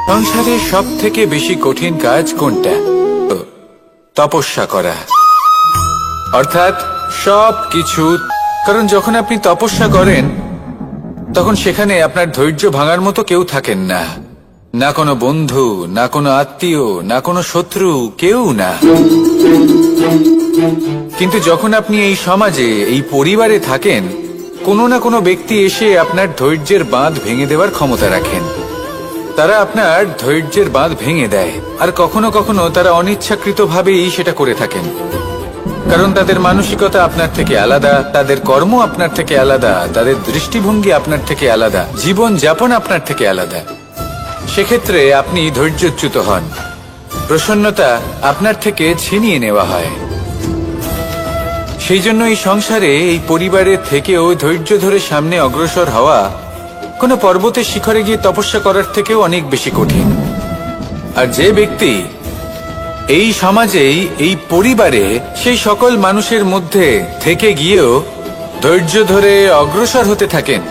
সংসারে সব থেকে বেশি কঠিন কাজ কোনটা? তপস্যা করা, অর্থাৎ সব কিছু। কারণ যখন আপনি তপস্যা করেন তখন সেখানে আপনার ধৈর্য ভাঙার মতো কেউ থাকেন না, না কোনো বন্ধু, না কোনো আত্মীয়, না কোনো শত্রু, কেউ না। কিন্তু যখন আপনি এই সমাজে, এই পরিবারে থাকেন, কোনো না কোনো ব্যক্তি এসে আপনার ধৈর্যের বাঁধ ভেঙে দেওয়ার ক্ষমতা রাখেন। তারা আপনার ধৈর্যের বাঁধ ভেঙে দেয়, আর কখনো কখনো তারা অনিচ্ছাকৃতভাবেই সেটা করে থাকেন। কারণ তাদের মানসিকতা আপনার থেকে আলাদা, তাদের কর্ম আপনার থেকে আলাদা, তাদের দৃষ্টিভঙ্গি আপনার থেকে আলাদা, জীবন যাপন আপনার থেকে আলাদা। সেক্ষেত্রে আপনি ধৈর্যচ্যুত হন, প্রসন্নতা আপনার থেকে ছিনিয়ে নেওয়া হয়। সেই জন্য এই সংসারে, এই পরিবারে থেকেও ধৈর্য ধরে সামনে অগ্রসর হওয়া কোনো পর্বতের শিখরে গিয়ে তপস্যা করার থেকেও অনেক বেশি কঠিন। আর যে ব্যক্তি এই সমাজেই, এই পরিবারে, সেই সকল মানুষের মধ্যে থেকে গিয়েও ধৈর্য ধরে অগ্রসর হতে থাকেন,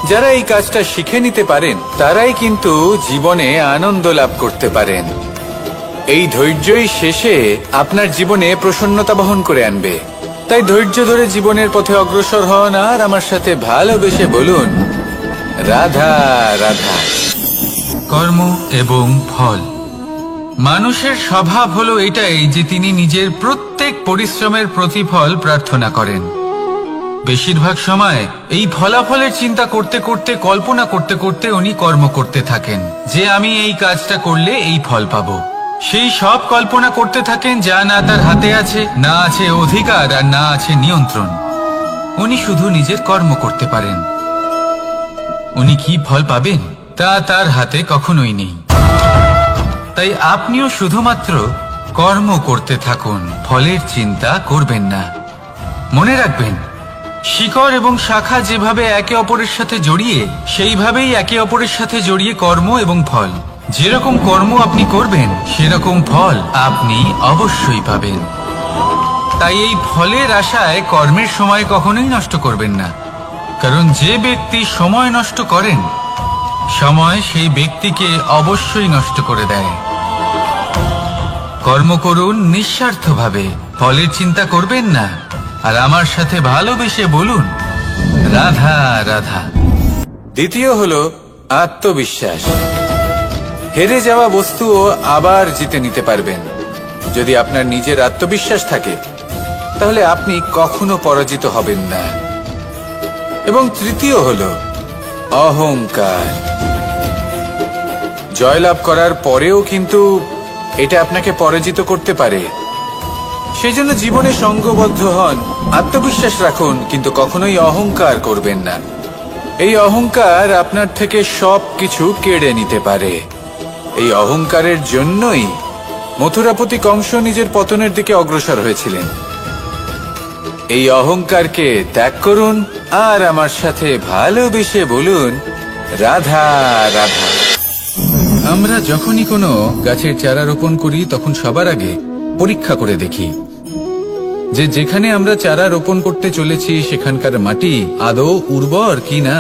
যারা এই কাজটা শিখে নিতে পারেন, তারাই কিন্তু জীবনে আনন্দ লাভ করতে পারেন। এই ধৈর্যই শেষে আপনার জীবনে প্রসন্নতা বহন করে আনবে। তাই ধৈর্য ধরে জীবনের পথে অগ্রসর হন আর আমার সাথে ভালোবেসে বলুন, রাধা রাধা। কর্ম এবং ফল। মানুষের স্বভাব হলো এটাই যে তিনি নিজের প্রত্যেক পরিশ্রমের প্রতিফল প্রার্থনা করেন। বেশিরভাগ সময় এই ফলাফলের চিন্তা করতে করতে, কল্পনা করতে করতে উনি কর্ম করতে থাকেন, যে আমি এই কাজটা করলে এই ফল পাবো। সেই সব কল্পনা করতে থাকেন যা না তার হাতে আছে, না আছে অধিকার, আর না আছে নিয়ন্ত্রণ। উনি শুধু নিজের কর্ম করতে পারেন। উনি কি ফল পাবেন তা তার হাতে কখনোই নেই। তাই আপনিও শুধুমাত্র কর্ম করতে থাকুন, ফলের চিন্তা করবেন না। মনে রাখবেন, শিকড় এবং শাখা যেভাবে একে অপরের সাথে জড়িয়ে, সেইভাবেই একে অপরের সাথে জড়িয়ে কর্ম এবং ফল। যেরকম কর্ম আপনি করবেন, সেরকম ফল আপনি অবশ্যই পাবেন। তাই এই ফলের আশায় কর্মের সময় কখনোই নষ্ট করবেন না। কারণ যে ব্যক্তি সময় নষ্ট করেন, সময় সেই ব্যক্তিকে অবশ্যই নষ্ট করে দেয়। কর্ম করুন নিঃস্বার্থভাবে, ফলের চিন্তা করবেন না, আর আমার সাথে ভালোবেসে বলুন, রাধা রাধা। দ্বিতীয় হলো আত্মবিশ্বাস। হেরে যাওয়া বস্তুও আবার জিতে নিতে পারবেন। যদি আপনার নিজের আত্মবিশ্বাস থাকে, তাহলে আপনি কখনো পরাজিত হবেন না। এবং তৃতীয় হলো অহংকার। জয়লাভ করার পরেও কিন্তু এটা আপনাকে পরাজিত করতে পারে। সেই জন্য জীবনে সঙ্গবদ্ধ হন, আত্মবিশ্বাস রাখুন, কিন্তু কখনোই অহংকার করবেন না। এই অহংকার আপনার থেকে সবকিছু কেড়ে নিতে পারে। এই অহংকারের জন্যই মথুরাপতি কংস নিজের পতনের দিকে অগ্রসর হয়েছিলেন। এই অহংকারকে ত্যাগ করুন আর আমার সাথে ভালোবেসে বলুন, রাধা রাধা। আমরা যখনই কোনো গাছের চারা রোপণ করি, তখন সবার আগে পরীক্ষা করে দেখি যে যেখানে আমরা চারা রোপণ করতে চলেছি সেখানকার মাটি আদৌ উর্বর কিনা,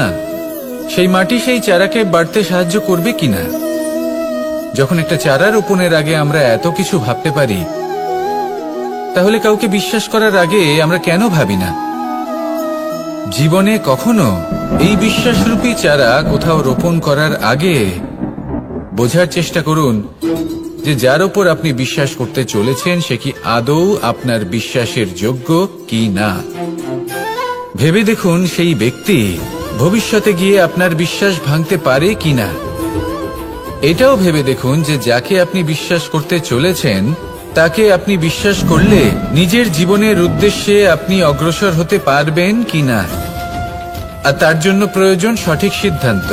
সেই মাটি সেই চারাকে বাড়তে সাহায্য করবে কিনা। যখন একটা চারা রোপণের আগে আমরা এত কিছু ভাবতে পারি, তাহলে কাউকে বিশ্বাস করার আগে আমরা কেন ভাবি না? জীবনে কখনো এই বিশ্বাসরূপী চারা কোথাও রোপণ করার আগে বোঝার চেষ্টা করুন যে যার উপর আপনি বিশ্বাস করতে চলেছেন সে কি আদৌ আপনার বিশ্বাসের যোগ্য কি না। ভেবে দেখুন সেই ব্যক্তি ভবিষ্যতে গিয়ে আপনার বিশ্বাস ভাঙতে পারে কিনা। এটাও ভেবে দেখুন যে যাকে আপনি বিশ্বাস করতে চলেছেন, তাকে আপনি বিশ্বাস করলে নিজের জীবনের উদ্দেশ্যে আপনি অগ্রসর হতে পারবেন কিনা। আর তার জন্য প্রয়োজন সঠিক সিদ্ধান্ত,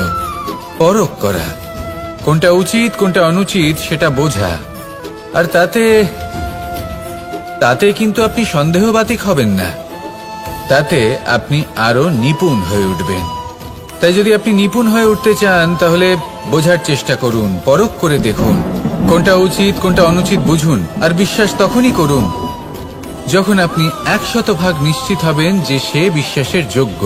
পরখ করা, কোনটা উচিত কোনটা অনুচিত সেটা বোঝা। আর তাতে কিন্তু আপনি সন্দেহবাতিক হবেন না, তাতে আপনি আরো নিপুণ হয়ে উঠবেন। তাই যদি আপনি নিপুণ হয়ে উঠতে চান, তাহলে বোঝার চেষ্টা করুন, পরখ করে দেখুন, কোনটা উচিত কোনটা অনুচিত বুঝুন। আর বিশ্বাস তখনই করুন যখন আপনি 100% নিশ্চিত হবেন যে সে বিশ্বাসের যোগ্য।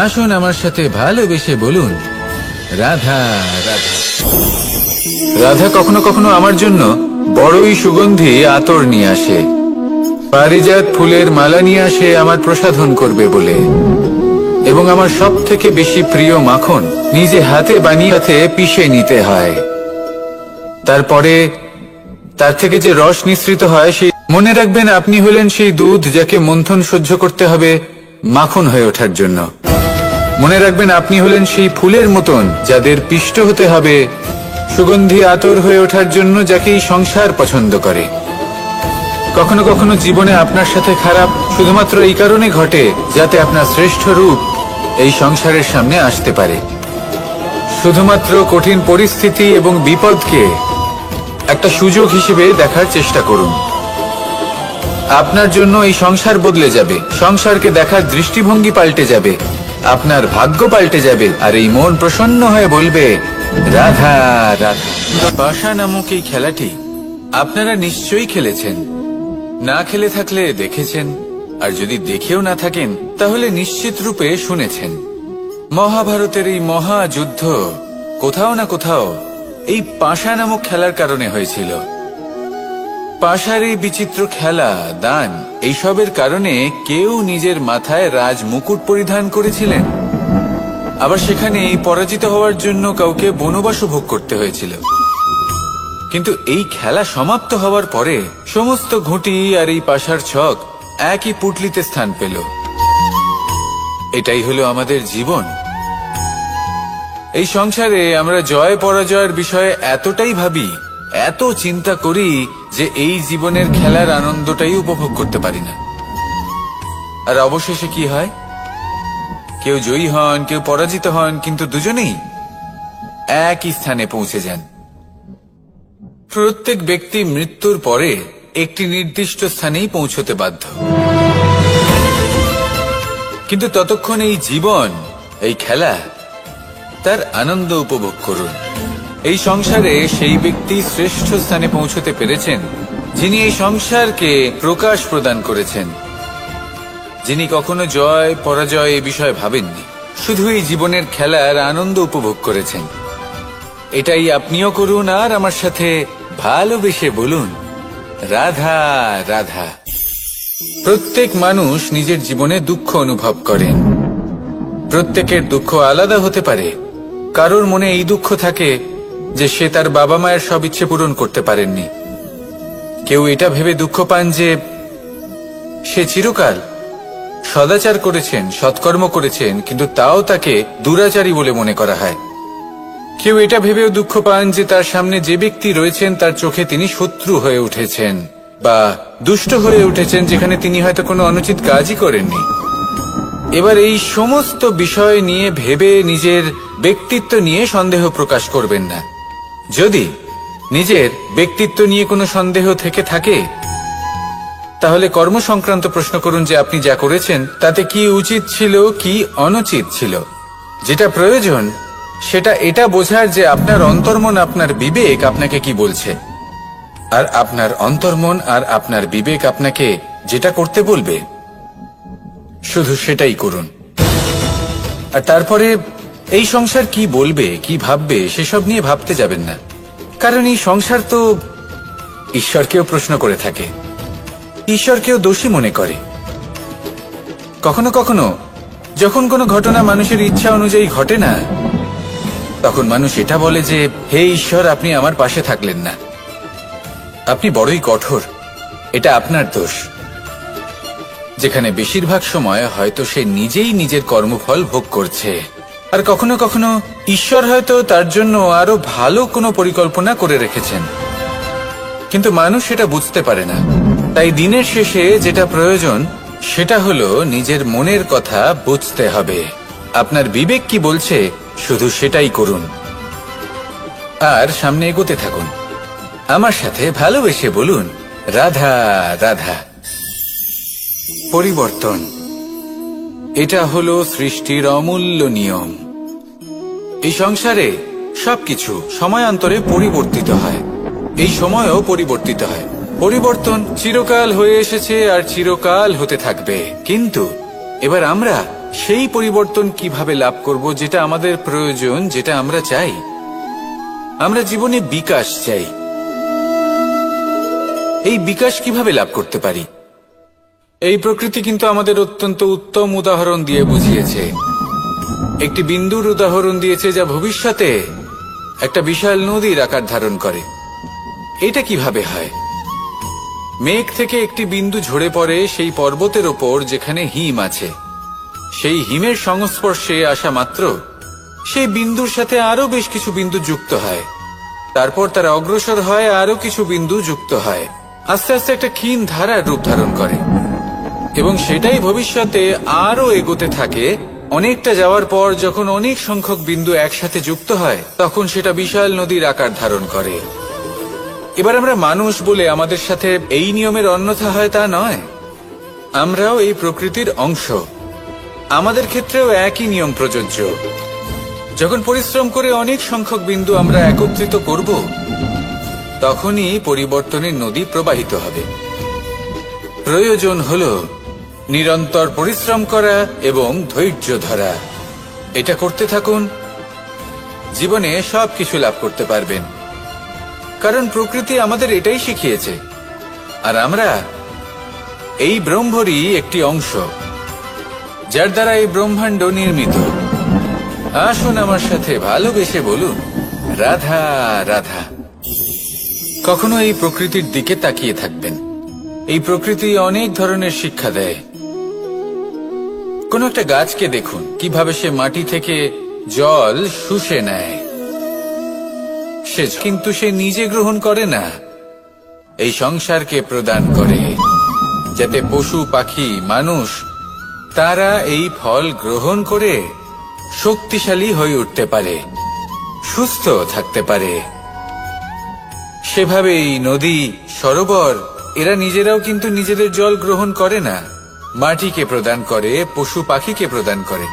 আসুন আমার সাথে ভালোবেসে বলুন, রাধা রাধা। রাধা কখনো কখনো আমার জন্য বড়ই সুগন্ধি আতর নিয়ে আসে, পারিজাত ফুলের মালা নিয়ে আসে আমার প্রসাধন করবে বলে, এবং আমার সব থেকে বেশি প্রিয় মাখন নিজে হাতে বানিয়ে হাতে পিষে নিতে হয়। তারপরে তার থেকে যে রস নিঃসৃত হয় সেই মনে রাখবেন, আপনি হলেন সেই দুধ যাকে মন্থন সহ্য করতে হবে মাখন হয়ে ওঠার জন্য। মনে রাখবেন, আপনি হলেন সেই ফুলের মতন যাদের পিষ্ট হতে হবে সুগন্ধি আতর হয়ে ওঠার জন্য, যাকে এই সংসার পছন্দ করে। কখনো কখনো জীবনে আপনার সাথে খারাপ শুধুমাত্র এই কারণে ঘটে যাতে আপনার শ্রেষ্ঠ রূপ এই সংসারের সামনে আসতে পারে। শুধুমাত্র কঠিন পরিস্থিতি এবং বিপদকে একটা সুযোগ হিসেবে দেখার চেষ্টা করুন। আপনার জন্য এই সংসার বদলে যাবে, সংসারকে দেখার দৃষ্টিভঙ্গি পাল্টে যাবে, আপনার ভাগ্য পাল্টে যাবে, আর এই মন প্রসন্ন হয়ে বলবে রাধা রাধা। পাশা নামক এই খেলাটি আপনারা নিশ্চয়ই খেলেছেন, না খেলে থাকলে দেখেছেন, আর যদি দেখেও না থাকেন তাহলে নিশ্চিত রূপে শুনেছেন। মহাভারতের এই মহাযুদ্ধ কোথাও না কোথাও এই পাশা নামক খেলার কারণে হয়েছিল। পাশার এই বিচিত্র খেলা, দান, এইসবের কারণে কেউ নিজের মাথায় রাজ মুকুট পরিধান করেছিলেন, আবার সেখানে পরাজিত হওয়ার জন্য কাউকে বনবাসও ভোগ করতে হয়েছিল। কিন্তু এই খেলা সমাপ্ত হওয়ার পরে সমস্ত ঘুঁটি আর এই পাশার ছক একই পুটলিতে স্থান পেল। এটাই হলো আমাদের জীবন। এই সংসারে আমরা জয় পরাজয়ের বিষয়ে এতটাই ভাবি, এত চিন্তা করি যে এই জীবনের খেলার আনন্দটাই উপভোগ করতে পারি না। আর অবশেষে কি হয়? কেউ জয়ী হন, কেউ পরাজিত হন, কিন্তু দুজনেই একই স্থানে পৌঁছে যান। প্রত্যেক ব্যক্তি মৃত্যুর পরে একটি নির্দিষ্ট স্থানেই পৌঁছতে বাধ্য, কিন্তু ততক্ষণ এই জীবন, এই খেলা, তার আনন্দ উপভোগ করুন। এই সংসারে সেই ব্যক্তি শ্রেষ্ঠ স্থানে পৌঁছতে পেরেছেন যিনি এই সংসারকে প্রকাশ প্রদান করেছেন, যিনি কখনো জয় পরাজয় এ বিষয়ে ভাবেননি, শুধু এই জীবনের খেলার আনন্দ উপভোগ করেছেন। এটাই আপনিও করুন, আর আমার সাথে ভালোবেসে বলুন রাধা রাধা। প্রত্যেক মানুষ নিজের জীবনে দুঃখ অনুভব করেন। প্রত্যেকের দুঃখ আলাদা হতে পারে। কারোর মনে এই দুঃখ থাকে যে সে তার বাবা মায়ের সব ইচ্ছে পূরণ করতে পারেননি। কেউ এটা ভেবে দুঃখ পান যে সে চিরকাল সদাচার করেছেন, সৎকর্ম করেছেন, কিন্তু তাও তাকে দুরাচারী বলে মনে করা হয়। কেউ এটা ভেবেও দুঃখ পান যে তার সামনে যে ব্যক্তি রয়েছেন তার চোখে তিনি শত্রু হয়ে উঠেছেন বা দুষ্ট হয়ে উঠেছেন, যেখানে তিনি হয়তো কোনো অনুচিত কাজই করেননি। এবার এই সমস্ত বিষয় নিয়ে ভেবে নিজের ব্যক্তিত্ব নিয়ে সন্দেহ প্রকাশ করবেন না। যদি নিজের ব্যক্তিত্ব নিয়ে কোনো সন্দেহ থেকে থাকে তাহলে কর্ম সংক্রান্ত প্রশ্ন করুন যে আপনি যা করেছেন তাতে কি উচিত ছিল, কি অনুচিত ছিল। যেটা প্রয়োজন সেটা এটা বোঝার যে আপনার অন্তর্মন, আপনার বিবেক আপনাকে কি বলছে, আর আপনার অন্তর্মন আর আপনার বিবেক আপনাকে যেটা করতে বলবে শুধু সেটাই করুন। আর তারপরে এই সংসার কি বলবে, কি ভাববে সেসব নিয়ে ভাবতে যাবেন না, কারণ এই সংসার তো ঈশ্বরকেও প্রশ্ন করে থাকে, ঈশ্বরকেও দোষী মনে করে। কখনো কখনো যখন কোনো ঘটনা মানুষের ইচ্ছা অনুযায়ী ঘটে না, তখন মানুষ এটা বলে যে হে ঈশ্বর, আপনি আমার পাশে থাকলেন না, আপনি বড়ই কঠোর, এটা আপনার দোষ। যেখানে বেশিরভাগ সময় হয়তো সে নিজেই নিজের কর্মফল ভোগ করছে, আর কখনো কখনো ঈশ্বর হয়তো তার জন্য আরো ভালো কোনো পরিকল্পনা করে রেখেছেন, কিন্তু মানুষ সেটা বুঝতে পারে না। তাই দিনের শেষে যেটা প্রয়োজন সেটা হলো নিজের মনের কথা বুঝতে হবে। আপনার বিবেক কি বলছে শুধু সেটাই করুন, আর সামনে এগোতে থাকুন। আমার সাথে ভালোবেসে বলুন রাধা রাধা। পরিবর্তন, এটা হলো সৃষ্টির অমূল্য নিয়ম। এই সংসারে সবকিছু সময়ান্তরে পরিবর্তিত হয়, এই সময়ও পরিবর্তিত হয়। পরিবর্তন চিরকাল হয়ে এসেছে আর চিরকাল হতে থাকবে, কিন্তু এবার আমরা সেই পরিবর্তন কিভাবে লাভ করব, যেটা আমাদের প্রয়োজন, যেটা আমরা চাই। আমরা জীবনে বিকাশ চাই। এই বিকাশ কিভাবে লাভ করতে পারি? এই প্রকৃতি কিন্তু আমাদের অত্যন্ত উত্তম উদাহরণ দিয়ে বুঝিয়েছে। একটি বিন্দুর উদাহরণ দিয়েছে, যা ভবিষ্যতে একটা বিশাল নদীর আকার ধারণ করে। এটা কিভাবে হয়? মেঘ থেকে একটি বিন্দু ঝরে পড়ে সেই পর্বতের ওপর যেখানে হিম আছে। সেই হিমের সংস্পর্শে আসা মাত্র সেই বিন্দুর সাথে আরো বেশ কিছু বিন্দু যুক্ত হয়। তারপর তারা অগ্রসর হয়, আরো কিছু বিন্দু যুক্ত হয়, আস্তে আস্তে একটা ক্ষীণ ধারার রূপ ধারণ করে। এবং সেটাই ভবিষ্যতে আরো এগোতে থাকে। অনেকটা যাওয়ার পর যখন অনেক সংখ্যক বিন্দু একসাথে যুক্ত হয়, তখন সেটা বিশাল নদীর আকার ধারণ করে। এবার আমরা মানুষ বলে আমাদের সাথে এই নিয়মের অন্যথা হয় তা নয়। আমরাও এই প্রকৃতির অংশ। আমাদের ক্ষেত্রেও একই নিয়ম প্রযোজ্য। যখন পরিশ্রম করে অনেক সংখ্যক বিন্দু আমরা একত্রিত করব, তখনই পরিবর্তনের নদী প্রবাহিত হবে। প্রয়োজন হলো নিরন্তর পরিশ্রম করা এবং ধৈর্য ধরা। এটা করতে থাকুন, জীবনে সবকিছু লাভ করতে পারবেন। কারণ প্রকৃতি আমাদের এটাই শিখিয়েছে। আর আমরা এই ব্রহ্মরই একটি অংশ, যার দ্বারা এই ব্রহ্মাণ্ড নির্মিত। আসুন আমার সাথে ভালোবেসে বলুন, রাধা রাধা। কখনো এই প্রকৃতির দিকে তাকিয়ে থাকবেন। এই প্রকৃতি অনেক ধরনের শিক্ষা দেয়। কোন একটা গাছকে দেখুন, কিভাবে সে মাটি থেকে জল শুষে নেয়। কিন্তু সে নিজে গ্রহণ করে না, এই সংসারকে প্রদান করে, যাতে পশু পাখি মানুষ তারা এই ফল গ্রহণ করে শক্তিশালী হয়ে উঠতে পারে, সুস্থ থাকতে পারে। সেভাবেই নদী, সরোবর এরা নিজেরাও কিন্তু নিজেদের জল গ্রহণ করে না, মাটিকে প্রদান করে, পশু পাখিকে প্রদান করে।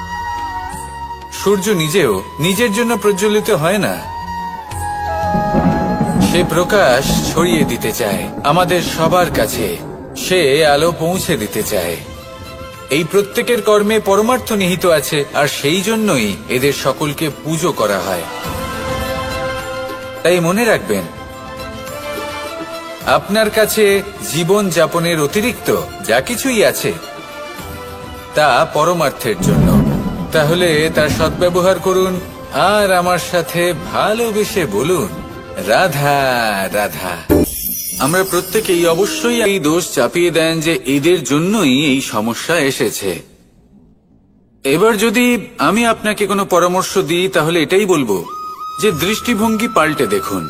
সূর্য নিজেও নিজের জন্য প্রজ্বলিত হয় না, সে প্রকাশ ছড়িয়ে দিতে চায় আমাদের সবার কাছে। সে আলো পৌঁছে দিতে চায়। এই প্রত্যেকের কর্মে পরমার্থ নিহিত আছে, আর সেই জন্যই এদের সকলকে পুজো করা হয়। তাই মনে রাখবেন, আপনার কাছে জীবন যাপনের অতিরিক্ত যা কিছুই আছে, তা পরমার্থের জন্য। তাহলে তার সদ্ব্যবহার করুন, আর আমার সাথে ভালোবেসে বলুন, রাধা রাধা। আমরা প্রত্যেকেই অবশ্যই এই দোষ চাপিয়ে দেন যে এদের জন্যই এই সমস্যা এসেছে। এবার যদি আমি আপনাকে কোনো পরামর্শ দিই, তাহলে এটাই বলবো যে দৃষ্টিভঙ্গি পাল্টে দেখুন।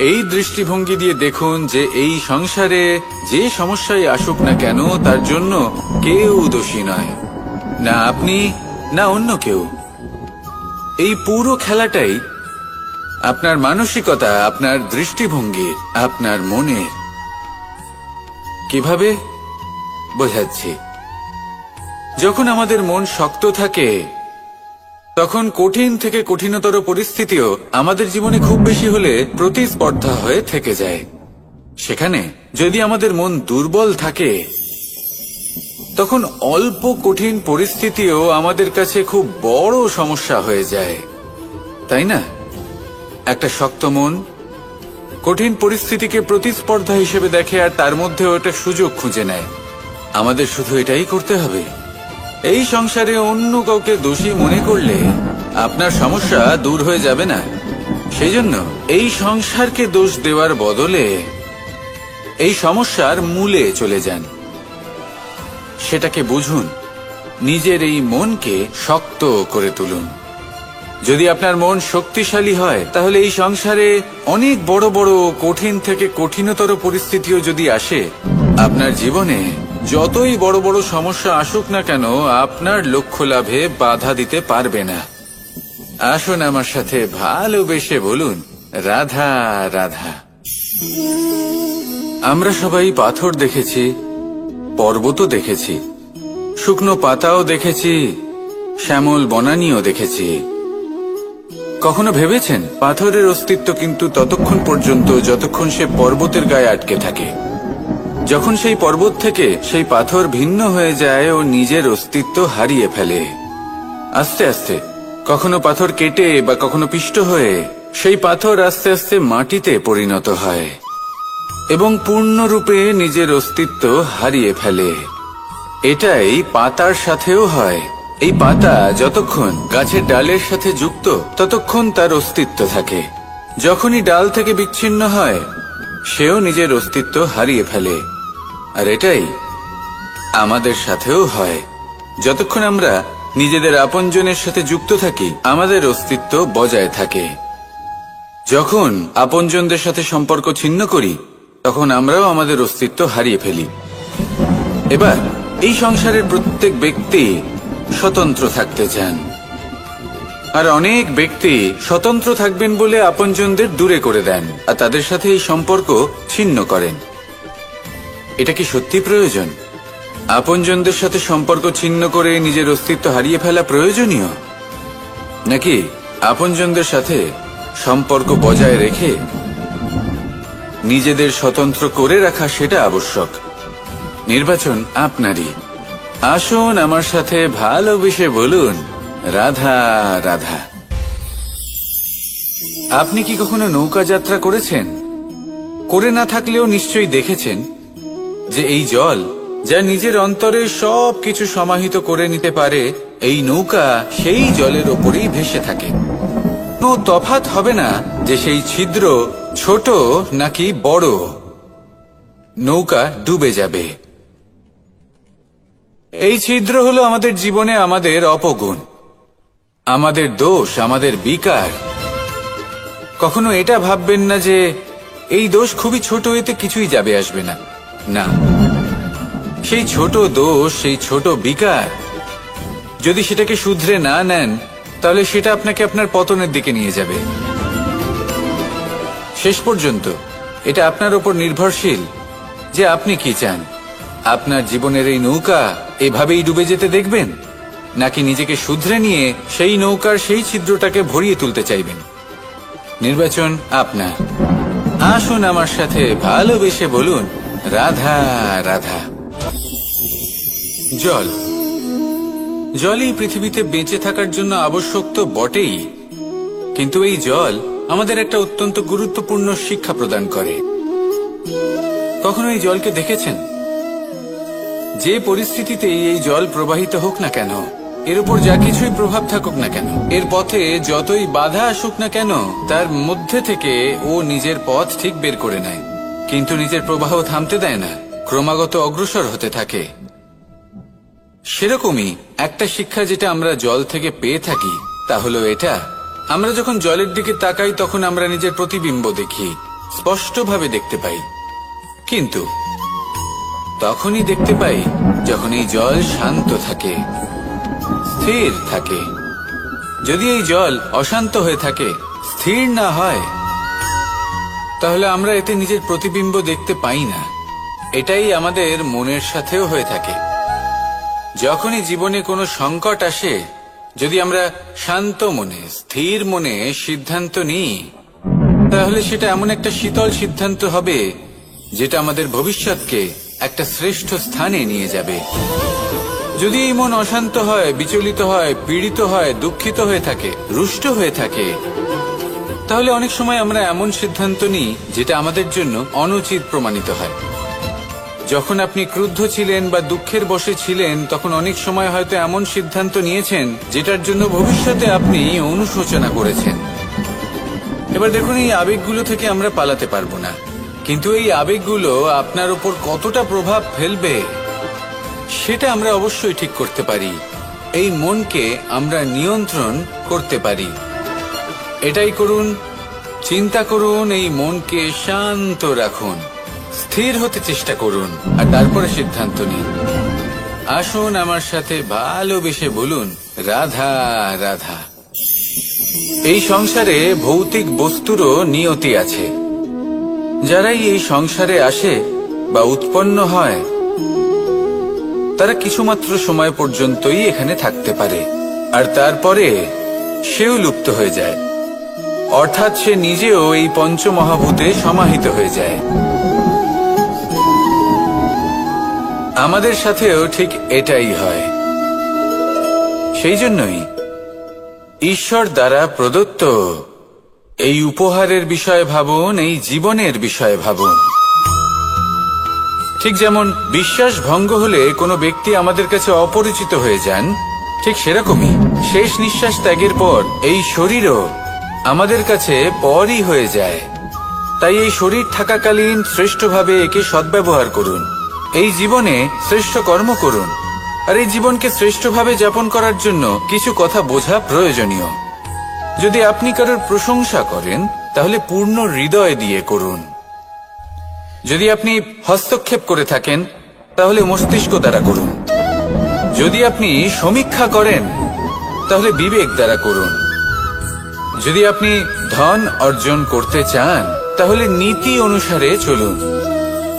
এই দৃষ্টিভঙ্গি দিয়ে দেখুন যে এই সংসারে যে সমস্যায় আসুক না কেন, তার জন্য কেউ দোষী নয়, না আপনি না অন্য কেউ। এই পুরো খেলাটাই আপনার মানসিকতা, আপনার দৃষ্টিভঙ্গি, আপনার মনের। কিভাবে বোঝাচ্ছি? যখন আমাদের মন শক্ত থাকে, তখন কঠিন থেকে কঠিনতর পরিস্থিতিও আমাদের জীবনে খুব বেশি হলে প্রতিস্পর্ধা হয়ে থেকে যায়। সেখানে যদি আমাদের মন দুর্বল থাকে, তখন অল্প কঠিন পরিস্থিতিও আমাদের কাছে খুব বড় সমস্যা হয়ে যায়, তাই না? একটা শক্ত মন কঠিন পরিস্থিতিকে প্রতিস্পর্ধা হিসেবে দেখে, আর তার মধ্যেও একটা সুযোগ খুঁজে নেয়। আমাদের শুধু এটাই করতে হবে। এই সংসারে অন্য কাউকে দোষী মনে করলে আপনার সমস্যা দূর হয়ে যাবে না। সেই জন্য এই সংসারকে দোষ দেওয়ার বদলে এই সমস্যার মূলে চলে যান, সেটাকে বুঝুন, নিজের এই মনকে শক্ত করে তুলুন। যদি আপনার মন শক্তিশালী হয়, তাহলে এই সংসারে অনেক বড় বড় কঠিন থেকে কঠিনতর পরিস্থিতিও যদি আসে, আপনার জীবনে যতই বড় বড় সমস্যা আসুক না কেন, আপনার লক্ষ্য লাভে বাধা দিতে পারবে না। আসুন আমার সাথে ভালোবেসে বলুন, রাধা রাধা। আমরা সবাই পাথর দেখেছি, পর্বতও দেখেছি, শুকনো পাতাও দেখেছি, শ্যামল বনানীও দেখেছি। কখনো ভেবেছেন পাথরের অস্তিত্ব কিন্তু ততক্ষণ পর্যন্ত যতক্ষণ সে পর্বতের গায়ে আটকে থাকে? যখন সেই পর্বত থেকে সেই পাথর ভিন্ন হয়ে যায় ও নিজের অস্তিত্ব হারিয়ে ফেলে আস্তে আস্তে, কখনো পাথর কেটে বা কখনো পিষ্ট হয়ে সেই পাথর আস্তে আস্তে মাটিতে পরিণত হয় এবং পূর্ণরূপে নিজের অস্তিত্ব হারিয়ে ফেলে। এটাই পাতার সাথেও হয়। এই পাতা যতক্ষণ গাছের ডালের সাথে যুক্ত ততক্ষণ তার অস্তিত্ব থাকে। যখনই ডাল থেকে বিচ্ছিন্ন হয় সেও নিজের অস্তিত্ব হারিয়ে ফেলে। আর এটাই আমাদের সাথেও হয়। যতক্ষণ আমরা নিজেদের আপনজনের সাথে যুক্ত থাকি আমাদের অস্তিত্ব বজায় থাকে। যখন আপনজনদের সাথে সম্পর্ক ছিন্ন করি তখন আমরাও আমাদের অস্তিত্ব হারিয়ে ফেলি। এবার এই সংসারের প্রত্যেক ব্যক্তি স্বতন্ত্র থাকতে চান, আর অনেক ব্যক্তি স্বতন্ত্র থাকবেন বলে আপনজনদের দূরে করে দেন আর তাদের সাথে এই সম্পর্ক ছিন্ন করেন। এটা কি সত্যি প্রয়োজন? আপনজনদের সাথে সম্পর্ক ছিন্ন করে নিজের অস্তিত্ব হারিয়ে ফেলা প্রয়োজনীয়, নাকি আপনজনদের সাথে সম্পর্ক বজায় রেখে নিজেদের স্বতন্ত্র করে রাখা সেটা আবশ্যক? নির্বাচন আপনারই। আসুন আমার সাথে ভালোবেসে বলুন, রাধা রাধা। আপনি কি কখনো নৌকা যাত্রা করেছেন? করে না থাকলেও নিশ্চয়ই দেখেছেন যে এই জল যা নিজের অন্তরে সব কিছু সমাহিত করে নিতে পারে, এই নৌকা সেই জলের ওপরেই ভেসে থাকে। কোনো তফাৎ হবে না যে সেই ছিদ্র ছোট নাকি বড়, নৌকা ডুবে যাবে। এই ছিদ্র হলো আমাদের জীবনে আমাদের অপগুণ, আমাদের দোষ, আমাদের বিকার। কখনো এটা ভাববেন না যে এই দোষ খুবই ছোট, এতে কিছুই যাবে আসবে না। না, সেই ছোট দোষ, সেই ছোট বিকার যদি সেটাকে শুধরে না নেন তাহলে সেটা আপনাকে আপনার পতনের দিকে নিয়ে যাবে। শেষ পর্যন্ত এটা আপনার উপর নির্ভরশীল যে আপনি কি চান। আপনার জীবনের এই নৌকা এভাবেই ডুবে যেতে দেখবেন, নাকি নিজেকে শুধরে নিয়ে সেই নৌকার সেই ছিদ্রটাকে ভরিয়ে তুলতে চাইবেন? নির্বাচন আপনার। আসুন আমার সাথে ভালোবেসে বলুন, রাধা রাধা। জল, জলই পৃথিবীতে বেঁচে থাকার জন্য আবশ্যক তো বটেই, কিন্তু এই জল আমাদের একটা অত্যন্ত গুরুত্বপূর্ণ শিক্ষা প্রদান করে। কখনো এই জলকে দেখেছেন? যে পরিস্থিতিতেই এই জল প্রবাহিত হোক না কেন, এর উপর যা কিছুই প্রভাব থাকুক না কেন, এর পথে যতই বাধা আসুক না কেন, তার মধ্যে থেকে ও নিজের পথ ঠিক বের করে নেয়, কিন্তু নিজের প্রবাহ থামতে দেয় না, ক্রমাগত অগ্রসর হতে থাকে। সেরকমই একটা শিক্ষা যেটা আমরা জল থেকে পেয়ে থাকি তা হলো এটা, আমরা যখন জলের দিকে তাকাই তখন আমরা নিজের প্রতিবিম্ব দেখি, স্পষ্টভাবে দেখতে পাই, কিন্তু তখনই দেখতে পাই যখন এই জল শান্ত থাকে, স্থির থাকে। যদি এই জল অশান্ত হয়ে থাকে, স্থির না হয়, তাহলে আমরা এতে নিজের প্রতিবিম্ব দেখতে পাই না। এটাই আমাদের মনের সাথেও হয়ে থাকে। যখনই জীবনে কোনো সংকট আসে, যদি আমরা শান্ত মনে, স্থির মনে সিদ্ধান্ত নিই, তাহলে সেটা এমন একটা শীতল সিদ্ধান্ত হবে যেটা আমাদের ভবিষ্যৎকে একটা শ্রেষ্ঠ স্থানে নিয়ে যাবে। যদি এই মন অশান্ত হয়, বিচলিত হয়, পীড়িত হয়, দুঃখিত হয়ে থাকে, রুষ্ট হয়ে থাকে, তাহলে অনেক সময় আমরা এমন সিদ্ধান্ত নিই যেটা আমাদের জন্য অনুচিত প্রমাণিত হয়। যখন আপনি ক্রুদ্ধ ছিলেন বা দুঃখের বশে ছিলেন, তখন অনেক সময় হয়তো এমন সিদ্ধান্ত নিয়েছেন যেটার জন্য ভবিষ্যতে আপনি অনুশোচনা করেছেন। এবার দেখুন, এই আবেগগুলো থেকে আমরা পালাতে পারবো না, কিন্তু এই আবেগগুলো আপনার উপর কতটা প্রভাব ফেলবে সেটা আমরা অবশ্যই ঠিক করতে পারি। এই মনকে আমরা নিয়ন্ত্রণ করতে পারি। এটাই করুন, চিন্তা করুন, এই মনকে শান্ত রাখুন, স্থির হতে চেষ্টা করুন, আর তারপরে সিদ্ধান্ত নিন। আসুন আমার সাথে ভালোবেসে বলুন, রাধা রাধা। এই সংসারে ভৌতিক বস্তুরও নিয়তি আছে। যারাই এই সংসারে আসে বা উৎপন্ন হয়, তারা কিছুমাত্র সময় পর্যন্তই এখানে থাকতে পারে, আর তারপরে সেও লুপ্ত হয়ে যায়, অর্থাৎ সে নিজেও এই পঞ্চমহাভূতে সমাহিত হয়ে যায়। আমাদের সাথেও ঠিক এটাই হয়। সেই জন্যই ঈশ্বর দ্বারা প্রদত্ত এই উপহারের বিষয়ে ভাবুন, এই জীবনের বিষয়ে ভাবুন। ঠিক যেমন বিশ্বাস ভঙ্গ হলে কোনো ব্যক্তি আমাদের কাছে অপরিচিত হয়ে যান, ঠিক সেরকমই শেষ নিঃশ্বাস ত্যাগের পর এই শরীরও আমাদের কাছে পরই হয়ে যায়। তাই এই শরীর থাকাকালীন শ্রেষ্ঠভাবে একে সদ্ব্যবহার করুন, এই জীবনে শ্রেষ্ঠ কর্ম করুন। আর এই জীবনকে শ্রেষ্ঠভাবে যাপন করার জন্য কিছু কথা বোঝা প্রয়োজনীয়। যদি আপনি কারোর প্রশংসা করেন তাহলে পূর্ণ হৃদয় দিয়ে করুন। যদি আপনি হস্তক্ষেপ করে থাকেন তাহলে মস্তিষ্ক দ্বারা করুন। যদি আপনি সমীক্ষা করেন তাহলে বিবেক দ্বারা করুন। যদি আপনি ধন অর্জন করতে চান তাহলে নীতি অনুসারে চলুন।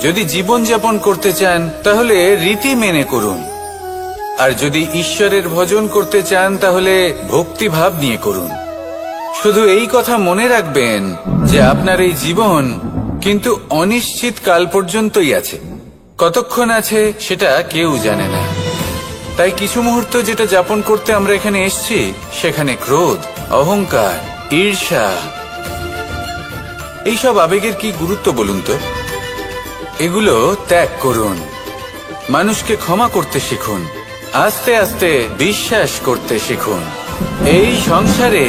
যদি জীবনযাপন করতে চান তাহলে রীতি মেনে করুন। আর যদি ঈশ্বরের ভজন করতে চান তাহলে ভক্তিভাব নিয়ে করুন। শুধু এই কথা মনে রাখবেন যে আপনার এই জীবন কিন্তু অনিশ্চিত কাল পর্যন্তই আছে। কতক্ষণ আছে সেটা কেউ জানে না। তাই কিছু মুহূর্ত যেটা যাপন করতে আমরা এখানে এসেছি, সেখানে ক্রোধ, অহংকার, ঈর্ষা, এইসব আবেগের কি গুরুত্ব বলুন তো? এগুলো ত্যাগ করুন। মানুষকে ক্ষমা করতে শিখুন। আস্তে আস্তে বিশ্বাস করতে শিখুন। এই সংসারে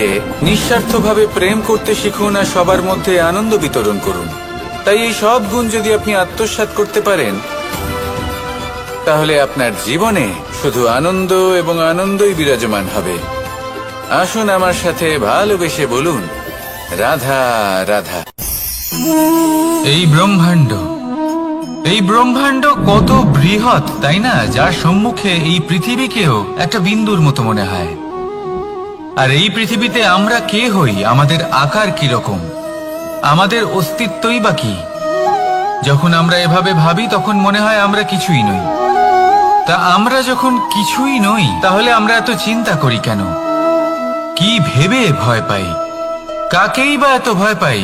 নিঃস্বার্থভাবে প্রেম করতে শিখুন আর সবার মধ্যে আনন্দ বিতরণ করুন। তাই এই সব গুণ যদি আপনি আত্মসাৎ করতে পারেন তাহলে আপনার জীবনে শুধু আনন্দ এবং আনন্দই বিরাজমান হবে। আসুন আমার সাথে ভালোবেসে বলুন, রাধা রাধা। এই ব্রহ্মাণ্ড কত বৃহৎ, তাই না? যার সম্মুখে এই পৃথিবীকেও একটা বিন্দুর মতো মনে হয়। আর এই পৃথিবীতে আমরা কে হই, আমাদের আকার কিরকম, আমাদের অস্তিত্বই বা কি? যখন আমরা এভাবে ভাবি তখন মনে হয় আমরা কিছুই নই। তা আমরা যখন কিছুই নই তাহলে আমরা এত চিন্তা করি কেন? কি ভেবে ভয় পাই? কাকেই বা এত ভয় পাই?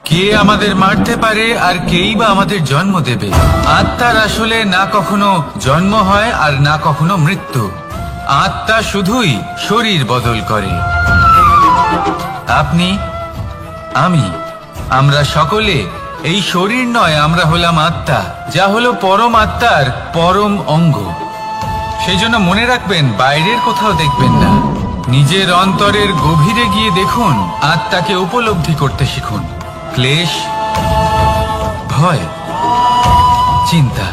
কে আমাদের মারতে পারে আর কেই বা আমাদের জন্ম দেবে? আত্মার আসলে না কখনো জন্ম হয় আর না কখনো মৃত্যু। আত্মা শুধুই শরীর বদল করে। আপনি, আমি, আমরা সকলে এই শরীর নয়, আমরা হলাম আত্মা, যা হলো পরম আত্মার পরম অঙ্গ। সেই জন্য মনে রাখবেন, বাইরের কোথাও দেখবেন না, নিজের অন্তরের গভীরে গিয়ে দেখুন, আত্মাকে উপলব্ধি করতে শিখুন। ক্লেশ, ভয়, চিন্তা,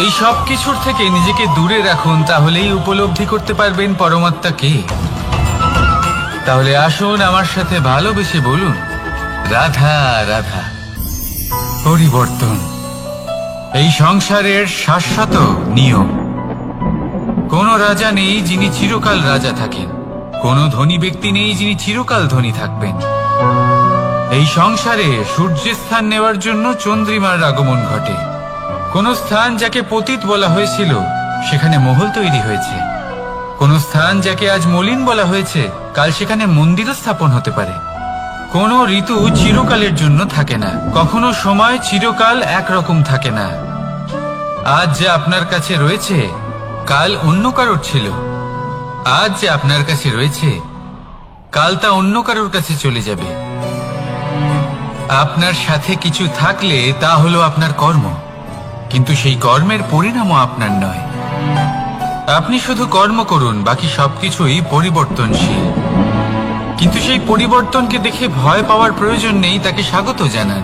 এই সব কিছুর থেকে নিজেকে দূরে রাখুন, তাহলেই উপলব্ধি করতে পারবেন পরমাত্মা কে। তাহলে আসুন আমার সাথে ভালোবেসে বলুন, রাধা রাধা। পরিবর্তন এই সংসারের শাশ্বত নিয়ম। কোন রাজা নেই যিনি চিরকাল রাজা থাকেন, কোন ধনী ব্যক্তি নেই যিনি চিরকাল ধনী থাকবেন। এই সংসারে সূর্যের স্থান নেওয়ার জন্য চন্দ্রিমার আগমন ঘটে। কোন স্থান যাকে পতিত বলা হয়েছিল সেখানে মহল তৈরি হয়েছে। কোন স্থান যাকে আজ মলিন বলা হয়েছে কাল সেখানে মন্দিরও স্থাপন হতে পারে। কোন ঋতু চিরকালের জন্য থাকে না, কখনো সময় চিরকাল একরকম থাকে না। আজ যে আপনার কাছে রয়েছে কাল অন্য কারোর ছিল। আজ যে আপনার কাছে রয়েছে কাল তা অন্য কারোর কাছে চলে যাবে। আপনার সাথে কিছু থাকলে তা হলো আপনার কর্ম, কিন্তু সেই কর্মের পরিণামও আপনার নয়। আপনি শুধু কর্ম করুন, বাকি সবকিছুই পরিবর্তনশীল। কিন্তু সেই পরিবর্তনকে দেখে ভয় পাওয়ার প্রয়োজন নেই, তাকে স্বাগত জানান।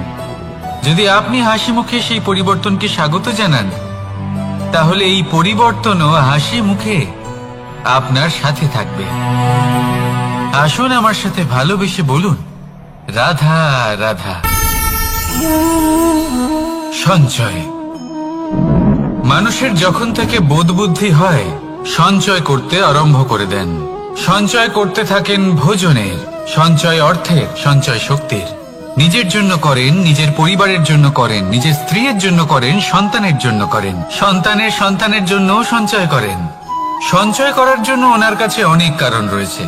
যদি আপনি হাসি মুখে সেই পরিবর্তনকে স্বাগত জানান তাহলে এই পরিবর্তনও হাসি মুখে আপনার সাথে থাকবে। আসুন আমার সাথে ভালোবেসে বলুন, রাধা রাধা। সঞ্চয় মানুষের যখন থেকে বোধ বুদ্ধি হয় সঞ্চয় করতে আরম্ভ করে দেন। সঞ্চয় করতে থাকেন ভোজনের, সঞ্চয় অর্থের, সঞ্চয় শক্তির। নিজের জন্য করেন, নিজের পরিবারের জন্য করেন, নিজের স্ত্রীর জন্য করেন, সন্তানের জন্য করেন, সন্তানের সন্তানের জন্যও সঞ্চয় করেন। সঞ্চয় করার জন্য ওনার কাছে অনেক কারণ রয়েছে,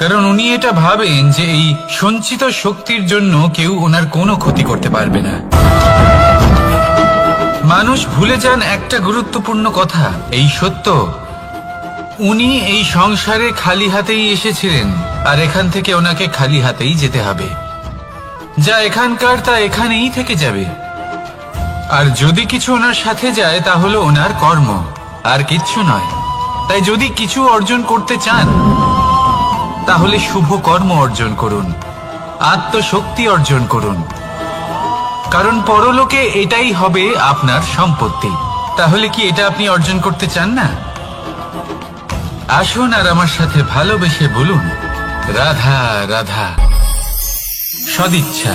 কারণ উনি এটা ভাবেন যে এই সঞ্চিত শক্তির জন্য কেউ ওনার কোনো ক্ষতি করতে পারবে না। মানুষ ভুলে যান একটা গুরুত্বপূর্ণ কথা, এই সত্য, উনি এই সংসারে খালি হাতেই এসেছিলেন আর এখান থেকে ওনাকে খালি হাতেই যেতে হবে। যা এখানকার তা এখানেই থেকে যাবে। আর যদি কিছু ওনার সাথে যায় তা হলো ওনার কর্ম, আর কিচ্ছু নয়। তাই যদি কিছু অর্জন করতে চান তাহলে শুভ কর্ম অর্জন করুন, আত্মশক্তি অর্জন করুন, কারণ পরলোকে এটাই হবে আপনার সম্পত্তি। তাহলে কি এটা আপনি অর্জন করতে চান না? আসুন আর আমার সাথে ভালোবেসে বলুন, রাধা রাধা। সদিচ্ছা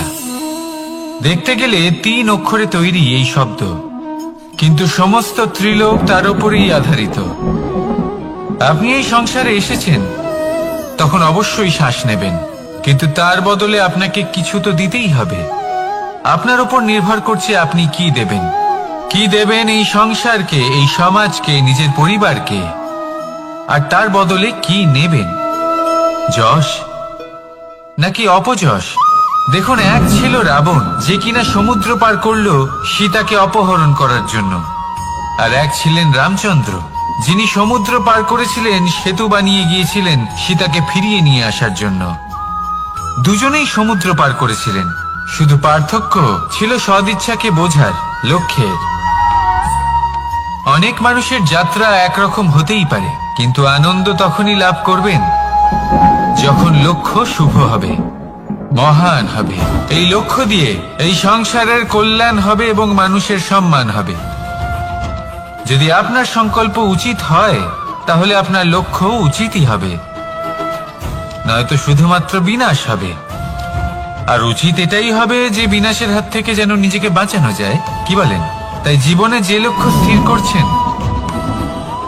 দেখতে গেলে 3 অক্ষরে তৈরি এই শব্দ, কিন্তু সমস্ত ত্রিলোক তার উপরেই আধারিত। আপনি এই সংসারে এসেছেন, তখন অবশ্যই শ্বাস নেবেন, কিন্তু তার বদলে আপনাকে কিছু তো দিতেই হবে। আপনার উপর নির্ভর করছে আপনি কি দেবেন। কি দেবেন এই সংসারকে, এই সমাজকে, নিজের পরিবারকে, আর তার বদলে কি নেবেন? যশ নাকি অপযশ? দেখুন, এক ছিল রাবণ, যে কিনা সমুদ্র পার করলো সীতাকে অপহরণ করার জন্য, আর এক ছিলেন রামচন্দ্র, যিনি সমুদ্র পার করেছিলেন, সেতু বানিয়ে গিয়েছিলেন সীতাকে ফিরিয়ে নিয়ে আসার জন্য। দুজনেই সমুদ্র পার করেছিলেন, শুধু পার্থক্য ছিল সদিচ্ছাকে বোঝার, লক্ষ্যের। অনেক মানুষের যাত্রা একরকম হতেই পারে, কিন্তু আনন্দ তখনই লাভ করবেন যখন লক্ষ্য শুভ হবে, মহান হবে। এই লক্ষ্য দিয়ে এই সংসারের কল্যাণ হবে এবং মানুষের সম্মান হবে। যদি আপনার সংকল্প উচিত হয় তাহলে আপনার লক্ষ্য উচিতই হবে, নয়তো শুধুমাত্র বিনাশ হবে। আর উচিত এটাই হবে যে বিনাশের হাত থেকে যেন নিজেকে বাঁচানো যায়, কি বলেন? তাই জীবনে যে লক্ষ্য স্থির করছেন,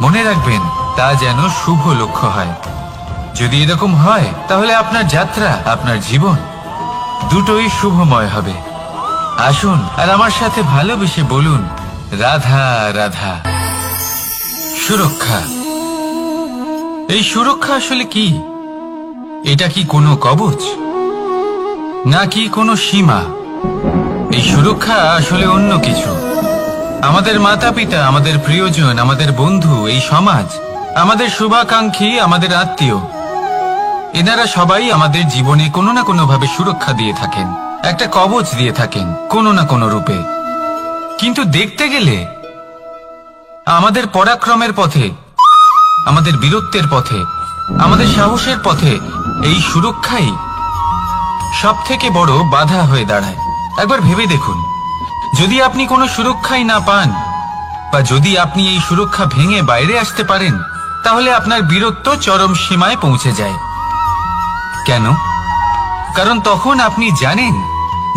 মনে রাখবেন তা যেন শুভ লক্ষ্য হয়। যদি এরকম হয় তাহলে আপনার যাত্রা, আপনার জীবন দুটোই শুভময় হবে। আসুন আর আমার সাথে ভালোবেসে বলুন, রাধা রাধা। সুরক্ষা। এই সুরক্ষা আসলে কি? এটা কি কোনো কবচ নাকি কোনো সীমা? এই সুরক্ষা আসলে অন্য কিছু। আমাদের মাতা পিতা, আমাদের প্রিয়জন, আমাদের বন্ধু, এই সমাজ, আমাদের শুভাকাঙ্ক্ষী, আমাদের আত্মীয়, এনারা সবাই আমাদের জীবনে কোনো না কোনো ভাবে সুরক্ষা দিয়ে থাকেন, একটা কবচ দিয়ে থাকেন কোনো না কোনো রূপে। কিন্তু দেখতে গেলে আমাদের পরাক্রমের পথে, আমাদের বীরত্বের পথে, আমাদের সাহসের পথে এই সুরক্ষাই সব থেকে বড় বাধা হয়ে দাঁড়ায়। একবার ভেবে দেখুন, যদি আপনি কোনো সুরক্ষাই না পান, বা যদি আপনি এই সুরক্ষা ভেঙে বাইরে আসতে পারেন, তাহলে আপনার বীরত্ব চরম সীমায় পৌঁছে যায়। কেন? কারণ তখন আপনি জানেন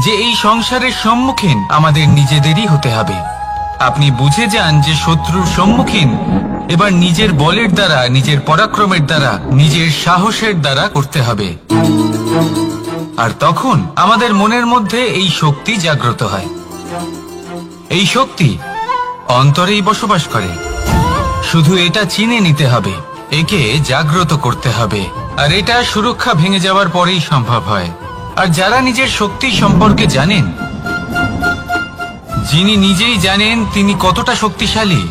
যে এই সংসারের সম্মুখীন আমাদের নিজেদেরই হতে হবে। আপনি বুঝে যান যে শত্রুর সম্মুখীন এবার নিজের বলের দ্বারা, নিজের পরাক্রমের দ্বারা, নিজের সাহসের দ্বারা করতে হবে। আর তখন আমাদের মনের মধ্যে এই শক্তি জাগ্রত হয়। এই শক্তি অন্তরেই বসবাস করে, শুধু এটা চিনে নিতে হবে, একে জাগ্রত করতে হবে। আর এটা সুরক্ষা ভেঙে যাওয়ার পরেই সম্ভব হয়। আর যারা নিজের শক্তি সম্পর্কে জানেন, যিনি নিজেই জানেন তিনি কতটা শক্তিশালী,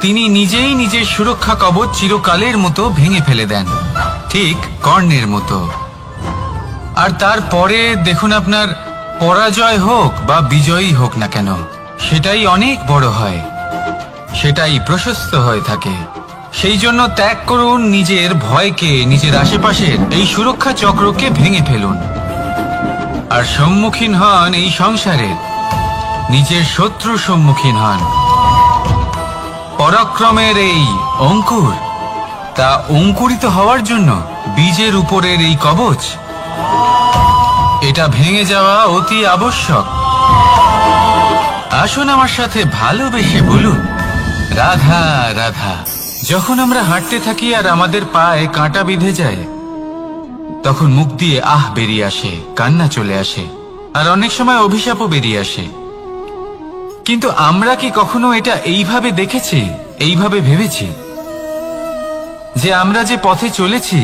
তিনি নিজেই নিজের সুরক্ষা কবচ চিরকালের মতো ভেঙে ফেলে দেন, ঠিক কর্ণের মতো। আর তারপরে দেখুন, আপনার পরাজয় হোক বা বিজয়ী হোক না কেন, সেটাই অনেক বড় হয়, সেটাই প্রশস্ত হয়ে থাকে। সেই জন্য ত্যাগ করুন নিজের ভয়কে, নিজের আশেপাশের এই সুরক্ষা চক্রকে ভেঙে ফেলুন, আর সম্মুখীন হন এই সংসারের নিজের শত্রুর সম্মুখীন হন। পরাক্রমের এই অঙ্কুর, তা অঙ্কুরিত হওয়ার জন্য বীজের উপরের এই কবচ, এটা ভেঙে যাওয়া অতি আবশ্যক। আসুন আমার সাথে ভালোবেসে বলুন, রাধা রাধা। যখন আমরা হাঁটতে থাকি আর আমাদের পায়ে কাঁটা বিঁধে যায়, তখন মুখ দিয়ে আহ বেরিয়ে আসে, কান্না চলে আসে, আর অনেক সময় অভিশাপও বেরিয়ে আসে। কিন্তু আমরা কি কখনো এটা এইভাবে দেখেছি, এইভাবে ভেবেছি যে আমরা যে পথে চলেছি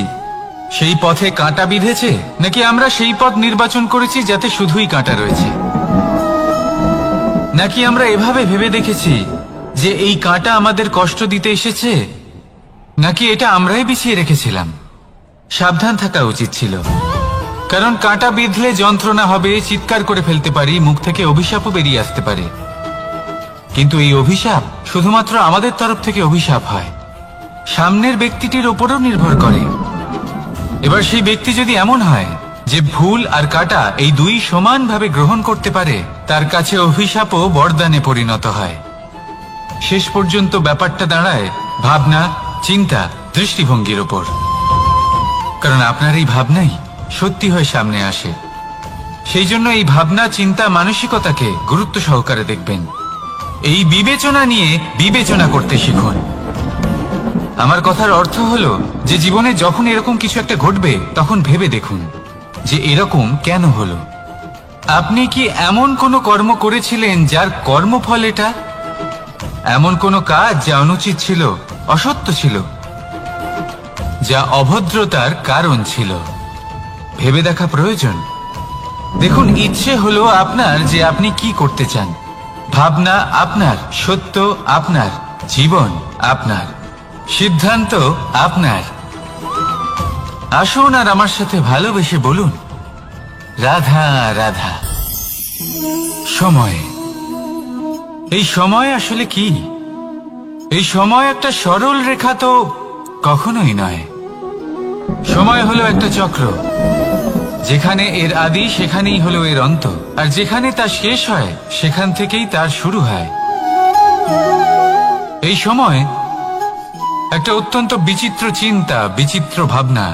সেই পথে কাঁটা বিঁধেছে, নাকি আমরা সেই পথ নির্বাচন করেছি যাতে শুধুই কাঁটা রয়েছে? নাকি আমরা এভাবে ভেবে দেখেছি যে এই কাঁটা আমাদের কষ্ট দিতে এসেছে, নাকি এটা আমরাই বিছিয়ে রেখেছিলাম? সাবধান থাকা উচিত ছিল, কারণ কাঁটা বিঁধলে যন্ত্রণা হবে, চিৎকার করে ফেলতে পারি, মুখ থেকে অভিশাপও বেরিয়ে আসতে পারে। কিন্তু এই অভিশাপ শুধুমাত্র আমাদের তরফ থেকে অভিশাপ হয়, সামনের ব্যক্তিটির ওপরও নির্ভর করে। এবার সেই ব্যক্তি যদি এমন হয় যে ভুল আর কাঁটা এই দুই সমানভাবে গ্রহণ করতে পারে, তার কাছে অভিশাপও বরদানে পরিণত হয়। শেষ পর্যন্ত ব্যাপারটা দাঁড়ায় ভাবনা, চিন্তা, দৃষ্টিভঙ্গির ওপর। কারণ আপনার এই ভাবনাই সত্যি হয়ে সামনে আসে। সেই জন্য এই ভাবনা, চিন্তা, মানসিকতাকে গুরুত্ব সহকারে দেখবেন। এই বিবেচনা নিয়ে বিবেচনা করতে শিখুন। আমার কথার অর্থ হলো যে জীবনে যখন এরকম কিছু একটা ঘটবে, তখন ভেবে দেখুন যে এরকম কেন হলো। আপনি কি এমন কোনো কর্ম করেছিলেন যার কর্মফল এটা? এমন কোনো কাজ যা অনুচিত ছিল, অসত্য ছিল, যা অভদ্রতার কারণ ছিল? ভেবে দেখা প্রয়োজন। দেখুন, ইচ্ছে হলো আপনার যে আপনি কি করতে চান, ভাবনা আপনার, সত্য আপনার, জীবন আপনার, সিদ্ধান্ত আপনার। আসুন আর আমার সাথে ভালোবেসে বলুন, রাধা রাধা। সময়। এই সময় আসলে কি? এই সময় একটা সরল রেখা তো কখনোই নয়। সময় হলো একটা চক্র, যেখানে এর আদি সেখানেই হলো এর অন্ত, আর যেখানে তা শেষ হয় সেখান থেকেই তার শুরু হয়। এই সময় একটা অত্যন্ত বিচিত্র চিন্তা, বিচিত্র ভাবনা,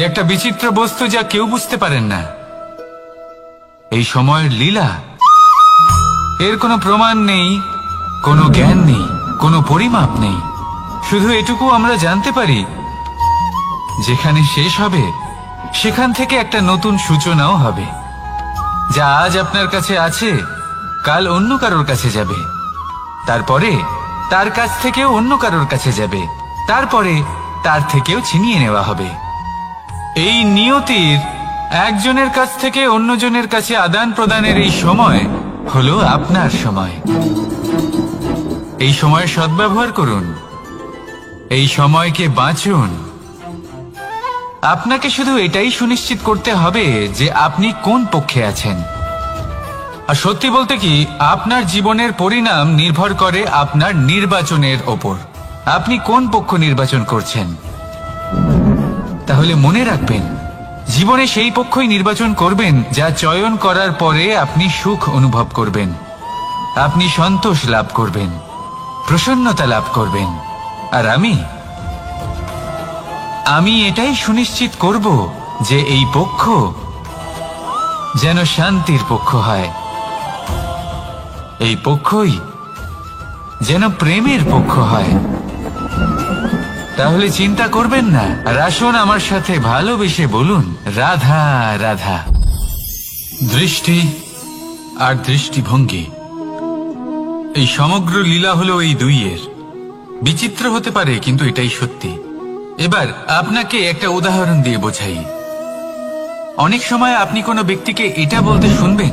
একটা বিচিত্র বস্তু যা কেউ বুঝতে পারেন না। এই সময়ের লীলা, এর কোনো প্রমাণ নেই, কোনো জ্ঞান নেই, কোনো পরিমাপ নেই। শুধু এটুকু আমরা জানতে পারি, যেখানে শেষ হবে সেখান থেকে একটা নতুন সূচনাও হবে। যা আজ আপনার কাছে আছে, কাল অন্য কারোর কাছে যাবে, তারপরে তার কাছ থেকেও অন্য কারোর কাছে যাবে, তারপরে তার থেকেও ছিনিয়ে নেওয়া হবে। এই নিয়তির একজনের কাছ থেকে অন্যজনের কাছে আদান প্রদানের এই সময় হলো আপনার সময়। এই সময়ের সদ্ব্যবহার করুন, এই সময়কে বাঁচুন। আপনাকে শুধু এটাই সুনিশ্চিত করতে হবে যে আপনি কোন পক্ষে আছেন। আর সত্যি বলতে কি, আপনার জীবনের পরিণাম নির্ভর করে আপনার নির্বাচনের ওপর। আপনি কোন পক্ষ নির্বাচন করছেন। তাহলে মনে রাখবেন, জীবনে সেই পক্ষই নির্বাচন করবেন যা চয়ন করার পরে আপনি সুখ অনুভব করবেন, আপনি সন্তোষ লাভ করবেন, প্রসন্নতা লাভ করবেন। আর আমি এটাই সুনিশ্চিত করব যে এই পক্ষ যেন শান্তির পক্ষ হয়, এই পক্ষই যেন প্রেমের পক্ষ হয়। তাহলে চিন্তা করবেন না, আর আসুন আমার সাথে ভালোবেসে বলুন, রাধা রাধা। দৃষ্টি আর দৃষ্টিভঙ্গি, এই সমগ্র লীলা হলো এই দুইয়ের। বিচিত্র হতে পারে, কিন্তু এটাই সত্যি। এবার আপনাকে একটা উদাহরণ দিয়ে বোঝাই। অনেক সময় আপনি কোনো ব্যক্তিকে এটা বলতে শুনবেন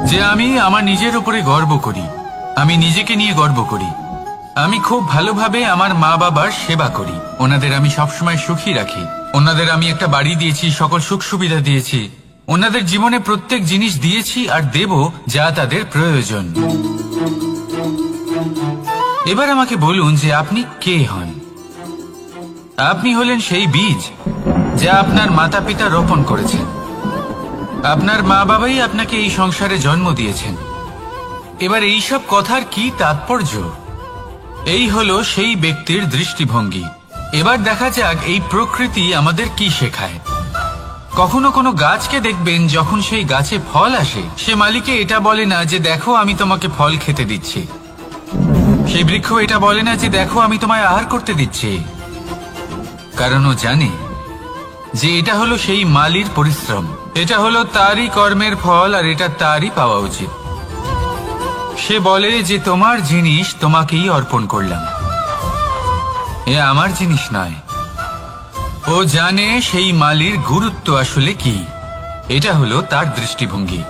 যে আমি আমার নিজের উপরে গর্ব করি, আমি নিজেকে নিয়ে গর্ব করি, আমি খুব ভালোভাবে আমার মা বাবার সেবা করি, ওনাদের আমি সবসময় সুখী রাখি, ওনাদের আমি একটা বাড়ি দিয়েছি, সকল সুখ সুবিধা দিয়েছি, ওনাদের জীবনে প্রত্যেক জিনিস দিয়েছি আর দেব যা তাদের প্রয়োজন। এবার আমাকে বলুন যে আপনি কে হন। আপনি হলেন সেই বীজ যা আপনার মাতা পিতা রোপণ করেছেন। আপনার মা বাবাই আপনাকে এই সংসারে জন্ম দিয়েছেন। এবার এইসব কথার কি তাৎপর্য? এই হলো সেই ব্যক্তির দৃষ্টিভঙ্গি। এবার দেখা যাক এই প্রকৃতি আমাদের কি শেখায়। কখনো কোনো গাছকে দেখবেন, যখন সেই গাছে ফল আসে, সে মালিকে এটা বলে না যে দেখো আমি তোমাকে ফল খেতে দিচ্ছি। সেই বৃক্ষ এটা বলে না যে দেখো আমি তোমায় আহার করতে দিচ্ছি, কারণ ও জানে যে এটা হলো সেই মালির পরিশ্রম, এটা হলো তারই কর্মের ফল, আর এটা তারই পাওয়া উচিত। সে বলে যে তোমার জিনিস তোমাকেই অর্পণ করলাম, এ আমার জিনিস নয়। ও জানে সেই মালির গুরুত্ব আসলে কি। এটা হলো তার দৃষ্টিভঙ্গি।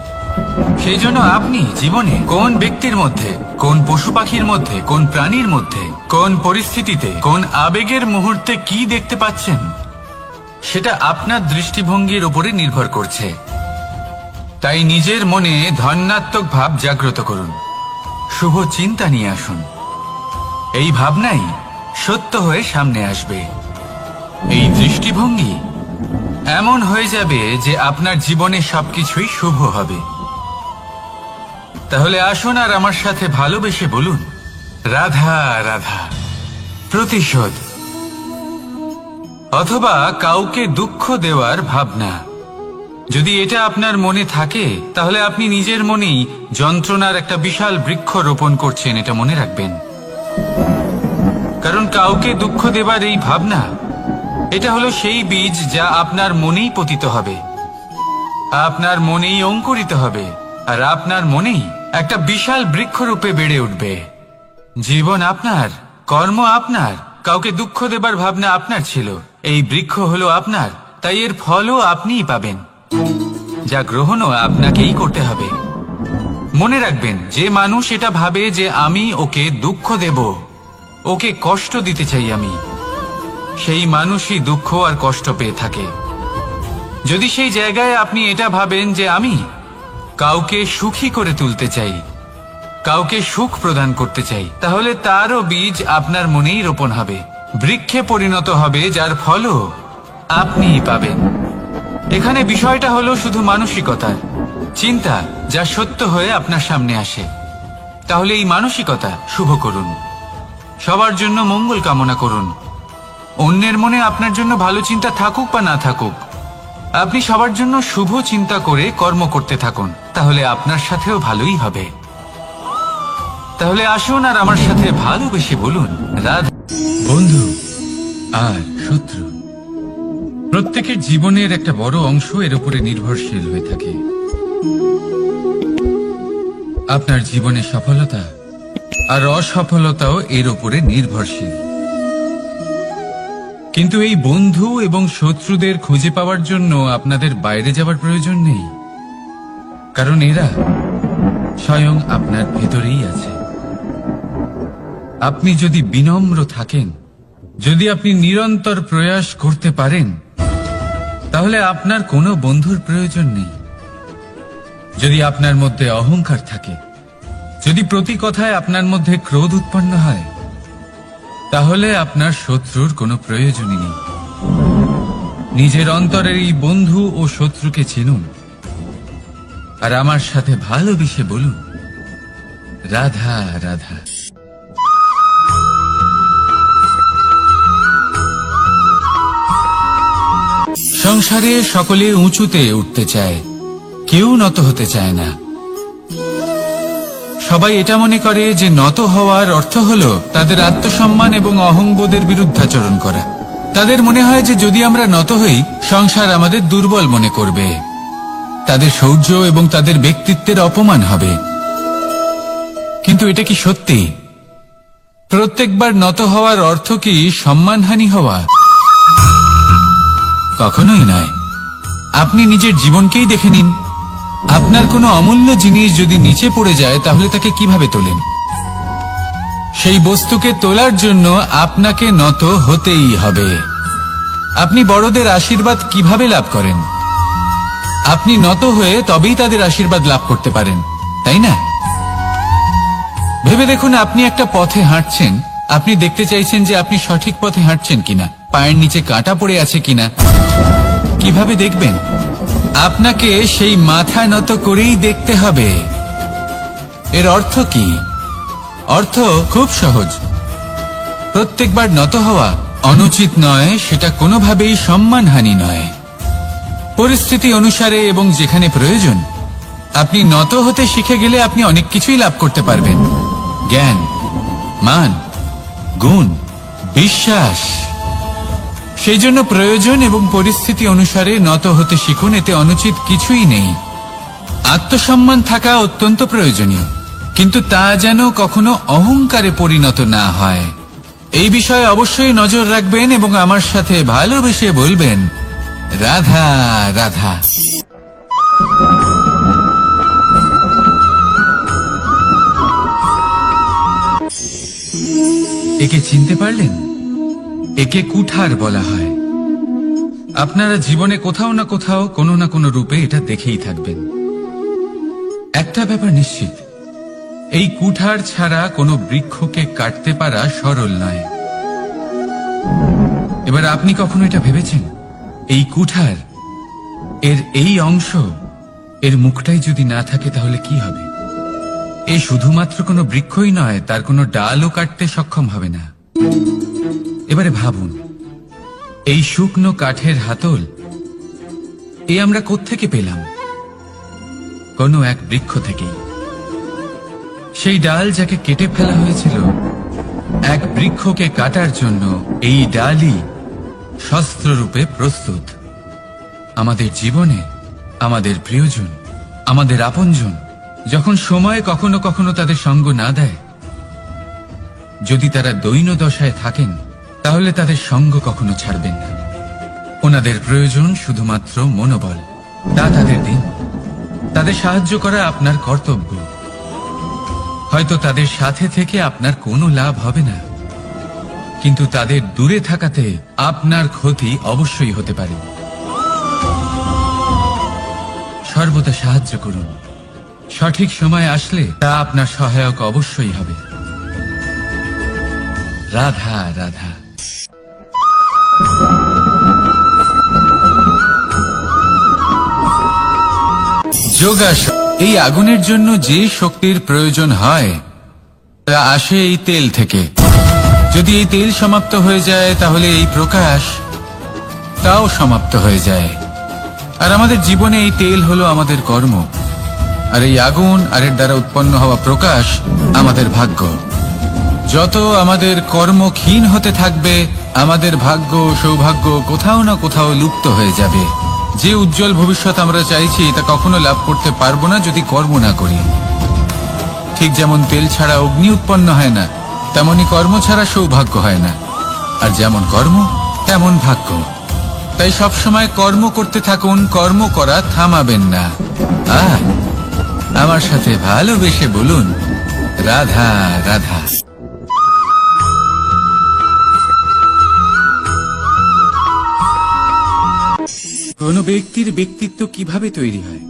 সেই জন্য আপনি জীবনে কোন ব্যক্তির মধ্যে, কোন পশু পাখির মধ্যে, কোন প্রাণীর মধ্যে, কোন পরিস্থিতিতে, কোন আবেগের মুহূর্তে কি দেখতে পাচ্ছেন, সেটা আপনার দৃষ্টিভঙ্গির উপরে নির্ভর করছে। তাই নিজের মনে ধনাত্মক ভাব জাগ্রত করুন, শুভ চিন্তা নিয়ে আসুন। এই ভাবনাই সত্য হয়ে সামনে আসবে। এই দৃষ্টিভঙ্গি এমন হয়ে যাবে যে আপনার জীবনে সবকিছুই শুভ হবে। তাহলে আসুন আর আমার সাথে ভালোবেসে বলুন, রাধা রাধা। প্রতিশোধ অথবা কাউকে দুঃখ দেওয়ার ভাবনা, যদি এটা আপনার মনে থাকে তাহলে আপনি নিজের মনেই যন্ত্রণার একটা বিশাল বৃক্ষ রোপণ করছেন, এটা মনে রাখবেন। কারণ কাউকে দুঃখ দেবার এই ভাবনা, এটা হলো সেই বীজ যা আপনার মনেই পতিত হবে, আপনার মনেই অঙ্কুরিত হবে, আর আপনার মনেই একটা বিশাল বৃক্ষরূপে বেড়ে উঠবে। জীবন আপনার, কর্ম আপনার, কাউকে দুঃখ দেবার ভাবনা আপনার ছিল, এই বৃক্ষ হলো আপনার, তাই এর ফলও আপনিই পাবেন, যা গ্রহণও আপনাকেই করতে হবে। মনে রাখবেন, যে মানুষ এটা ভাবে যে আমি ওকে দুঃখ দেব, ওকে কষ্ট দিতে চাই আমি, সেই মানুষই দুঃখ আর কষ্ট পেয়ে থাকে। যদি সেই জায়গায় আপনি এটা ভাবেন যে আমি কাউকে সুখী করে তুলতে চাই, কাউকে সুখ প্রদান করতে চাই, তাহলে তারও বীজ আপনার মনেই রোপণ হবে, বৃক্ষে পরিণত হবে, যার ফলও আপনিই পাবেন। এখানে বিষয়টা হলো শুধু মানসিকতার চিন্তা, যা সত্য হয়ে আপনার সামনে আসে। তাহলে এই মানসিকতা শুভ করুন, সবার জন্য মঙ্গল কামনা করুন। অন্যের মনে আপনার জন্য ভালো চিন্তা থাকুক বা না থাকুক, আপনি সবার জন্য শুভ চিন্তা করে কর্ম করতে থাকুন, তাহলে আপনার সাথেও ভালোই হবে। তাহলে আসুন আর আমার সাথে ভালোবেসে বলুন, রাধা। বন্ধু আর শত্রু, প্রত্যেকের জীবনের একটা বড় অংশ এর উপরে নির্ভরশীল হয়ে থাকে। আপনার জীবনে সফলতা আর অসফলতাও এর উপরে নির্ভরশীল। কিন্তু এই বন্ধু এবং শত্রুদের খুঁজে পাওয়ার জন্য আপনাদের বাইরে যাওয়ার প্রয়োজন নেই, কারণ এরা স্বয়ং আপনার ভেতরেই আছে। আপনি যদি বিনম্র থাকেন, যদি আপনি নিরন্তর প্রয়াস করতে পারেন, তাহলে আপনার কোনো বন্ধুর প্রয়োজন নেই। যদি আপনার মধ্যে অহংকার থাকে, যদি প্রতি কথায় আপনার মধ্যে ক্রোধ উৎপন্ন হয়, তাহলে আপনার শত্রুর কোনো প্রয়োজনই নেই। নিজের অন্তরের এই বন্ধু ও শত্রুকে চিনুন, আর আমার সাথে ভালোবেসে বলুন, রাধা রাধা। সংসারে সকলে উঁচুতে উঠতে চায়, কেউ নত হতে চায় না। সবাই এটা মনে করে যে নত হওয়ার অর্থ হলো তাদের আত্মসম্মান এবং অহংবোধের বিরুদ্ধাচরণ করা। তাদের মনে হয় যে যদি আমরা নত হই, সংসার আমাদের দুর্বল মনে করবে, তাদের শৌর্য এবং তাদের ব্যক্তিত্বের অপমান হবে। কিন্তু এটা কি সত্যি? প্রত্যেকবার নত হওয়ার অর্থ কি সম্মানহানি হওয়া? কখনোই নয়। আপনি নিজের জীবনকেই দেখে নিন, আপনার কোনো অমূল্য জিনিস যদি নিচে পড়ে যায়, তাহলে তাকে কিভাবে তোলেন? সেই বস্তুকে তোলার জন্য আপনাকে নত হতেই হবে। আপনি বড়দের আশীর্বাদ কিভাবে লাভ করেন? আপনি নত হয়ে তবেই তাদের আশীর্বাদ লাভ করতে পারেন, তাই না? ভেবে দেখুন, আপনি একটা পথে হাঁটছেন, আপনি দেখতে চাইছেন যে আপনি সঠিক পথে হাঁটছেন কিনা, পায়ের নিচে কাঁটা পড়ে আছে কিনা। কিভাবে দেখবেন? আপনাকে সেই মাথা নত করেই দেখতে হবে। এর অর্থ কি? অর্থ খুব সহজ। প্রত্যেকবার নত হওয়া অনুচিত নয়, সেটা কোনোভাবেই সম্মানহানি নয়। পরিস্থিতি অনুসারে এবং যেখানে প্রয়োজন, আপনি নত হতে শিখে গেলে আপনি অনেক কিছুই লাভ করতে পারবেন। জ্ঞান, মান, গুণ, বিশ্বাস। সেই জন্য প্রয়োজন এবং পরিস্থিতি অনুসারে নত হতে শিখুন, এতে অনুচিত কিছুই নেই। আত্মসম্মান থাকা অত্যন্ত প্রয়োজনীয়, কিন্তু তা যেন কখনো অহংকারে পরিণত না হয়। এই বিষয়ে অবশ্যই নজর রাখবেন এবং আমার সাথে ভালোবেসে বলবেন, রাধা রাধা। একে চিনতে পারলেন? একে কুঠার বলা হয়। আপনারা জীবনে কোথাও না কোথাও কোনো না কোনো রূপে এটা দেখেই থাকবেন। একটা ব্যাপার নিশ্চিত, এই কুঠার ছাড়া কোনো বৃক্ষকে কাটতে পারা সরল নয়। এবার আপনি কখনো এটা ভেবেছেন, এই কুঠার, এর এই অংশ, এর মুখটাই যদি না থাকে তাহলে কি হবে? এ শুধুমাত্র কোনো বৃক্ষই নয়, তার কোনো ডালও কাটতে সক্ষম হবে না। এবারে ভাবুন, এই শুকনো কাঠের হাতল এ আমরা কোত্থেকে পেলাম? কোনো এক বৃক্ষ থেকেই। সেই ডাল যাকে কেটে ফেলা হয়েছিল এক বৃক্ষকে কাটার জন্য, এই ডালই শস্ত্ররূপে প্রস্তুত। আমাদের জীবনে আমাদের প্রিয়জন, আমাদের আপনজন যখন সময় কখনো কখনো তাদের সঙ্গ না দেয়, যদি তারা দৈন্য দশায় থাকেন, তাহলে তাদের সঙ্গ কখনো ছাড়বেন না। ওনাদের প্রয়োজন শুধুমাত্র মনোবল। তা তাদের দিন। তাদের সাহায্য করা আপনার কর্তব্য। হয়তো তাদের সাথে থেকে আপনার কোনো লাভ হবে না, কিন্তু তাদের দূরে থাকাতে আপনার ক্ষতি অবশ্যই হতে পারে। সর্বদা সাহায্য করুন। সঠিক সময় আসলে তা আপনার সহায়ক অবশ্যই হবে। রাধা রাধা। যোগাসন। এই আগুনের জন্য যে শক্তির প্রয়োজন হয় তা আসে এই তেল থেকে। যদি এই তেল সমাপ্ত হয়ে যায় তাহলে এই প্রকাশ তাও সমাপ্ত হয়ে যায়। আর আমাদের জীবনে এই তেল হলো আমাদের কর্ম, আর এই আগুন আর এর দ্বারা উৎপন্ন হওয়া প্রকাশ আমাদের ভাগ্য। যত আমাদের কর্ম ক্ষীণ হতে থাকবে, আমাদের ভাগ্য সৌভাগ্য কোথাও না কোথাও লুপ্ত হয়ে যাবে। যে উজ্জ্বল ভবিষ্যৎ আমরা চাইছি তা কখনো লাভ করতে পারবো না যদি কর্ম না করি। ঠিক যেমন তেল ছাড়া অগ্নি উৎপন্ন হয় না, তেমনি কর্ম ছাড়া সৌভাগ্য হয় না। আর যেমন কর্ম তেমন ভাগ্য। তাই সবসময় কর্ম করতে থাকুন, কর্ম করা থামাবেন না। আর আমার সাথে ভালোবেসে বলুন, রাধা রাধা। কোন ব্যক্তির ব্যক্তিত্ব কিভাবে তৈরি হয়?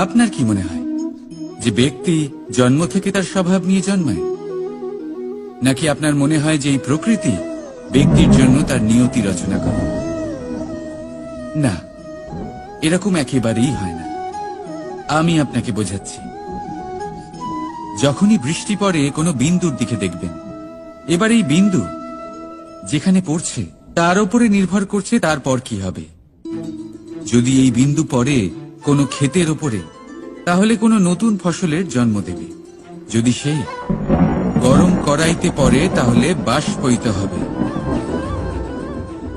আপনার কি মনে হয় যে ব্যক্তি জন্ম থেকে তার স্বভাব নিয়ে জন্মায়, নাকি আপনার মনে হয় যে এই প্রকৃতি ব্যক্তির জন্য তার নিয়তি রচনা করে? না, এরকম একেবারেই হয় না। আমি আপনাকে বোঝাচ্ছি। যখনই বৃষ্টি পড়ে কোনো বিন্দুর দিকে দেখবেন। এবার এই বিন্দু যেখানে পড়ছে তার উপরে নির্ভর করছে তারপর কি হবে। যদি এই বিন্দু পড়ে কোনো ক্ষেতের ওপরে, তাহলে কোনো নতুন ফসলের জন্ম দেবে। যদি সেই গরম কড়াইতে পড়ে তাহলে বাষ্পীত হবে।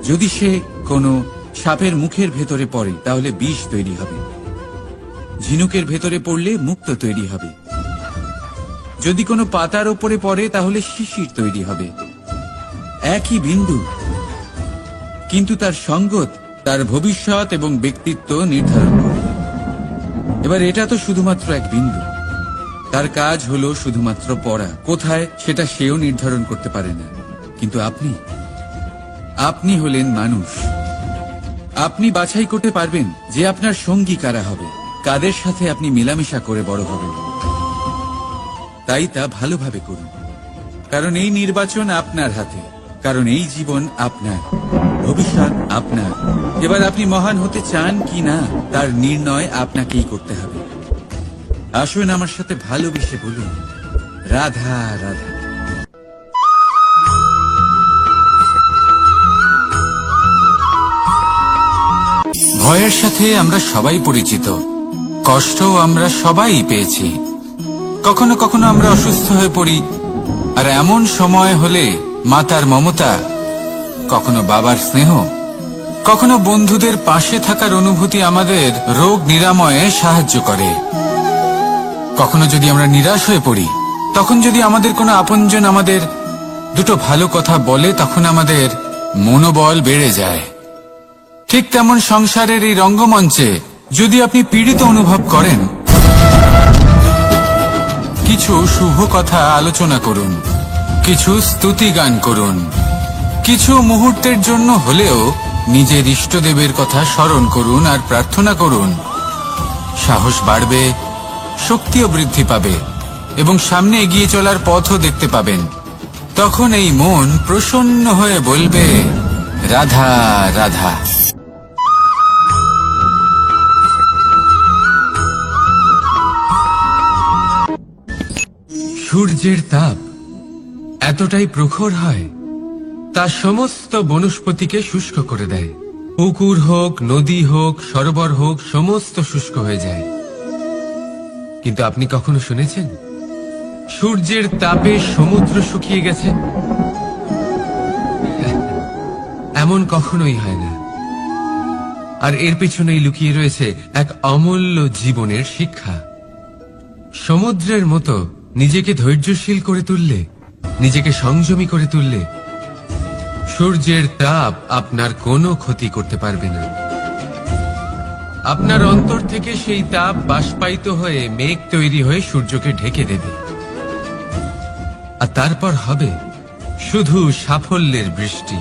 যদি সে কোনো সাপের মুখের ভেতরে পড়ে তাহলে বিষ তৈরি হবে। ঝিনুকের ভেতরে পড়লে মুক্ত তৈরি হবে। যদি কোনো পাতার ওপরে পড়ে তাহলে শিশির তৈরি হবে। একই বিন্দু, কিন্তু তার সঙ্গত তার ভবিষ্যৎ এবং ব্যক্তিত্ব নির্ধারণ করে। এবার এটা তো শুধুমাত্র এক বিন্দু, তার কাজ হলো শুধুমাত্র পড়া। কোথায় সেটা সেও নির্ধারণ করতে পারে না। কিন্তু আপনি হলেন মানুষ। আপনি বাছাই করতে পারবেন যে আপনার সঙ্গী কারা হবে, কাদের সাথে আপনি মেলামেশা করে বড় হবেন। তাই তা ভালোভাবে করুন, কারণ এই নির্বাচন আপনার হাতে, কারণ এই জীবন আপনার, ভবিষ্যৎ আপনার। এবার আপনি মহান হতে চান কি না তার নির্ণয় আপনাকেই করতে হবে। আসুন আমার সাথে ভালোবেসে বলুন, রাধা রাধা। ভয়ের সাথে আমরা সবাই পরিচিত, কষ্টও আমরা সবাই পেয়েছি। কখনো কখনো আমরা অসুস্থ হয়ে পড়ি, আর এমন সময় হলে মাতার মমতা, কখনো বাবার স্নেহ, কখনো বন্ধুদের পাশে থাকার অনুভূতি আমাদের রোগ নিরাময়ে সাহায্য করে। কখনো যদি আমরা নিরাশ হয়ে পড়ি, তখন যদি আমাদের কোনো আপনজন আমাদের দুটো ভালো কথা বলে, তখন আমাদের মনোবল বেড়ে যায়। ঠিক তেমন সংসারের এই রঙ্গমঞ্চে যদি আপনি পীড়িত অনুভব করেন, কিছু শুভ কথা আলোচনা করুন। কিছু স্তুতি গান করুন। কিছু মুহূর্তের জন্য হলেও নিজের ইষ্টদেবের কথা স্মরণ করুন আর প্রার্থনা করুন। সাহস বাড়বে, শক্তিও বৃদ্ধি পাবে এবং সামনে এগিয়ে চলার পথও দেখতে পাবেন। তখন এই মন প্রসন্ন হয়ে বলবে, রাধা রাধা। সূর্যের তাপ এতটাই প্রখর হয় তা সমস্ত বনস্পতিকে শুষ্ক করে দেয়। পুকুর হোক, নদী হোক, সরোবর হোক, সমস্ত শুষ্ক হয়ে যায়। কিন্তু আপনি কখনো শুনেছেন সূর্যের তাপে সমুদ্র শুকিয়ে গেছে? এমন কখনোই হয় না। আর এর পেছনেই লুকিয়ে রয়েছে এক অমূল্য জীবনের শিক্ষা। সমুদ্রের মতো নিজেকে ধৈর্যশীল করে তুললে, নিজেকে সংযমী করে তুললে সূর্যের তাপ আপনার কোনো ক্ষতি করতে পারবে না। আপনার অন্তর থেকে সেই তাপ বাষ্পায়িত হয়ে মেঘ তৈরি হয়ে সূর্যকে ঢেকে দেবে, আর তারপর হবে শুধু সাফল্যের বৃষ্টি।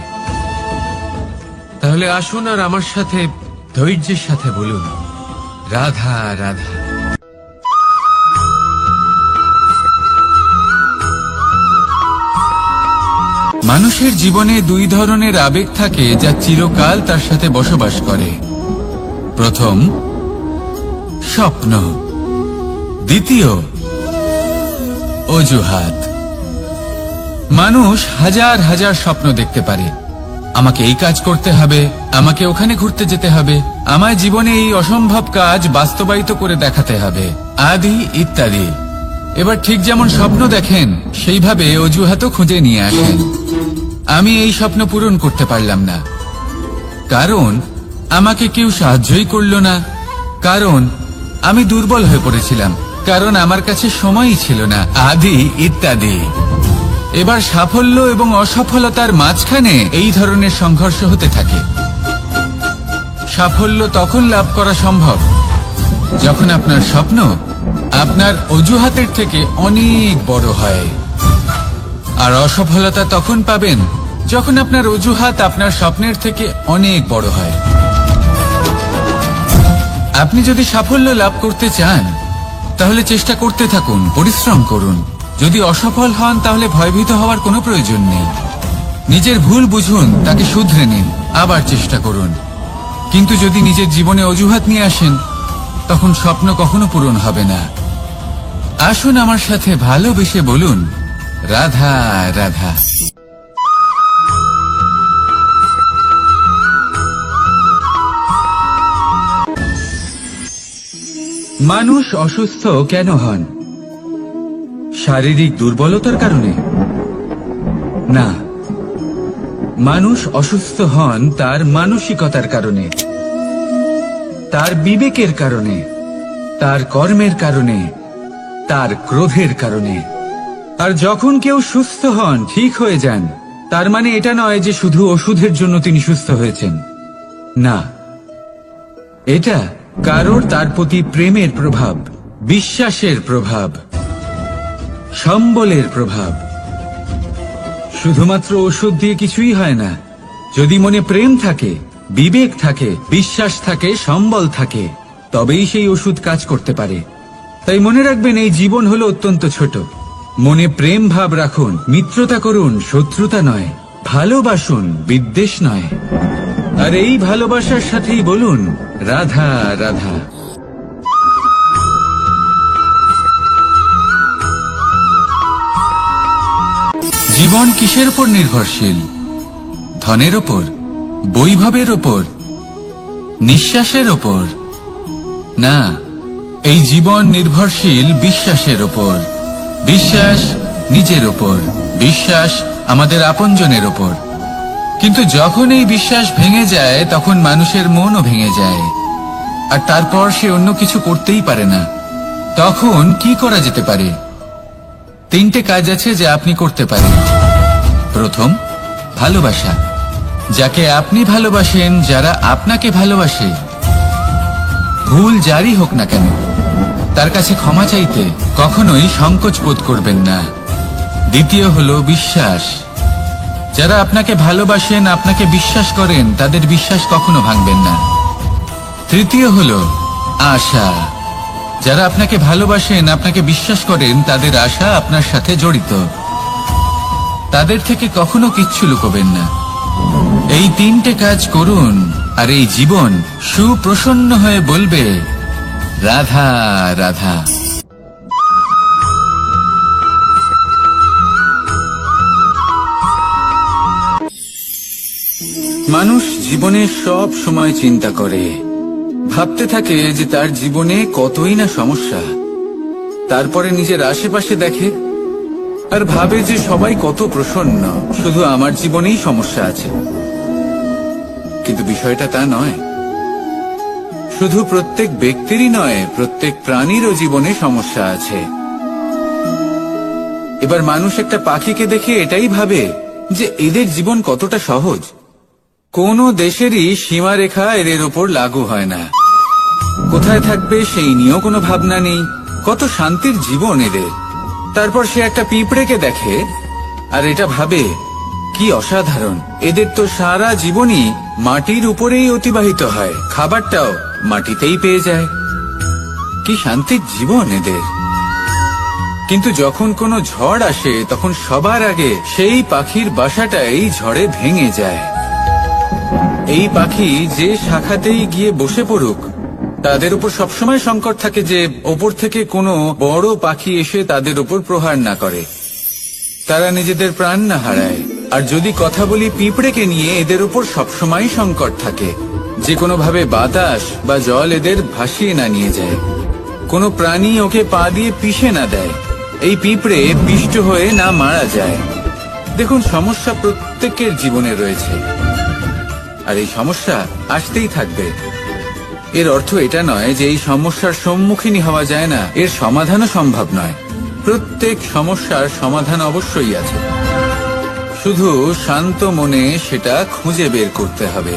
তাহলে আসুন আর আমার সাথে ধৈর্যের সাথে বলুন, রাধা রাধা। মানুষের জীবনে দুই ধরনের আবেগ থাকে যা চিরকাল তার সাথে বসবাস করে। প্রথম, স্বপ্ন। দ্বিতীয়, অজুহাত। মানুষ হাজার হাজার স্বপ্ন দেখতে পারে। আমাকে এই কাজ করতে হবে, আমাকে ওখানে ঘুরতে যেতে হবে, আমার জীবনে এই অসম্ভব কাজ বাস্তবায়িত করে দেখাতে হবে, আদি ইত্যাদি। এবার ঠিক যেমন স্বপ্ন দেখেন সেইভাবে অজুহাতও খুঁজে নিয়ে আসেন। আমি এই স্বপ্ন পূরণ করতে পারলাম না, কারণ আমাকে কেউ সাহায্যই করল না, কারণ আমি দুর্বল হয়ে পড়েছিলাম, কারণ আমার কাছে সময়ই ছিল না, আদি ইত্যাদি। এবার সাফল্য এবং অসফলতার মাঝখানে এই ধরনের সংঘর্ষ হতে থাকে। সাফল্য তখন লাভ করা সম্ভব যখন আপনার স্বপ্ন আপনার অজুহাতের থেকে অনেক বড় হয়, আর অসফলতা তখন পাবেন যখন আপনার অজুহাত আপনার স্বপ্নের থেকে অনেক বড় হয়। আপনি যদি সাফল্য লাভ করতে চান তাহলে চেষ্টা করতে থাকুন, পরিশ্রম করুন। যদি অসফল হন তাহলে ভয়ভীত হওয়ার কোনো প্রয়োজন নেই। নিজের ভুল বুঝুন, তাকে শুধরে নিন, আবার চেষ্টা করুন। কিন্তু যদি নিজের জীবনে অজুহাত নিয়ে আসেন তখন স্বপ্ন কখনো পূরণ হবে না। আসুন আমার সাথে ভালোবেসে বলুন, রাধা রাধা। মানুষ অসুস্থ কেন হন? শারীরিক দুর্বলতার কারণে? না, মানুষ অসুস্থ হন তার মানসিকতার কারণে, তার বিবেকের কারণে, তার কর্মের কারণে, তার ক্রোধের কারণে। আর যখন কেউ সুস্থ হন, ঠিক হয়ে যান, তার মানে এটা নয় যে শুধু ওষুধের জন্য তিনি সুস্থ হয়েছেন। না, এটা কারোর তার প্রতি প্রেমের প্রভাব, বিশ্বাসের প্রভাব, সম্বলের প্রভাব। শুধুমাত্র ওষুধ দিয়ে কিছুই হয় না। যদি মনে প্রেম থাকে, বিবেক থাকে, বিশ্বাস থাকে, সম্বল থাকে, তবেই সেই ওষুধ কাজ করতে পারে। তাই মনে রাখবেন, এই জীবন হলো অত্যন্ত ছোট। মনে প্রেম ভাব রাখুন, মিত্রতা করুন, শত্রুতা নয়। ভালোবাসুন, বিদ্বেষ নয়। আর এই ভালোবাসার সাথেই বলুন, রাধা রাধা। জীবন কিসের উপর নির্ভরশীল? ধনের ওপর, বৈভবের ওপর, নিঃশ্বাসের ওপর? না, এই জীবন নির্ভরশীল বিশ্বাসের ওপর। বিশ্বাস নিজের ওপর, বিশ্বাস আমাদের আপনজনের ওপর। কিন্তু যখন এই বিশ্বাস ভেঙে যায় তখন মানুষের মনও ভেঙে যায়, আর তারপর সে অন্য কিছু করতেই পারে না। তখন কি করা যেতে পারে? 3টে কাজ আছে যা আপনি করতে পারেন। প্রথম, ভালোবাসা। যাকে আপনি ভালোবাসেন, যারা আপনাকে ভালোবাসে, ভুল যারই হোক না কেন, তার কাছে ক্ষমা চাইতে কখনোই সংকোচ বোধ করবেন না। দ্বিতীয় হলো বিশ্বাস। যারা আপনাকে ভালোবাসেন, আপনাকে বিশ্বাস করেন, তাদের বিশ্বাস কখনো ভাঙবেন না। তৃতীয় হলো আশা। যারা আপনাকে ভালোবাসেন, আপনাকে বিশ্বাস করেন, তাদের আশা আপনার সাথে জড়িত। তাদের থেকে কখনো কিচ্ছু লুকোবেন না। এই তিনটে কাজ করুন আর এই জীবন সুপ্রসন্ন হয়ে বলবে, রাধা রাধা। মানুষ জীবনে সব সময় চিন্তা করে, ভাবতে থাকে যে তার জীবনে কতই না সমস্যা। তারপরে নিজের আশেপাশে দেখে আর ভাবে যে সবাই কত প্রসন্ন, শুধু আমার জীবনেই সমস্যা আছে। কিন্তু বিষয়টা তা নয়। শুধু প্রত্যেক ব্যক্তিরই নয়, প্রত্যেক প্রাণীরও জীবনে সমস্যা আছে। এবার মানুষ একটা পাখিকে দেখে এটাই ভাবে যে এদের জীবন কতটা সহজ। কোনো দেশেরই সীমারেখা এদের ওপর লাগু হয় না। কোথায় থাকবে সেই নিয়েও কোনো ভাবনা নেই। কত শান্তির জীবন এদের। তারপর সে একটা পিঁপড়েকে দেখে আর এটা ভাবে, কি অসাধারণ, এদের তো সারা জীবনই মাটির উপরেই অতিবাহিত হয়, খাবারটাও মাটিতেই পেয়ে যায়। কি শান্তির জীবন এদের। কিন্তু যখন কোনো ঝড় আসে, তখন সবার আগে সেই পাখির বাসাটাই ঝড়ে ভেঙে যায়। এই পাখি যে শাখাতেই গিয়ে বসে পড়ুক, তাদের উপর সবসময় সংকট থাকে যে ওপর থেকে কোনো বড় পাখি এসে তাদের উপর প্রহার না করে, তারা নিজেদের প্রাণ না হারায়। আর যদি কথা বলি পিঁপড়েকে নিয়ে, এদের উপর সবসময় সংকট থাকে যে কোনোভাবে বাতাস বা জল এদের ভাসিয়ে না নিয়ে যায়, কোনো প্রাণী ওকে পা দিয়ে পিষে না দেয়, এই পিঁপড়ে পিষ্ট হয়ে না মারা যায়। দেখুন, সমস্যা প্রত্যেকের জীবনে রয়েছে আর এই সমস্যা আসতেই থাকবে। এর অর্থ এটা নয় যে এই সমস্যার সম্মুখীনই হওয়া যায় না, এর সমাধানও সম্ভব নয়। প্রত্যেক সমস্যার সমাধান অবশ্যই আছে, শুধু শান্ত মনে সেটা খুঁজে বের করতে হবে।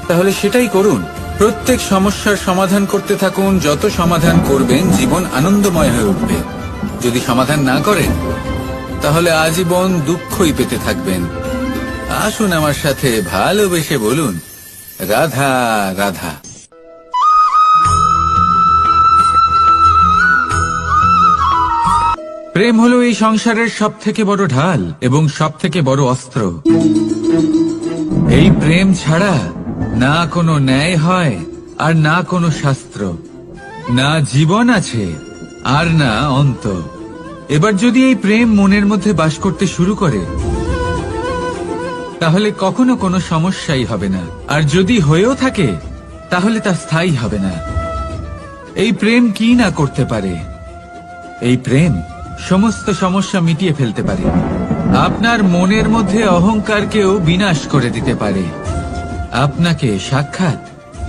তাহলে সেটাই করুন, প্রত্যেক সমস্যার সমাধান করতে থাকুন। যত সমাধান করবেন, জীবন আনন্দময় হয়ে উঠবে। যদি সমাধান না করেন, তাহলে আজীবন দুঃখই পেতে থাকবেন। আসুন আমার সাথে ভালোবেসে বলুন, রাধা রাধা। প্রেম হলো এই সংসারের সব থেকে বড় ঢাল এবং সব থেকে বড় অস্ত্র। এই প্রেম ছাড়া না কোনো ন্যায় হয় আর না কোনো শাস্ত্র, না জীবন আছে আর না অন্ত। এবার যদি এই প্রেম মনের মধ্যে বাস করতে শুরু করে, তাহলে কখনো কোনো সমস্যাই হবে না। আর যদি হয়েও থাকে, তাহলে তা স্থায়ী হবে না। এই প্রেম কি না করতে পারে? এই প্রেম সমস্ত সমস্যা মিটিয়ে ফেলতে পারে। আপনার মনের মধ্যে অহংকারকেও বিনাশ করে দিতে পারে। আপনাকে সাক্ষাৎ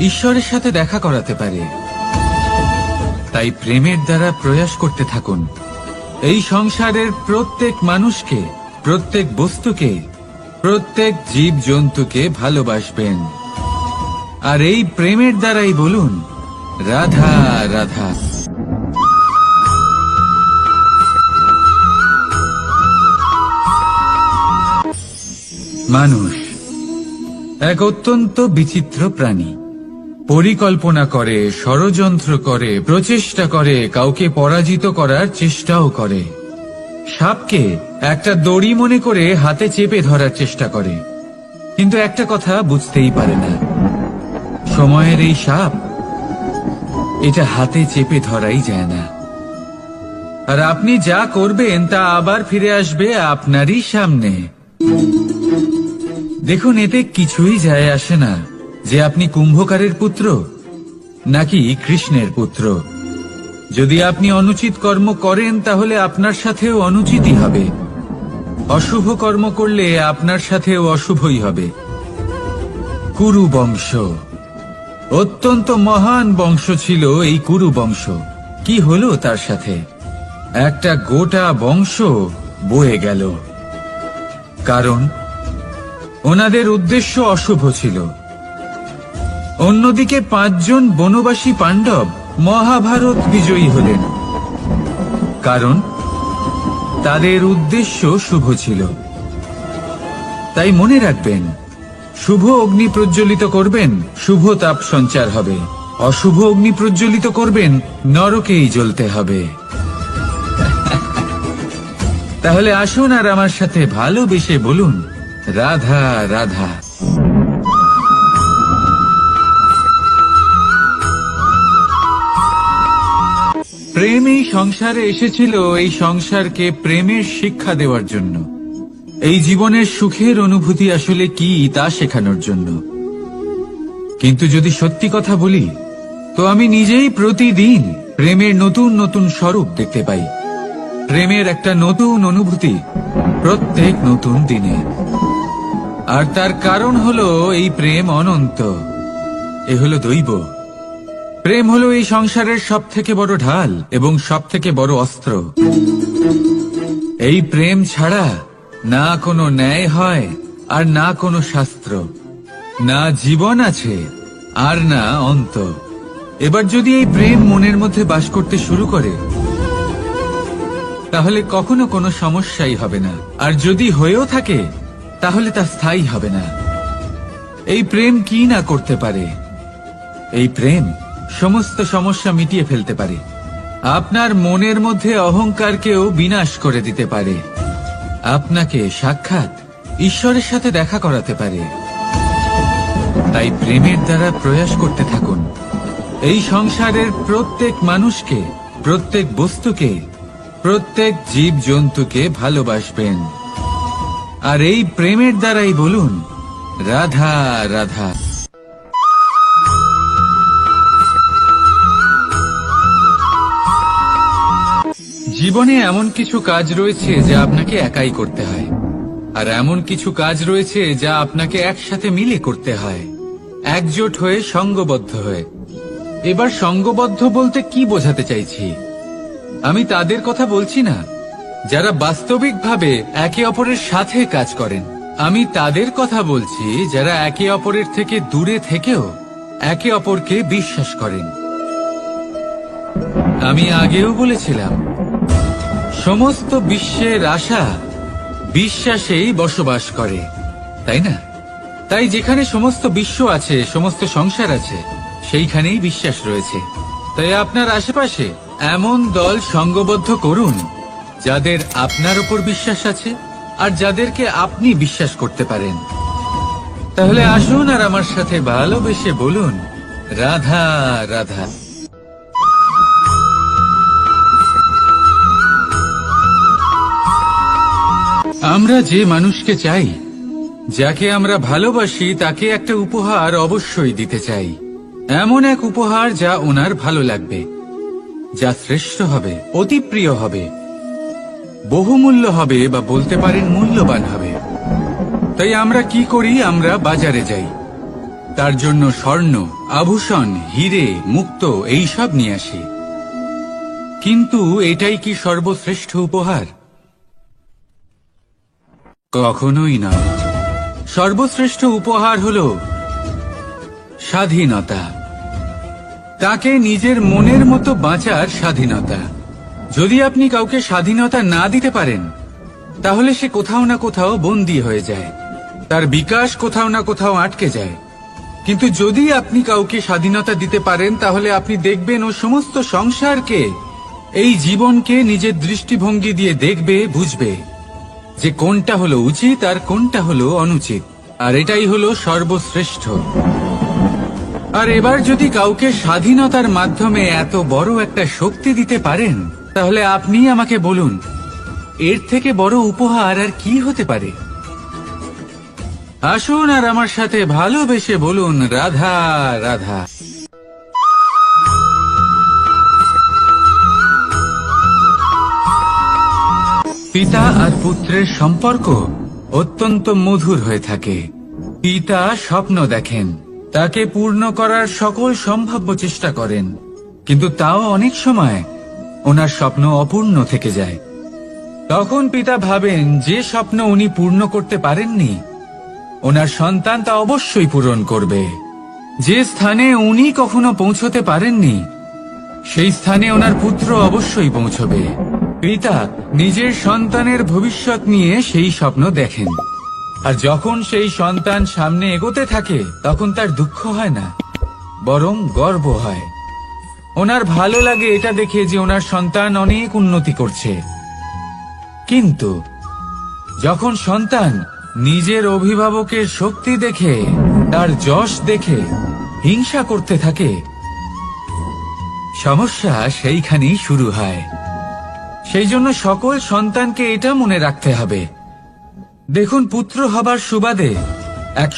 ঈশ্বরের সাথে দেখা করাতে পারে। তাই প্রেমের দ্বারা প্রয়াস করতে থাকুন। এই সংসারের প্রত্যেক মানুষকে, প্রত্যেক বস্তুকে, প্রত্যেক জীব জন্তুকে ভালোবাসবেন। আর এই প্রেমের দ্বারাই বলুন, রাধা রাধা। মানুষ এক অত্যন্ত বিচিত্র প্রাণী। পরিকল্পনা করে, ষড়যন্ত্র করে, প্রচেষ্টা করে, কাউকে পরাজিত করার চেষ্টাও করে। সাপকে একটা দড়ি মনে করে হাতে চেপে ধরার চেষ্টা করে, কিন্তু একটা কথা বুঝতেই পারে না, সময়ের এই সাপ, এটা হাতে চেপে ধরাই যায় না। আর আপনি যা করবেন তা আবার ফিরে আসবে আপনারই সামনে। দেখুন, এতে কিছুই যায় আসে না যে আপনি কুম্ভকারের পুত্র নাকি কৃষ্ণের পুত্র। যদি আপনি অনুচিত কর্ম করেন, তাহলে আপনার সাথেও অনুচিতই হবে। অশুভ কর্ম করলে আপনার সাথেও অশুভই হবে। কুরু বংশ অত্যন্ত মহান বংশ ছিল। এই কুরু বংশ কি হলো তার সাথে? একটা গোটা বংশ বয়ে গেল, কারণ ওনাদের উদ্দেশ্য অশুভ ছিল। অন্যদিকে 5 জন বনবাসী পাণ্ডব মহাভারত বিজয়ী হলেন, কারণ তাদের উদ্দেশ্য শুভ ছিল। তাই মনে রাখবেন, শুভ অগ্নি প্রজ্বলিত করবেন, শুভ তাপ সঞ্চার হবে। অশুভ অগ্নি প্রজ্বলিত করবেন, নরকেই জ্বলতে হবে। তাহলে আসুন আর আমার সাথে ভালোবেসে বলুন, রাধা রাধা। প্রেম এই সংসারে এসেছিল এই সংসারকে প্রেমের শিক্ষা দেওয়ার জন্য, এই জীবনের সুখের অনুভূতি আসলে কি তা শেখানোর জন্য। কিন্তু যদি সত্যি কথা বলি, তো আমি নিজেই প্রতিদিন প্রেমের নতুন নতুন স্বরূপ দেখতে পাই। প্রেমের একটা নতুন অনুভূতি প্রত্যেক নতুন দিনে। আর তার কারণ হলো এই প্রেম অনন্ত, এ হলো দৈব। প্রেম হলো এই সংসারের সবথেকে বড় ঢাল এবং সবথেকে বড় অস্ত্র। এই প্রেম ছাড়া না কোনো ন্যায় হয়, আর না কোনো শাস্ত্র, না জীবন আছে, আর না অন্ত। এবার যদি এই প্রেম মনের মধ্যে বাস করতে শুরু করে, তাহলে কখনো কোনো সমস্যাই হবে না। আর যদি হয়েও থাকে, তাহলে তা স্থায়ী হবে না। এই প্রেম কি না করতে পারে? এই প্রেম সমস্ত সমস্যা মিটিয়ে ফেলতে পারে। আপনার মনের মধ্যে অহংকারকেও বিনাশ করে দিতে পারে। আপনাকে সাক্ষাৎ ঈশ্বরের সাথে দেখা করাতে পারে। তাই প্রেমের দ্বারা প্রয়াস করতে থাকুন। এই সংসারের প্রত্যেক মানুষকে, প্রত্যেক বস্তুকে, প্রত্যেক জীব জন্তুকে ভালোবাসবেন। আর এই প্রেমের দ্বারাই বলুন, রাধা রাধা। জীবনে এমন কিছু কাজ রয়েছে যা আপনাকে একাই করতে হয়, আর এমন কিছু কাজ রয়েছে যা আপনাকে একসাথে মিলে করতে হয়, একজোট হয়ে, সঙ্গবদ্ধ হয়ে। এবার সঙ্গবদ্ধ বলতে কি বোঝাতে চাইছি? আমি তাদের কথা বলছি না যারা বাস্তবিকভাবে একে অপরের সাথে কাজ করেন। আমি তাদের কথা বলছি যারা একে অপরের থেকে দূরে থেকেও একে অপরকে বিশ্বাস করেন। আমি আগেও বলেছিলাম, সমস্ত বিশ্বের আশা বিশ্বাসেই বসবাস করে, তাই না? তাই যেখানে সমস্ত বিশ্ব আছে, সমস্ত সংসার আছে, সেইখানেই বিশ্বাস রয়েছে। তাই আপনার আশেপাশে এমন দল সঙ্গবদ্ধ করুন যাদের আপনার উপর বিশ্বাস আছে, আর যাদেরকে আপনি বিশ্বাস করতে পারেন। তাহলে আসুন আর আমার সাথে ভালোবেসে বলুন, রাধা রাধা। আমরা যে মানুষকে চাই, যাকে আমরা ভালোবাসি, তাকে একটা উপহার অবশ্যই দিতে চাই। এমন এক উপহার যা ওনার ভালো লাগবে, যা শ্রেষ্ঠ হবে, অতি প্রিয় হবে, বহুমূল্য হবে, বা বলতে পারেন মূল্যবান হবে। তাই আমরা কি করি? আমরা বাজারে যাই, তার জন্য স্বর্ণ, আভূষণ, হিরে, মুক্ত এইসব নিয়ে আসি। কিন্তু এটাই কি সর্বশ্রেষ্ঠ উপহার? কখনোই না। সর্বশ্রেষ্ঠ উপহার হলো স্বাধীনতা। তাকে নিজের মনের মতো বাঁচার স্বাধীনতা। যদি আপনি কাউকে স্বাধীনতা না দিতে পারেন, তাহলে সে কোথাও না কোথাও বন্দী হয়ে যায়, তার বিকাশ কোথাও না কোথাও আটকে যায়। কিন্তু যদি আপনি কাউকে স্বাধীনতা দিতে পারেন, তাহলে আপনি দেখবেন ও সমস্ত সংসারকে, এই জীবনকে নিজের দৃষ্টিভঙ্গি দিয়ে দেখবে, বুঝবে যে কোনটা হলো উচিত আর কোনটা হলো অনুচিত। আর এটাই হলো সর্বশ্রেষ্ঠ। আর এবার যদি কাউকে স্বাধীনতার মাধ্যমে এত বড় একটা শক্তি দিতে পারেন, তাহলে আপনি আমাকে বলুন, এর থেকে বড় উপহার আর কি হতে পারে? আসুন আর আমার সাথে ভালোবেসে বলুন, রাধা রাধা। পিতা আর পুত্রের সম্পর্ক অত্যন্ত মধুর হয়ে থাকে। পিতা স্বপ্ন দেখেন, তাকে পূর্ণ করার সকল সম্ভাব্য চেষ্টা করেন, কিন্তু তাও অনেক সময় ওনার স্বপ্ন অপূর্ণ থেকে যায়। তখন পিতা ভাবেন যে স্বপ্ন উনি পূর্ণ করতে পারেননি, ওনার সন্তান তা অবশ্যই পূরণ করবে। যে স্থানে উনি কখনো পৌঁছতে পারেননি, সেই স্থানে ওনার পুত্র অবশ্যই পৌঁছবে। পিতা নিজের সন্তানের ভবিষ্যৎ নিয়ে সেই স্বপ্ন দেখেন, আর যখন সেই সন্তান সামনে এগোতে থাকে তখন তার দুঃখ হয় না, বরং গর্ব হয়। ওনার ভালো লাগে এটা দেখে যে ওনার সন্তান অনেক উন্নতি করছে। কিন্তু যখন সন্তান নিজের অভিভাবকের শক্তি দেখে, তার যশ দেখে হিংসা করতে থাকে, সমস্যা সেইখানেই শুরু হয়। সেই জন্য সকল সন্তানকে এটা মনে রাখতে হবে, দেখুন, পুত্র হবার সুবাদে এক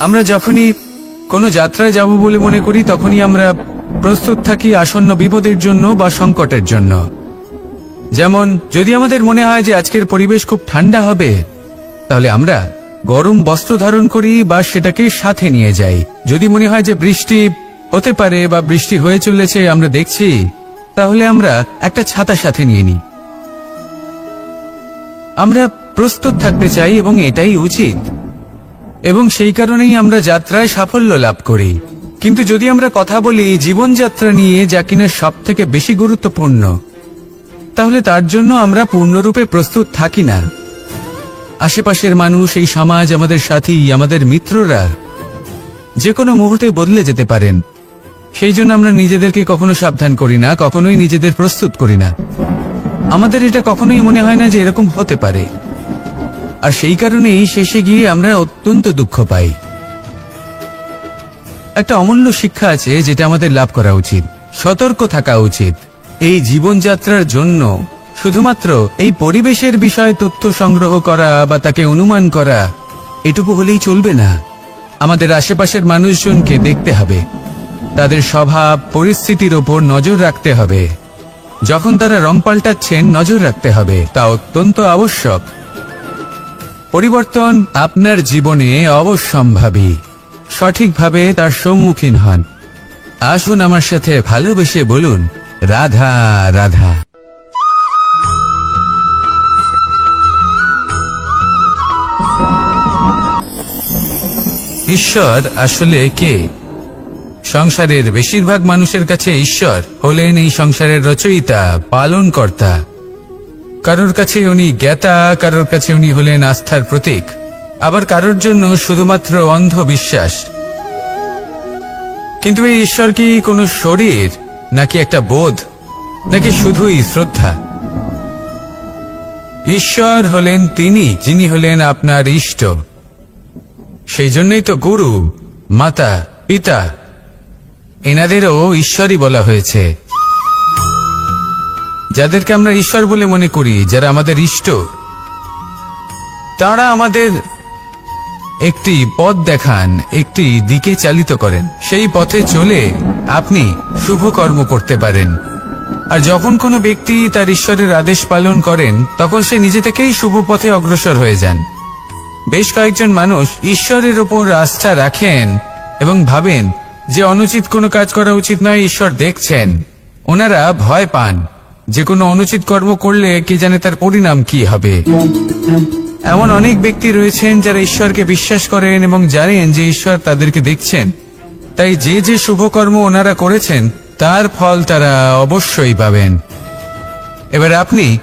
আমরা যখনই কোনো যাত্রায় যাব বলে মনে করি, তখনই আমরা প্রস্তুত থাকি আসন্ন বিপদের জন্য বা সংকটের জন্য। যেমন যদি আমাদের মনে হয় যে আজকের পরিবেশ খুব ঠান্ডা হবে, তাহলে আমরা গরম বস্ত্র ধারণ করি বা সেটাকে সাথে নিয়ে যাই। যদি মনে হয় যে বৃষ্টি হতে পারে বা বৃষ্টি হয়ে চলেছে, আমরা দেখছি, তাহলে আমরা একটা ছাতা সাথে নিয়ে নিই। আমরা প্রস্তুত থাকতে চাই এবং এটাই উচিত, এবং সেই কারণেই আমরা যাত্রায় সাফল্য লাভ করি। কিন্তু যদি আমরা কথা বলি জীবনযাত্রা নিয়ে, যা কিনা সব থেকে বেশি গুরুত্বপূর্ণ, তাহলে তার জন্য আমরা পূর্ণরূপে প্রস্তুত থাকি না। আশেপাশের মানুষ, এই সমাজ, আমাদের সাথী, আমাদের মিত্ররা যে কোনো মুহূর্তে বদলে যেতে পারেন। সেই জন্য আমরা নিজেদেরকে কখনো সাবধান করি না, কখনোই নিজেদের প্রস্তুত করি না। আমাদের এটা কখনোই মনে হয় না যে এরকম হতে পারে, আর সেই কারণেই শেষে গিয়ে আমরা অত্যন্ত দুঃখ পাই। একটা অমূল্য শিক্ষা আছে যেটা আমাদের লাভ করা উচিত, সতর্ক থাকা উচিত। এই জীবনযাত্রার জন্য শুধুমাত্র এই পরিবেশের বিষয়ে তথ্য সংগ্রহ করা বা তাকে অনুমান করা, এটুকু হলেই চলবে না। আমাদের আশেপাশের মানুষজনকে দেখতে হবে, তাদের স্বভাব পরিস্থিতির ওপর নজর রাখতে হবে। যখন তারা রং পাল্টাচ্ছেন, নজর রাখতে হবে, তা অত্যন্ত আবশ্যক। পরিবর্তন আপনার জীবনে অবশ্যম্ভাবী, সঠিকভাবে তার সম্মুখীন হন। আসুন আমার সাথে ভালোবেসে বলুন, রাধা রাধা। ঈশ্বর আসলে কে? সংসারের বেশিরভাগ মানুষের কাছে ঈশ্বর হলেন এই সংসারের রচয়িতা, পালনকর্তা। কারোর কাছে উনি জ্ঞাতা, কারোর কাছে উনি হলেন আস্থার প্রতীক, আবার কারোর জন্য শুধুমাত্র অন্ধ বিশ্বাস। কিন্তু এই ঈশ্বর কি কোনো শরীর, নাকি একটা বোধ, নাকি শুধুই শ্রদ্ধা? ঈশ্বর হলেন তিনি যিনি হলেন আপনার ইষ্ট। সেই জন্যই তো গুরু, মাতা, পিতা এনাদেরও ঈশ্বরই বলা হয়েছে। যাদেরকে আমরা ঈশ্বর বলে মনে করি, যারা আমাদের ইষ্ট, তারা আমাদের একটি পথ দেখান, একটি দিকে চালিত করেন। সেই পথে চলে আপনি শুভ কর্ম করতে পারেন। আর যখন কোনো ব্যক্তি তার ঈশ্বরের আদেশ পালন করেন, তখন সে নিজে থেকেই শুভ পথে অগ্রসর হয়ে যান। বেশ কয়েকজন মানুষ ঈশ্বরের ওপর আস্থা রাখেন এবং ভাবেন যে অনুচিত কোনো কাজ করা উচিত নয়, ঈশ্বর দেখছেন। ওনারা ভয় পান যে কোনো অনুচিত কর্ম করলে কে জানে তার পরিণাম কি হবে। এমন অনেক ব্যক্তি রয়েছেন যারা ঈশ্বরকে বিশ্বাস করেন এবং জানেন যে ঈশ্বর তাদেরকে দেখছেন, তাই যে যে শুভকর্ম ওনারা করেছেন তার ফল তারা অবশ্যই পাবেন। এবার আপনি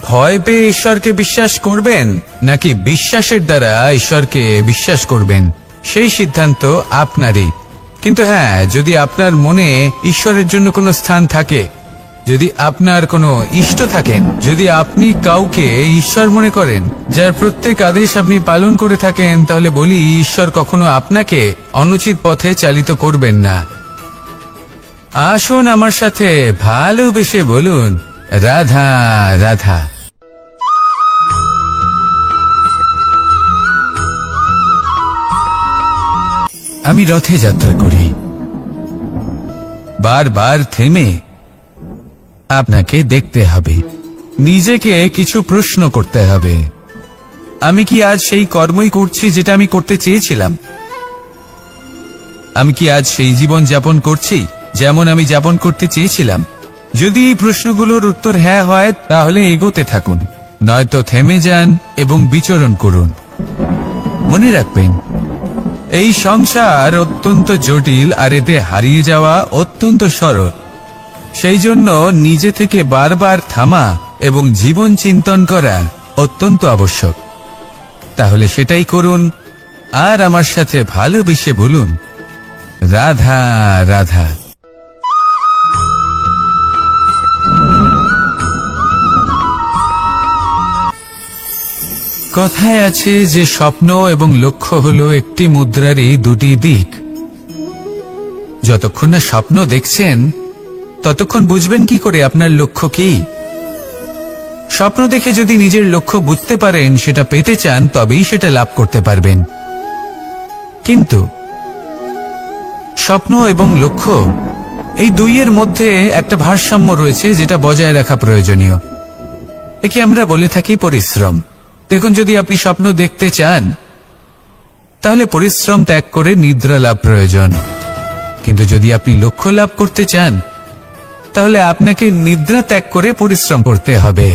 ভয় পেয়ে ঈশ্বরকে বিশ্বাস করবেন, নাকি বিশ্বাসের দ্বারা ঈশ্বরকে বিশ্বাস করবেন, সেই সিদ্ধান্ত আপনারই। কিন্তু হ্যাঁ, যদি আপনার মনে ঈশ্বরের জন্য কোনো স্থান থাকে, যদি আপনার কোনো ইষ্ট থাকেন, যদি আপনি কাউকে ঈশ্বর মনে করেন, যার প্রত্যেক আদেশ আপনি পালন করে থাকেন, তাহলে বলি ঈশ্বর কখনো আপনাকে অনুচিত পথে চালিত করবেন না। আসুন আমার সাথে ভালোবেসে বলুন, রাধা রাধা। আমি রথে যাত্রা করি। বারবার থেমে আপনাকে দেখতে হবে, নিজেকে কিছু প্রশ্ন করতে হবে। আমি কি আজ সেই কর্মই করছি যেটা আমি করতে চেয়েছিলাম? আমি কি আজ সেই জীবন যাপন করছি যেমন আমি যাপন করতে চেয়েছিলাম? যদি এই প্রশ্নগুলোর উত্তর হ্যাঁ হয়, তাহলে এগোতে থাকুন, নয়তো থেমে যান এবং বিচরণ করুন। মনে রাখবেন, এই সংসার অত্যন্ত জটিল, আর এতে হারিয়ে যাওয়া অত্যন্ত সরল। সেই জন্য নিজে থেকে বারবার থামা এবং জীবন চিন্তন করা অত্যন্ত আবশ্যক। তাহলে সেটাই করুন, আর আমার সাথে ভালোবেসে বলুন, রাধা রাধা। কথায় আছে যে স্বপ্ন এবং লক্ষ্য হলো একটি মুদ্রারই দুটি দিক। যতক্ষণ না স্বপ্ন দেখছেন, ততক্ষণ বুঝবেন কি করে আপনার লক্ষ্য কি? স্বপ্ন দেখে যদি নিজের লক্ষ্য বুঝতে পারেন, সেটা পেতে চান, তবেই সেটা লাভ করতে পারবেন। কিন্তু স্বপ্ন এবং লক্ষ্য এই দুইয়ের মধ্যে একটা ভারসাম্য রয়েছে, যেটা বজায় রাখা প্রয়োজনীয়। একে আমরা বলে থাকি পরিশ্রম। দেখুন, যদি আপনি স্বপ্ন দেখতে চান, তাহলে পরিশ্রম ত্যাগ করে নিদ্রা লাভ প্রয়োজন। কিন্তু যদি আপনি লক্ষ্য লাভ করতে চান, তাহলে আপনাকে নিদ্রা ত্যাগ করে পরিশ্রম করতে হবে।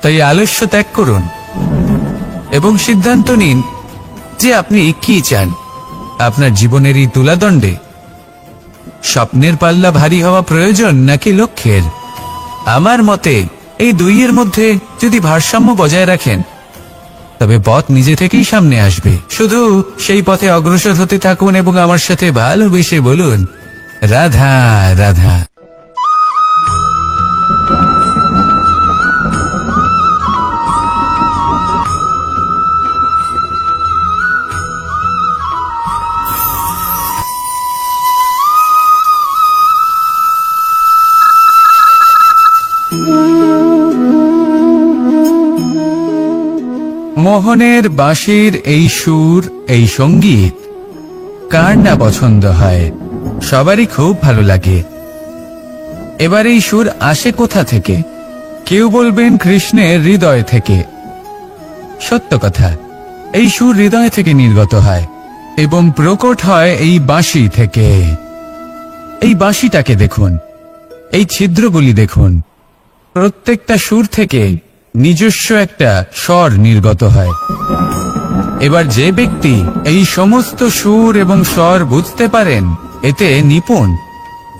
তাই আলস্য ত্যাগ করুন এবং সিদ্ধান্ত নিন যে আপনি কি চান। আপনার জীবনের এই তুলাদণ্ডে স্বপ্নের পাল্লা ভারী হওয়া প্রয়োজন নাকি লক্ষ্যের? আমার মতে এই দুইয়ের মধ্যে যদি ভারসাম্য বজায় রাখেন, তবে পথ নিজে থেকেই সামনে আসবে। শুধু সেই পথে অগ্রসর হতে থাকুন এবং আমার সাথে ভালোবেসে বলুন, রাধা রাধা। মোহনের বাঁশির এই সুর, এই সঙ্গীত কার না পছন্দ হয়? সবারই খুব ভালো লাগে। এবার এই সুর আসে কোথা থেকে? কেউ বলবেন কৃষ্ণের হৃদয় থেকে। সত্য কথা, এই সুর হৃদয় থেকে নির্গত হয় এবং প্রকট হয় এই বাঁশি থেকে। এই বাঁশিটাকে দেখুন, এই ছিদ্রগুলি দেখুন, প্রত্যেকটা সুর থেকে নিজস্ব একটা স্বর নির্গত হয়। এবার যে ব্যক্তি এই সমস্ত সুর এবং স্বর বুঝতে পারেন, এতে নিপুণ,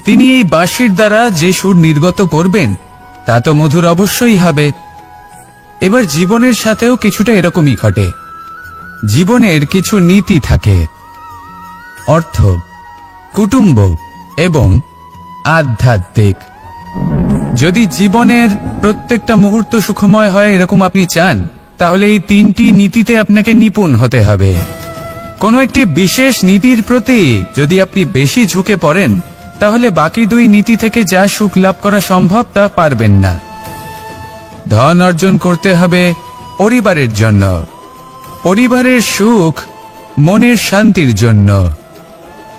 তিনি এই বাঁশির দ্বারা যে সুর নির্গত করবেন তা তো মধুর অবশ্যই হবে। এবার জীবনের সাথেও কিছুটা এরকমই ঘটে। জীবনের কিছু নীতি থাকে, অর্থ, কুটুম্ব এবং আধ্যাত্মিক। যদি জীবনের প্রত্যেকটা মুহূর্ত সুখময় হয় এরকম আপনি চান, তাহলে এই তিনটি নীতিতে আপনাকে নিপুণ হতে হবে। কোনো একটি বিশেষ নীতির প্রতি যদি আপনি বেশি ঝুঁকে পড়েন, তাহলে বাকি দুই নীতি থেকে যা সুখ লাভ করা সম্ভব তা পারবেন না। ধন অর্জন করতে হবে পরিবারের জন্য, পরিবারের সুখ মনের শান্তির জন্য,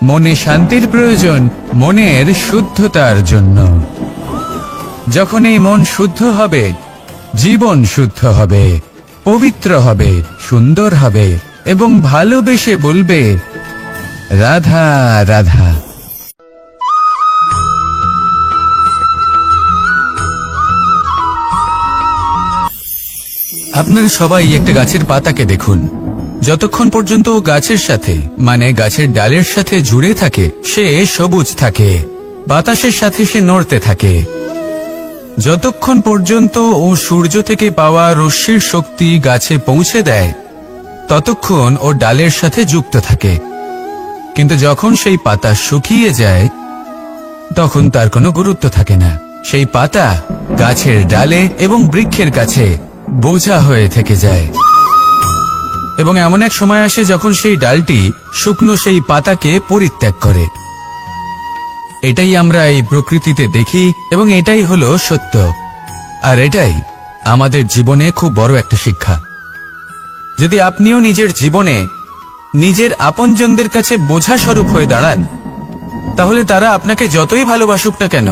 মনে শান্তির প্রয়োজন মনের শুদ্ধতার জন্য। যখন এই মন শুদ্ধ হবে, জীবন শুদ্ধ হবে, পবিত্র হবে, সুন্দর হবে এবং ভালোবেসে বলবে রাধা রাধা। আপনারা সবাই একটা গাছের পাতাকে দেখুন। যতক্ষণ পর্যন্ত ও গাছের সাথে, মানে গাছের ডালের সাথে জুড়ে থাকে, সে সবুজ থাকে, বাতাসের সাথে সে নড়তে থাকে। যতক্ষণ পর্যন্ত ও সূর্য থেকে পাওয়া রশ্মির শক্তি গাছে পৌঁছে দেয়, ততক্ষণ ও ডালের সাথে যুক্ত থাকে। কিন্তু যখন সেই পাতা শুকিয়ে যায়, তখন তার কোনো গুরুত্ব থাকে না। সেই পাতা গাছের ডালে এবং বৃক্ষের কাছে বোঝা হয়ে থেকে যায়। এবং এমন এক সময় আসে যখন সেই ডালটি শুকনো সেই পাতাকে পরিত্যাগ করে। এটাই আমরা এই প্রকৃতিতে দেখি এবং এটাই হলো সত্য। আর এটাই আমাদের জীবনে খুব বড় একটা শিক্ষা। যদি আপনিও নিজের জীবনে নিজের আপনজনদের কাছে বোঝা স্বরূপ হয়ে দাঁড়ান, তাহলে তারা আপনাকে যতই ভালোবাসুক না কেন,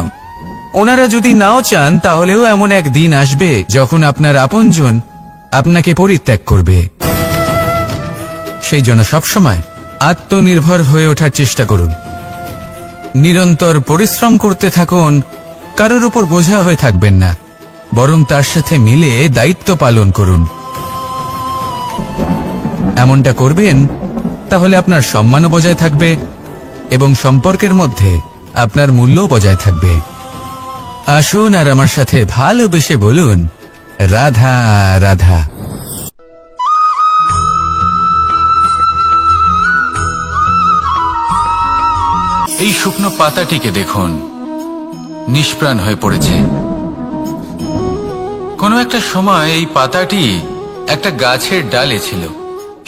ওনারা যদি নাও চান, তাহলেও এমন এক দিন আসবে যখন আপনার আপনজন আপনাকে পরিত্যাগ করবে। সেই জন্য সবসময় আত্মনির্ভর হয়ে ওঠার চেষ্টা করুন, নিরন্তর পরিশ্রম করতে থাকুন, কারোর উপর বোঝা হয়ে থাকবেন না, বরং তার সাথে মিলে দায়িত্ব পালন করুন। এমনটা করবেন, তাহলে আপনার সম্মানও বজায় থাকবে এবং সম্পর্কের মধ্যে আপনার মূল্যও বজায় থাকবে। আসুন আর আমার সাথে ভালোবেসে বলুন রাধা রাধা। এই শুকনো পাতাটিকে দেখুন, নিষ্প্রাণ হয়ে পড়েছে। কোনো একটা সময় এই পাতাটি একটা গাছের ডালে ছিল।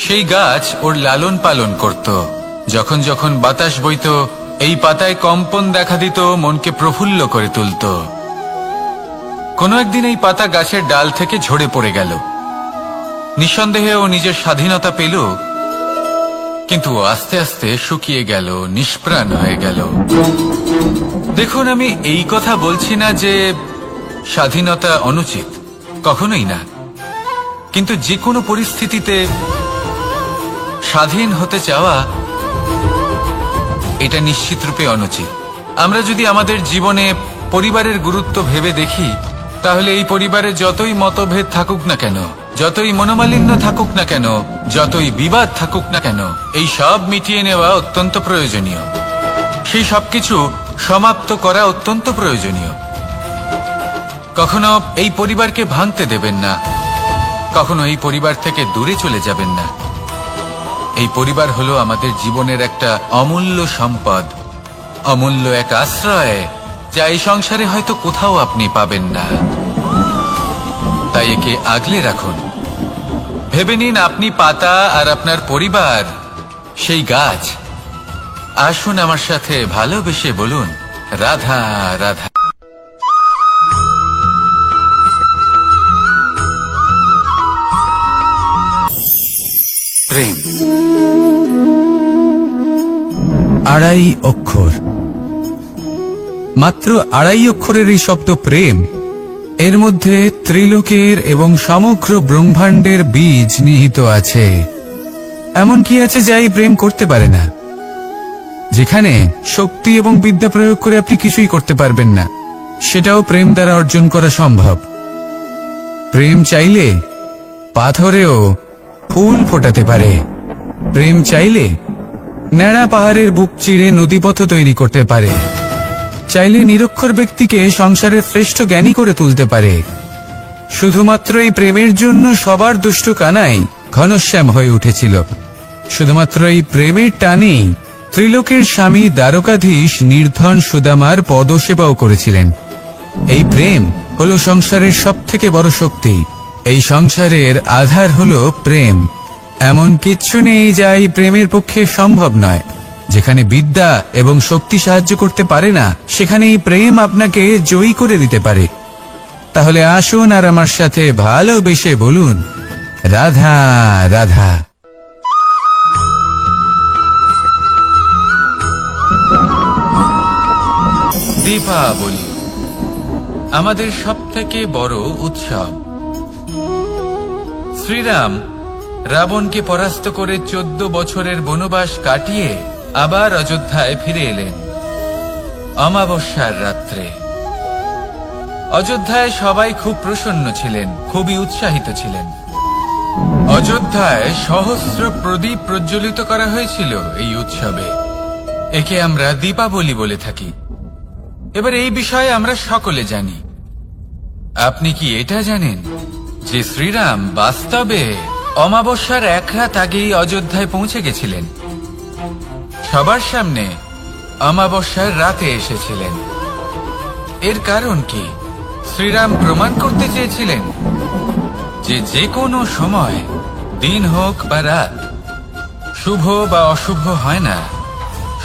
সেই গাছ ওর লালন পালন করত। যখন যখন বাতাস বইত, এই পাতায় কম্পন দেখা দিত, মনকে প্রফুল্ল করে তুলত। কোনো একদিন এই পাতা গাছের ডাল থেকে ঝরে পড়ে গেল। নিঃসন্দেহে ও নিজের স্বাধীনতা পেল, কিন্তু আস্তে আস্তে শুকিয়ে গেল, নিষ্প্রাণ হয়ে গেল। দেখুন, আমি এই কথা বলছি না যে স্বাধীনতা অনুচিত, কখনোই না। কিন্তু যে কোনো পরিস্থিতিতে স্বাধীন হতে চাওয়া এটা নিশ্চিত রূপে অনুচিত। আমরা যদি আমাদের জীবনে পরিবারের গুরুত্ব ভেবে দেখি, তাহলে এই পরিবারে যতই মতভেদ থাকুক না কেন, যতই মনোমালিন্য থাকুক না কেন, যতই বিবাদ থাকুক না কেন, এই সব মিটিয়ে নেওয়া অত্যন্ত প্রয়োজনীয়। সেই সবকিছু সমাপ্ত করা অত্যন্ত প্রয়োজনীয়। কখনো এই পরিবারকে ভাঙতে দেবেন না, কখনো এই পরিবার থেকে দূরে চলে যাবেন না। এই পরিবার হলো আমাদের জীবনের একটা অমূল্য সম্পদ, অমূল্য এক আশ্রয়, যা এই সংসারে হয়তো কোথাও আপনি পাবেন না। তাই একে আগলে রাখুন। ভেবে নিন আপনি পাতা আর আপনার পরিবার সেই গাছ। আসুন আমার সাথে ভালোবেসে বলুন রাধা রাধা। প্রেম আড়াই অক্ষর, মাত্র আড়াই অক্ষরের এই শব্দ প্রেম, এর মধ্যে ত্রিলোকের এবং সমগ্র ব্রহ্মাণ্ডের বীজ নিহিত আছে। এমন কি আছে যা এই প্রেম করতে পারে না? যেখানে শক্তি এবং বিদ্যা প্রয়োগ করে আপনি কিছুই করতে পারবেন না, সেটাও প্রেম দ্বারা অর্জন করা সম্ভব। প্রেম চাইলে পাথরেও ফুল ফোটাতে পারে। প্রেম চাইলে ন্যাড়া পাহাড়ের বুক চিরে নদীপথ তৈরি করতে পারে। চাইলে নিরক্ষর ব্যক্তিকে সংসারের শ্রেষ্ঠ জ্ঞানী করে তুলতে পারে। শুধুমাত্র এই প্রেমের জন্য সবার দুষ্টু কানাই ঘনশ্যাম হয়ে উঠেছিল। শুধুমাত্র এই প্রেমের টানেই ত্রিলোকের স্বামী দ্বারকাধীশ নির্ধন সুদামার পদসেবাও করেছিলেন। এই প্রেম হলো সংসারের সবথেকে বড় শক্তি। এই সংসারের আধার হলো প্রেম। এমন কিচ্ছু নেই যা এই প্রেমের পক্ষে সম্ভব নয়। যেখানে বিদ্যা এবং শক্তি সাহায্য করতে পারে না, সেখানে এই প্রেম আপনাকে জয়ী করে দিতে পারে। তাহলে আসুন আর আমার সাথে ভালোবেসে বলুন, রাধা রাধা। দীপাবলি আমাদের সবথেকে বড় উৎসব। শ্রীরাম রাবণকে পরাস্ত করে 14 বছরের বনবাস কাটিয়ে আবার অযোধ্যায় ফিরে এলেন অমাবস্যার রাত্রে। অযোধ্যায় সবাই খুব প্রসন্ন ছিলেন, খুবই উৎসাহিত ছিলেন। অযোধ্যায় সহস্র প্রদীপ প্রজ্বলিত করা হয়েছিল এই উৎসবে। একে আমরা দীপাবলি বলে থাকি। এবার এই বিষয়ে আমরা সকলে জানি। আপনি কি এটা জানেন যে শ্রীরাম বাস্তবে অমাবস্যার এক রাত আগেই অযোধ্যায় পৌঁছে গেছিলেন? সবার সামনে অমাবস্যার রাতে এসেছিলেন। এর কারণ কি? শ্রীরাম প্রমাণ করতে চেয়েছিলেন যে যে কোনো সময়, দিন হোক বা রাত, শুভ বা অশুভ হয় না।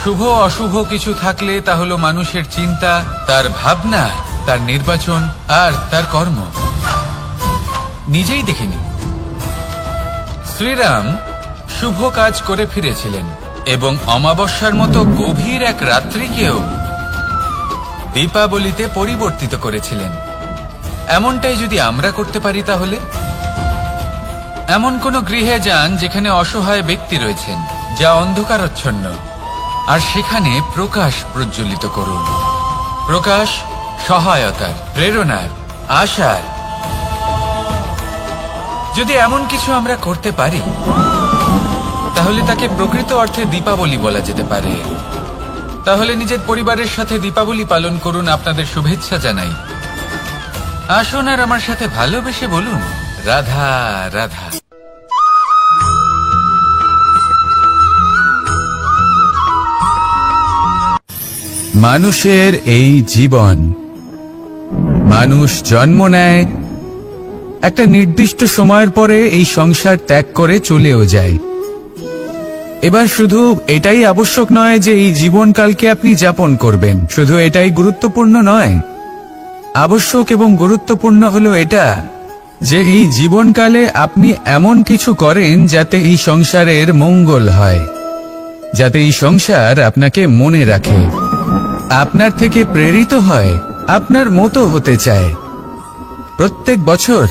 শুভ অশুভ কিছু থাকলে তা হলো মানুষের চিন্তা, তার ভাবনা, তার নির্বাচন আর তার কর্ম। নিজেই দেখে নিন, শ্রীরাম শুভ কাজ করে ফিরেছিলেন এবং অমাবস্যার মতো গভীর এক রাত্রিকেও দীপাবলিতে পরিবর্তিত করেছিলেন। এমনটাই যদি আমরা করতে পারি, তাহলে এমন কোন গৃহে যান যেখানে অসহায় ব্যক্তি রয়েছেন, যা অন্ধকারাচ্ছন্ন, আর সেখানে প্রকাশ প্রজ্বলিত করুন। প্রকাশ সহায়তার, প্রেরণার, আশার। যদি এমন কিছু আমরা করতে পারি, তাহলে তাকে প্রকৃত অর্থে দীপাবলি বলা যেতে পারে। তাহলে নিজের পরিবারের সাথে দীপাবলি পালন করুন। আপনাদের শুভেচ্ছা জানাই। আসুন আর আমার সাথে ভালোবেসে বলুন, রাধা রাধা। মানুষের এই জীবন, মানুষ জন্ম নেয়, একটা নির্দিষ্ট সময়ের পরে এই সংসার ত্যাগ করে চলেও যায়। এবার শুধু এটাই আবশ্যক নয় যে এই জীবনকালকে আপনি যাপন করবেন, শুধু এটাই গুরুত্বপূর্ণ নয়। আবশ্যক এবং গুরুত্বপূর্ণ হলো এটা যে এই জীবনকালে আপনি এমন কিছু করেন যাতে এই সংসারের মঙ্গল হয়, যাতে এই সংসার আপনাকে মনে রাখে, আপনার থেকে প্রেরিত হয়, আপনার মতো হতে চায়। প্রত্যেক বছর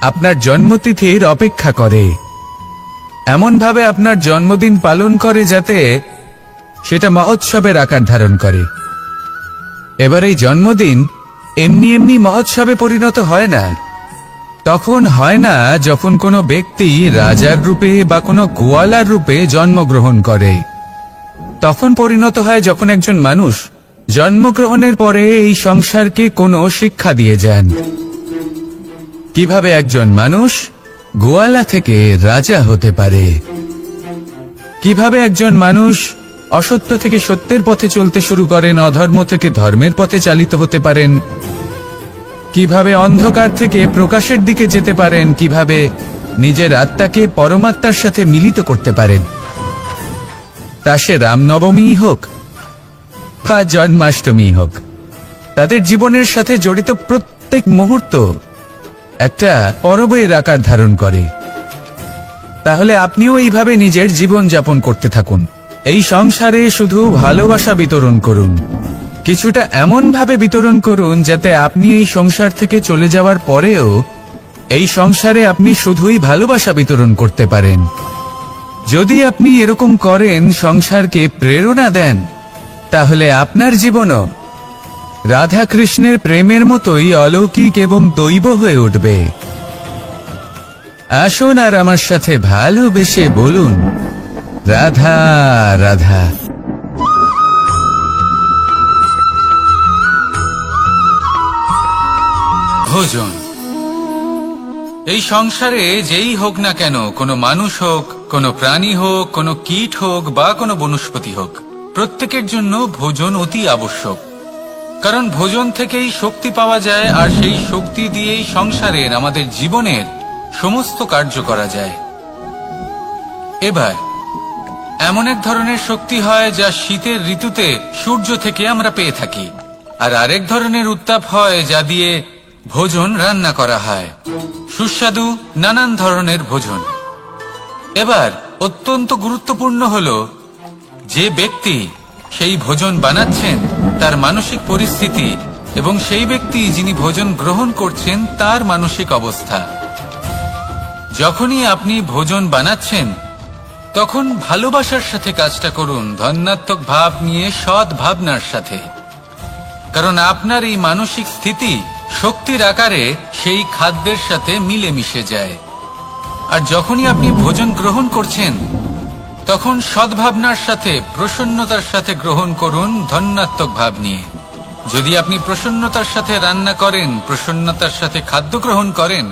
আপনার জন্মতিথির অপেক্ষা করে, এমন ভাবে আপনার জন্মদিন পালন করে যাতে সেটা মহোৎসবের আকার ধারণ করে। এবার এই জন্মদিন এমনি এমনি মহোৎসবে পরিণত হয় না। তখন হয় না যখন কোনো ব্যক্তি রাজার রূপে বা কোনো গোয়ালার রূপে জন্মগ্রহণ করে। তখন পরিণত হয় যখন একজন মানুষ জন্মগ্রহণের পরে এই সংসারকে কোনো শিক্ষা দিয়ে যান। কিভাবে একজন মানুষ গোয়ালা থেকে রাজা হতে পারে, কিভাবে একজন মানুষ অসত্য থেকে সত্যের পথে চলতে শুরু করেন, অধর্ম থেকে ধর্মের পথে চালিত হতে পারেন, কিভাবে অন্ধকার থেকে প্রকাশের দিকে যেতে পারেন, কিভাবে নিজের আত্মাকে পরমাত্মার সাথে মিলিত করতে পারেন। তা সে রামনবমী হোক বা জন্মাষ্টমী হোক, তাদের জীবনের সাথে জড়িত প্রত্যেক মুহূর্ত একটা পরবের আকার ধারণ করে। তাহলে আপনিও এইভাবে নিজের জীবন যাপন করতে থাকুন। এই সংসারে শুধু ভালোবাসা বিতরণ করুন, কিছুটা এমন ভাবে বিতরণ করুন যাতে আপনি এই সংসার থেকে চলে যাওয়ার পরেও এই সংসারে আপনি শুধুই ভালোবাসা বিতরণ করতে পারেন। যদি আপনি এরকম করেন, সংসারকে প্রেরণা দেন, তাহলে আপনার জীবনও রাধা কৃষ্ণের প্রেমের মতোই অলৌকিক এবং দৈব হয়ে উঠবে। আসুন আর আমার সাথে ভালোবেসে বলুন, রাধা রাধা। ভোজন। এই সংসারে যেই হোক না কেন, কোনো মানুষ হোক, কোনো প্রাণী হোক, কোনো কীট হোক বা কোনো বনস্পতি হোক, প্রত্যেকের জন্য ভোজন অতি আবশ্যক। কারণ ভোজন থেকেই শক্তি পাওয়া যায়, আর সেই শক্তি দিয়েই সংসারের, আমাদের জীবনের সমস্ত কার্য করা যায়। এবার এমন এক ধরনের শক্তি হয় যা শীতের ঋতুতে সূর্য থেকে আমরা পেয়ে থাকি, আর আরেক ধরনের উত্তাপ হয় যা দিয়ে ভোজন রান্না করা হয়, সুস্বাদু নানান ধরনের ভোজন। এবার অত্যন্ত গুরুত্বপূর্ণ হলো যে ব্যক্তি সেই ভোজন বানাচ্ছেন তার মানসিক পরিস্থিতি, এবং সেই ব্যক্তি যিনি ভোজন গ্রহণ করছেন তার মানসিক অবস্থা। যখনই আপনি ভোজন বানাচ্ছেন তখন ভালোবাসার সাথে কাজটা করুন, ধন্যাত্মক ভাব নিয়ে, সৎ ভাবনার সাথে। কারণ আপনার এই মানসিক স্থিতি শক্তির আকারে সেই খাদ্যের সাথে মিলে মিশে যায়। আর যখনই আপনি ভোজন গ্রহণ করছেন তখন সদ্ভাবনার সাথে, প্রসন্নতার সাথে গ্রহণ করুন, ধন্যাত্মক ভাব নিয়ে। যদি আপনি প্রসন্নতার সাথে রান্না করেন, প্রসন্নতার সাথে খাদ্য গ্রহণ করেন,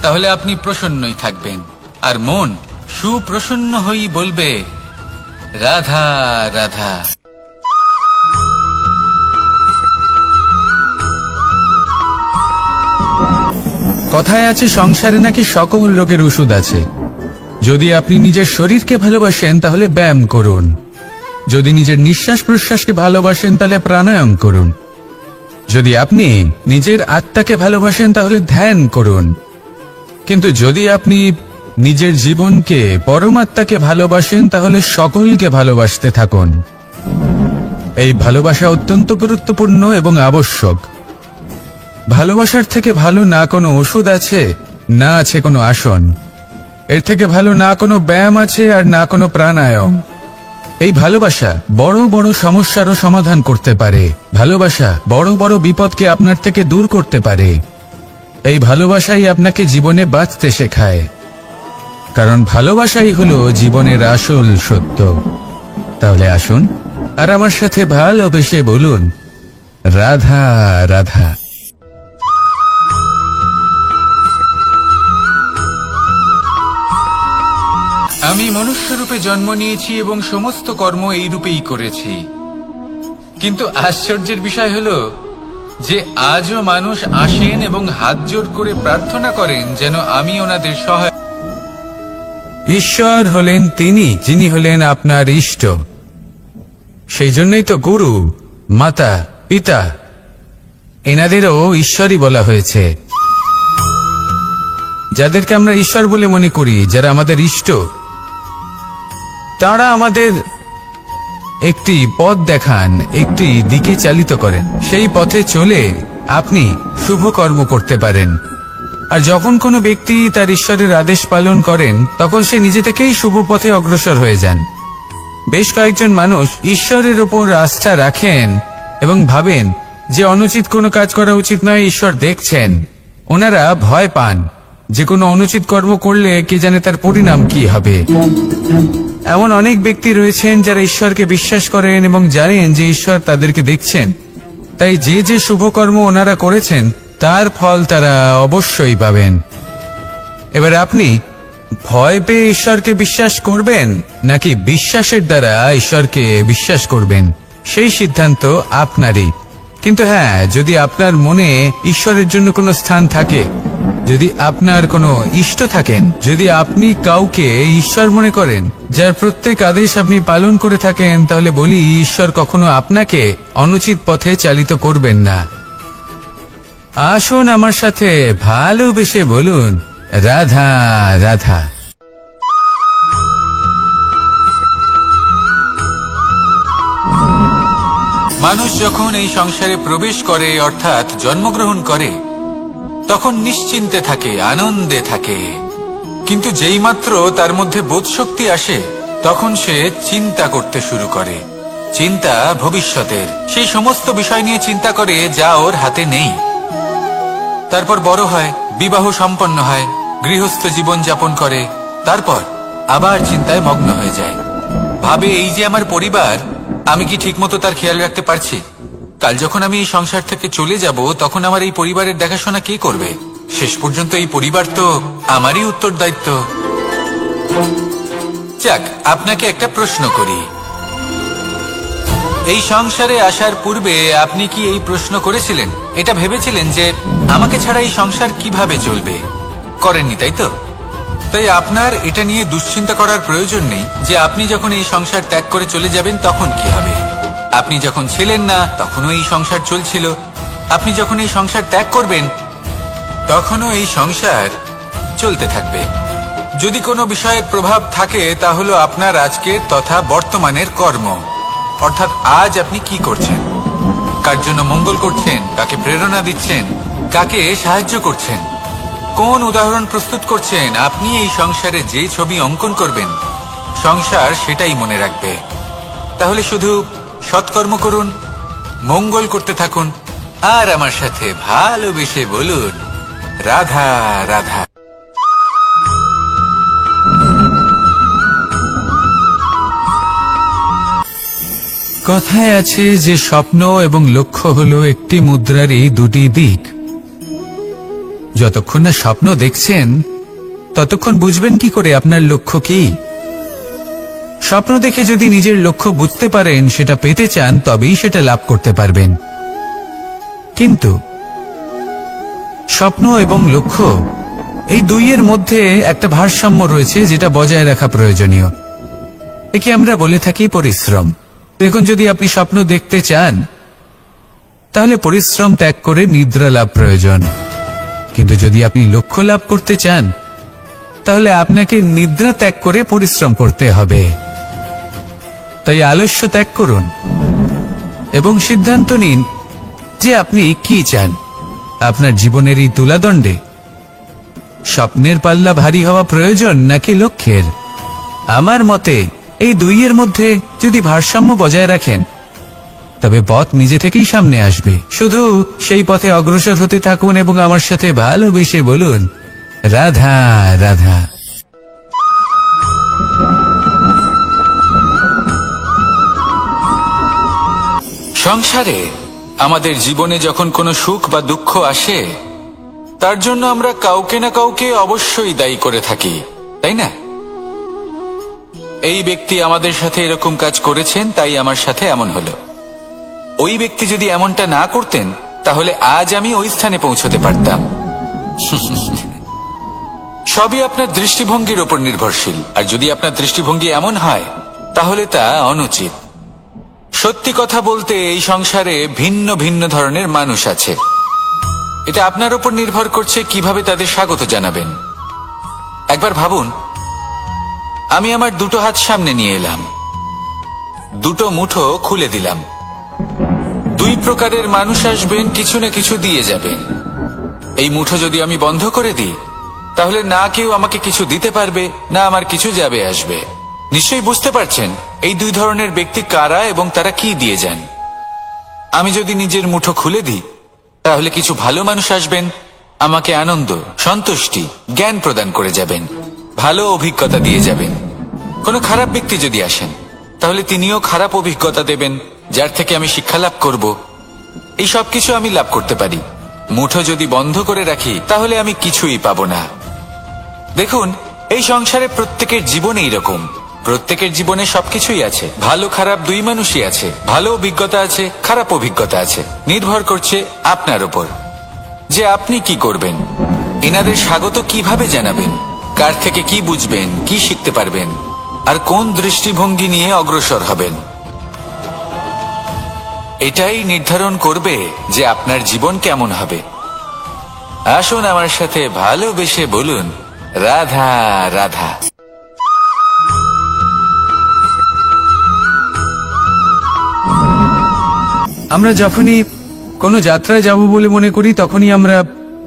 তাহলে আপনি প্রসন্নই থাকবেন, আর মন সুপ্রসন্ন হয়েই বলবে, রাধা রাধা। কথায় আছে সংসারে নাকি সকল রোগের ওষুধ আছে। যদি আপনি নিজের শরীরকে ভালোবাসেন তাহলে ব্যায়াম করুন, যদি নিজের নিঃশ্বাস প্রশ্বাসকে ভালোবাসেন তাহলে প্রাণায়াম করুন, যদি আপনি নিজের আত্মাকে ভালোবাসেন তাহলে ধ্যান করুন, কিন্তু যদি আপনি নিজের জীবনকে, পরমাত্মাকে ভালোবাসেন তাহলে সকলকে ভালোবাসতে থাকুন। এই ভালোবাসা অত্যন্ত গুরুত্বপূর্ণ এবং আবশ্যক। ভালোবাসার থেকে ভালো না কোনো ওষুধ আছে, না আছে কোনো আসন। এর থেকে ভালো না কোনো ব্যায়াম আছে, আর না কোনো প্রাণায়াম। এই ভালোবাসা বড় বড় সমস্যারও সমাধান করতে পারে। ভালোবাসা বড় বড় বিপদকে আপনার থেকে দূর করতে পারে। এই ভালোবাসাই আপনাকে জীবনে বাঁচতে শেখায়, কারণ ভালোবাসাই হলো জীবনের আসল সত্য। তাহলে আসুন আর আমার সাথে ভালোবেসে বলুন, রাধা রাধা। আমি মনুষ্যরূপে জন্ম নিয়েছি এবং সমস্ত কর্ম এই রূপেই করেছি, কিন্তু আশ্চর্যের বিষয় হলো যে আজও মানুষ আসেন এবং হাত জোর করে প্রার্থনা করেন যেন আমি ওনাদের সহায়। ঈশ্বর হলেন তিনি যিনি হলেন আপনার ইষ্ট। সেই জন্যই তো গুরু, মাতা, পিতা এনাদেরও ঈশ্বরই বলা হয়েছে। যাদেরকে আমরা ঈশ্বর বলে মনে করি, যারা আমাদের ইষ্ট, তারা আমাদের একটি পথ দেখান, একটি দিকে চালিত করেন। সেই পথে চলে আপনি শুভ কর্ম করতে পারেন। আর যখন কোনো ব্যক্তি তার ঈশ্বরের আদেশ পালন করেন তখন সে নিজে থেকেই শুভ পথে অগ্রসর হয়ে যান। বেশ কয়েকজন মানুষ ঈশ্বরের ওপর আস্থা রাখেন এবং ভাবেন যে অনুচিত কোনো কাজ করা উচিত নয়, ঈশ্বর দেখছেন। ওনারা ভয় পান যে কোনো অনুচিত কর্ম করলে কে জানে তার পরিণাম কি হবে। এমন অনেক ব্যক্তি রয়েছেন যারা ঈশ্বরকে বিশ্বাস করেন এবং জানেন যে ঈশ্বর তাদেরকে দেখছেন, তাই যে যে শুভকর্ম ওনারা করেছেন তার ফল তারা অবশ্যই পাবেন। এবার আপনি ভয় পেয়ে ঈশ্বরকে বিশ্বাস করবেন নাকি বিশ্বাসের দ্বারা ঈশ্বরকে বিশ্বাস করবেন, সেই সিদ্ধান্ত আপনারই। কিন্তু হ্যাঁ, যদি আপনার মনে ঈশ্বরের জন্য কোনো স্থান থাকে, যদি আপনার কোনো ইষ্ট থাকেন, যদি আপনি কাউকে ঈশ্বর মনে করেন, যার প্রত্যেক আদেশ আপনি পালন করে থাকেন, তাহলে বলি ঈশ্বর কখনো আপনাকে অনুচিত পথে চালিত করবেন না। আসুন আমার সাথে ভালোবেসে বলুন, রাধা রাধা। মানুষ যখন এই সংসারে প্রবেশ করে, অর্থাৎ জন্মগ্রহণ করে, তখন নিশ্চিন্তে থাকে, আনন্দে থাকে। কিন্তু যেই মাত্র তার মধ্যে বোধশক্তি আসে তখন সে চিন্তা করতে শুরু করে। চিন্তা ভবিষ্যতের, সেই সমস্ত বিষয় নিয়ে চিন্তা করে যা ওর হাতে নেই। তারপর বড় হয়, বিবাহ সম্পন্ন হয়, গৃহস্থ জীবন যাপন করে, তারপর আবার চিন্তায় মগ্ন হয়ে যায়। ভাবে, এই যে আমার পরিবার, আমি কি ঠিকমতো তার খেয়াল রাখতে পারছি? কাল যখন আমি এই সংসার থেকে চলে যাব, তখন আমার এই পরিবারের দেখাশোনা কে করবে? শেষ পর্যন্ত এই পরিবার তো আমারই উত্তরদায়িত্ব। যাক, আপনাকে একটা প্রশ্ন করি। এই সংসারে আসার পূর্বে আপনি কি এই প্রশ্ন করেছিলেন, এটা ভেবেছিলেন যে আমাকে ছাড়া এই সংসার কিভাবে চলবে? করেননি, তাই তো? তাই আপনার এটা নিয়ে দুশ্চিন্তা করার প্রয়োজন নেই যে আপনি যখন এই সংসার ত্যাগ করে চলে যাবেন তখন কি হবে। আপনি যখন ছিলেন না তখনও এই সংসার চলছিল, আপনি যখন এই সংসার ত্যাগ করবেন তখনও এই সংসার চলতে থাকবে। যদি কোনো বিষয়ের প্রভাব থাকে তা হলো আপনার আজকের তথা বর্তমানের কর্ম, অর্থাৎ আজ আপনি কি করছেন, কার জন্য মঙ্গল করছেন, কাকে প্রেরণা দিচ্ছেন, কাকে সাহায্য করছেন, কোন উদাহরণ প্রস্তুত করছেন। আপনি এই সংসারে যে ছবি অঙ্কন করবেন, সংসার সেটাই মনে রাখবে। তাহলে শুধু সৎকর্ম করুন, মঙ্গল করতে থাকুন, আর আমার সাথে ভালোবেসে বলুন, রাধা রাধা। কথায় আছে যে স্বপ্ন এবং লক্ষ্য হলো একটি মুদ্রারই দুটি দিক। যতক্ষণ না স্বপ্ন দেখছেন ততক্ষণ বুঝবেন কি করে আপনার লক্ষ্য কি। স্বপ্ন দেখে যদি নিজের লক্ষ্য বুঝতে পারেন, সেটা পেতে চান, তবেই সেটা লাভ করতে পারবেন। কিন্তু স্বপ্ন এবং লক্ষ্য এই দুইয়ের মধ্যে একটা ভারসাম্য রয়েছে, যেটা বজায় রাখা প্রয়োজনীয়। একে আমরা বলে থাকি পরিশ্রম। দেখুন, যদি আপনি স্বপ্ন দেখতে চান তাহলে পরিশ্রম ত্যাগ করে নিদ্রা লাভ প্রয়োজন। কিন্তু যদি আপনি লক্ষ্য লাভ করতে চান তাহলে আপনাকে নিদ্রা ত্যাগ করে পরিশ্রম করতে হবে। তাই আলস্য ত্যাগ করুন এবং সিদ্ধান্ত নিন যে আপনি কি চান। আপনার জীবনের এই তুলাদণ্ডে স্বপ্নের পাল্লা ভারী হওয়া প্রয়োজন নাকি লক্ষ্যের? আমার মতে এই দুইয়ের মধ্যে যদি ভারসাম্য বজায় রাখেন তবে পথ নিজে থেকেই সামনে আসবে। শুধু সেই পথে অগ্রসর হতে থাকুন এবং আমার সাথে ভালোবেসে বলুন, রাধা রাধা। সংসারে আমাদের জীবনে যখন কোনো সুখ বা দুঃখ আসে, তার জন্য আমরা কাউকে না কাউকে অবশ্যই দায়ী করে থাকি, তাই না? এই ব্যক্তি আমাদের সাথে এরকম কাজ করেছেন, তাই আমার সাথে এমন হলো। ওই ব্যক্তি যদি এমনটা না করতেন তাহলে আজ আমি ওই স্থানে পৌঁছতে পারতাম। সবই আপনার দৃষ্টিভঙ্গির উপর নির্ভরশীল, আর যদি আপনার দৃষ্টিভঙ্গি এমন হয় তাহলে তা অনুচিত। সত্যি কথা বলতে এই সংসারে ভিন্ন ভিন্ন ধরনের মানুষ আছে। এটা আপনার উপর নির্ভর করছে কিভাবে তাদের স্বাগত জানাবেন। একবার ভাবুন, আমি আমার দুটো হাত সামনে নিয়ে এলাম, দুটো মুঠো খুলে দিলাম। দুই প্রকারের মানুষ আসবেন, কিছু না কিছু দিয়ে যাবেন। এই মুঠো যদি আমি বন্ধ করে দিই তাহলে না কেউ আমাকে কিছু দিতে পারবে, না আমার কিছু যাবে আসবে। নিশ্চয়ই বুঝতে পারছেন এই দুই ধরনের ব্যক্তি কারা এবং তারা কি দিয়ে যান। আমি যদি নিজের মুঠো খুলে দিই তাহলে কিছু ভালো মানুষ আসবেন, আমাকে আনন্দ, সন্তুষ্টি, জ্ঞান প্রদান করে যাবেন, ভালো অভিজ্ঞতা দিয়ে যাবেন। কোনো খারাপ ব্যক্তি যদি আসেন তাহলে তিনিও খারাপ অভিজ্ঞতা দেবেন, যার থেকে আমি শিক্ষা লাভ করব। এই সব কিছু আমি লাভ করতে পারি। মুঠো যদি বন্ধ করে রাখি তাহলে আমি কিছুই পাবো না। দেখুন, এই সংসারে প্রত্যেকের জীবনে এইরকম। প্রত্যেকের জীবনে সবকিছুই আছে, ভালো খারাপ দুই মানুষই আছে। ভালো অভিজ্ঞতা আছে, খারাপ অভিজ্ঞতা আছে। নির্ভর করছে আপনার উপর যে আপনি কি করবেন, এনাদের স্বাগত কিভাবে জানাবেন, কার থেকে কি বুঝবেন, কি শিখতে পারবেন, আর কোন দৃষ্টিভঙ্গি নিয়ে অগ্রসর হবেন। এটাই নির্ধারণ করবে যে আপনার জীবন কেমন হবে। আসুন আমার সাথে ভালোবেসে বলুন, রাধা রাধা। আমরা যখনই কোনো যাত্রায় যাব বলে মনে করি তখনই আমরা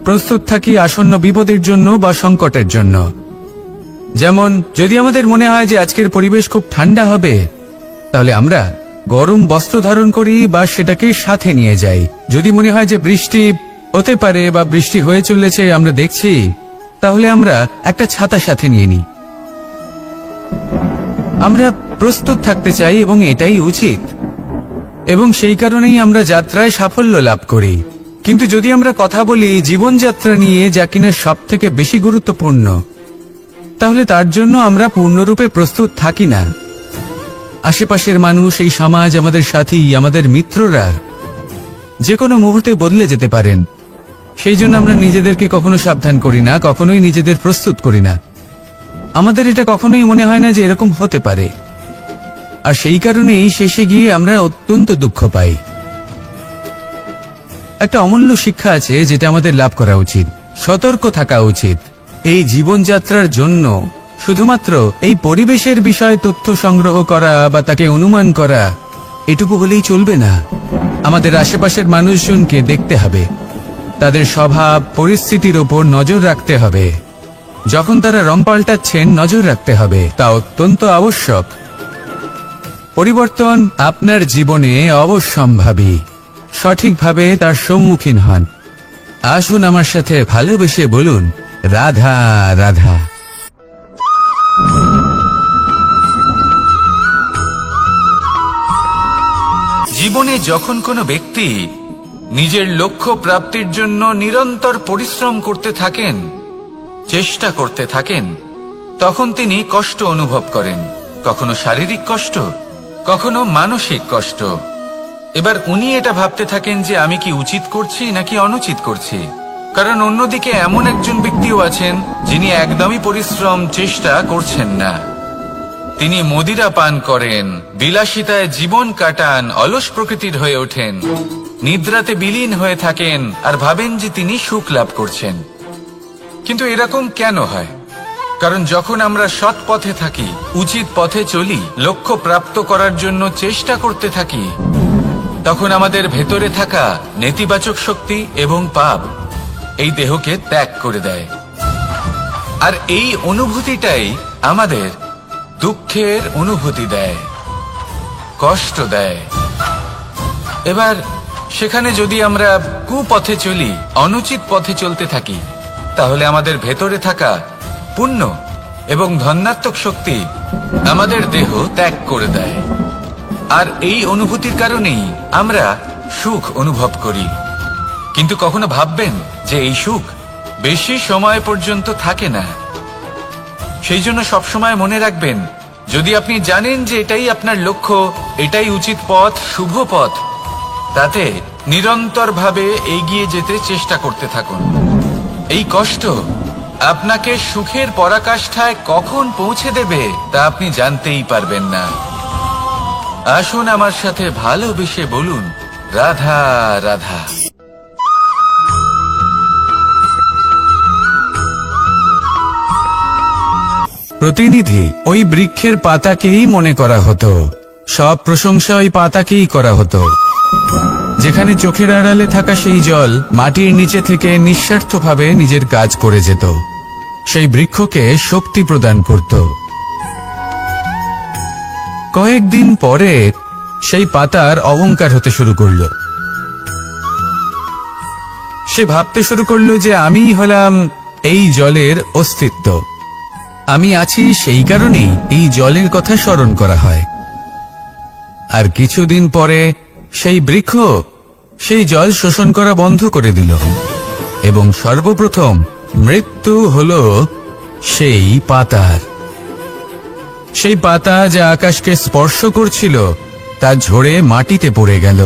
প্রস্তুত থাকি আসন্ন বিপদের জন্য বা সংকটের জন্য। যেমন যদি আমাদের মনে হয় যে আজকের পরিবেশ খুব ঠান্ডা হবে তাহলে আমরা গরম বস্ত্র ধারণ করি বা সেটাকে সাথে নিয়ে যাই। যদি মনে হয় যে বৃষ্টি হতে পারে বা বৃষ্টি হয়ে চলেছে, আমরা দেখছি তাহলে আমরা একটা ছাতা সাথে নিয়ে নিই। আমরা প্রস্তুত থাকতে চাই এবং এটাই উচিত, এবং সেই কারণেই আমরা যাত্রায় সাফল্য লাভ করি। কিন্তু যদি আমরা কথা বলি জীবনযাত্রা নিয়ে, যা কিনা সব থেকে বেশি গুরুত্বপূর্ণ, তাহলে তার জন্য আমরা পূর্ণরূপে প্রস্তুত থাকি না। আশেপাশের মানুষ, এই সমাজ, আমাদের সাথী, আমাদের মিত্ররা যে কোনো মুহূর্তে বদলে যেতে পারেন। সেই জন্য আমরা নিজেদেরকে কখনো সাবধান করি না, কখনোই নিজেদের প্রস্তুত করি না। আমাদের এটা কখনোই মনে হয় না যে এরকম হতে পারে, আর সেই কারণেই শেষে গিয়ে আমরা অত্যন্ত দুঃখ পাই। একটা অমূল্য শিক্ষা আছে যেটা আমাদের লাভ করা উচিত। সতর্ক থাকা উচিত। এই জীবনযাত্রার জন্য শুধুমাত্র এই পরিবেশের বিষয়ে তথ্য সংগ্রহ করা বা তাকে অনুমান করা এটুকু হলেই চলবে না। আমাদের আশেপাশের মানুষজনকে দেখতে হবে, তাদের স্বভাব পরিস্থিতির ওপর নজর রাখতে হবে। যখন তারা রং পাল্টাচ্ছেন নজর রাখতে হবে, তা অত্যন্ত আবশ্যক। পরিবর্তন আপনার জীবনে অবশ্যম্ভাবী। সঠিকভাবে তার সম্মুখীন হন। আসুন আমার সাথে ভালোবেসে বলুন, রাধা রাধা। জীবনে যখন কোনো ব্যক্তি নিজের লক্ষ্য প্রাপ্তির জন্য নিরন্তর পরিশ্রম করতে থাকেন, চেষ্টা করতে থাকেন, তখন তিনি কষ্ট অনুভব করেন। কখনো শারীরিক কষ্ট, কখনো মানসিক কষ্ট। এবার উনি এটা ভাবতে থাকেন যে আমি কি উচিত করছি নাকি অনুচিত করছি। কারণ অন্যদিকে এমন একজন ব্যক্তিও আছেন যিনি একদমই পরিশ্রম, চেষ্টা করছেন না। তিনি মদিরা পান করেন, বিলাসিতায় জীবন কাটান, অলস প্রকৃতির হয়ে ওঠেন, নিদ্রাতে বিলীন হয়ে থাকেন আর ভাবেন যে তিনি সুখ লাভ করছেন। কিন্তু এরকম কেন হয়? কারণ যখন আমরা সৎ পথে থাকি, উচিত পথে চলি, লক্ষ্য প্রাপ্ত করার জন্য চেষ্টা করতে থাকি, তখন আমাদের ভেতরে থাকা নেতিবাচক শক্তি এবং পাপ এই দেহকে ত্যাগ করে দেয়। আর এই অনুভূতিটাই আমাদের দুঃখের অনুভূতি দেয়, কষ্ট দেয়। এবার সেখানে যদি আমরা কুপথে চলি, অনুচিত পথে চলতে থাকি, তাহলে আমাদের ভেতরে থাকা পুণ্য এবং ধনাত্মক শক্তি আমাদের দেহ ত্যাগ করে দেয়। আর এই অনুভূতির কারণেই আমরা সুখ অনুভব করি। কিন্তু কখনো ভাববেন যে এই সুখ বেশি সময় পর্যন্ত থাকে না। সেই জন্য সবসময় মনে রাখবেন, যদি আপনি জানেন যে এটাই আপনার লক্ষ্য, এটাই উচিত পথ, শুভ পথ, তাতে নিরন্তরভাবে এগিয়ে যেতে চেষ্টা করতে থাকুন। এই কষ্ট আপনাকে সুখের পরাকাষ্ঠায় কখন পৌঁছে দেবে তা আপনি জানতেই পারবেন না। আসুন আমার সাথে ভালোবেসে বলুন, রাধা রাধা। প্রতিনিধি ওই বৃক্ষের পাতাকেই মনে করা হতো, সব প্রশংসা ওই পাতাকেই করা হতো। যেখানে চোখের আড়ালে থাকা সেই জল মাটির নিচে থেকে নিঃস্বার্থভাবে নিজের কাজ করে যেত, সেই বৃক্ষকে শক্তি প্রদান করত। কয়েকদিন পরে সেই পাতার অহংকার হতে শুরু করলো। সে ভাবতে শুরু করলো যে আমিই হলাম এই জলের অস্তিত্ব, আমি আছি, সেই কারণেই এই জলের কথা স্মরণ করা হয়। আর কিছুদিন পরে সেই বৃক্ষ সেই জল শোষণ করা বন্ধ করে দিল, এবং সর্বপ্রথম মৃত্যু হলো সেই পাতার। সেই পাতা যা আকাশকে স্পর্শ করছিল তা ঝরে মাটিতে পড়ে গেল।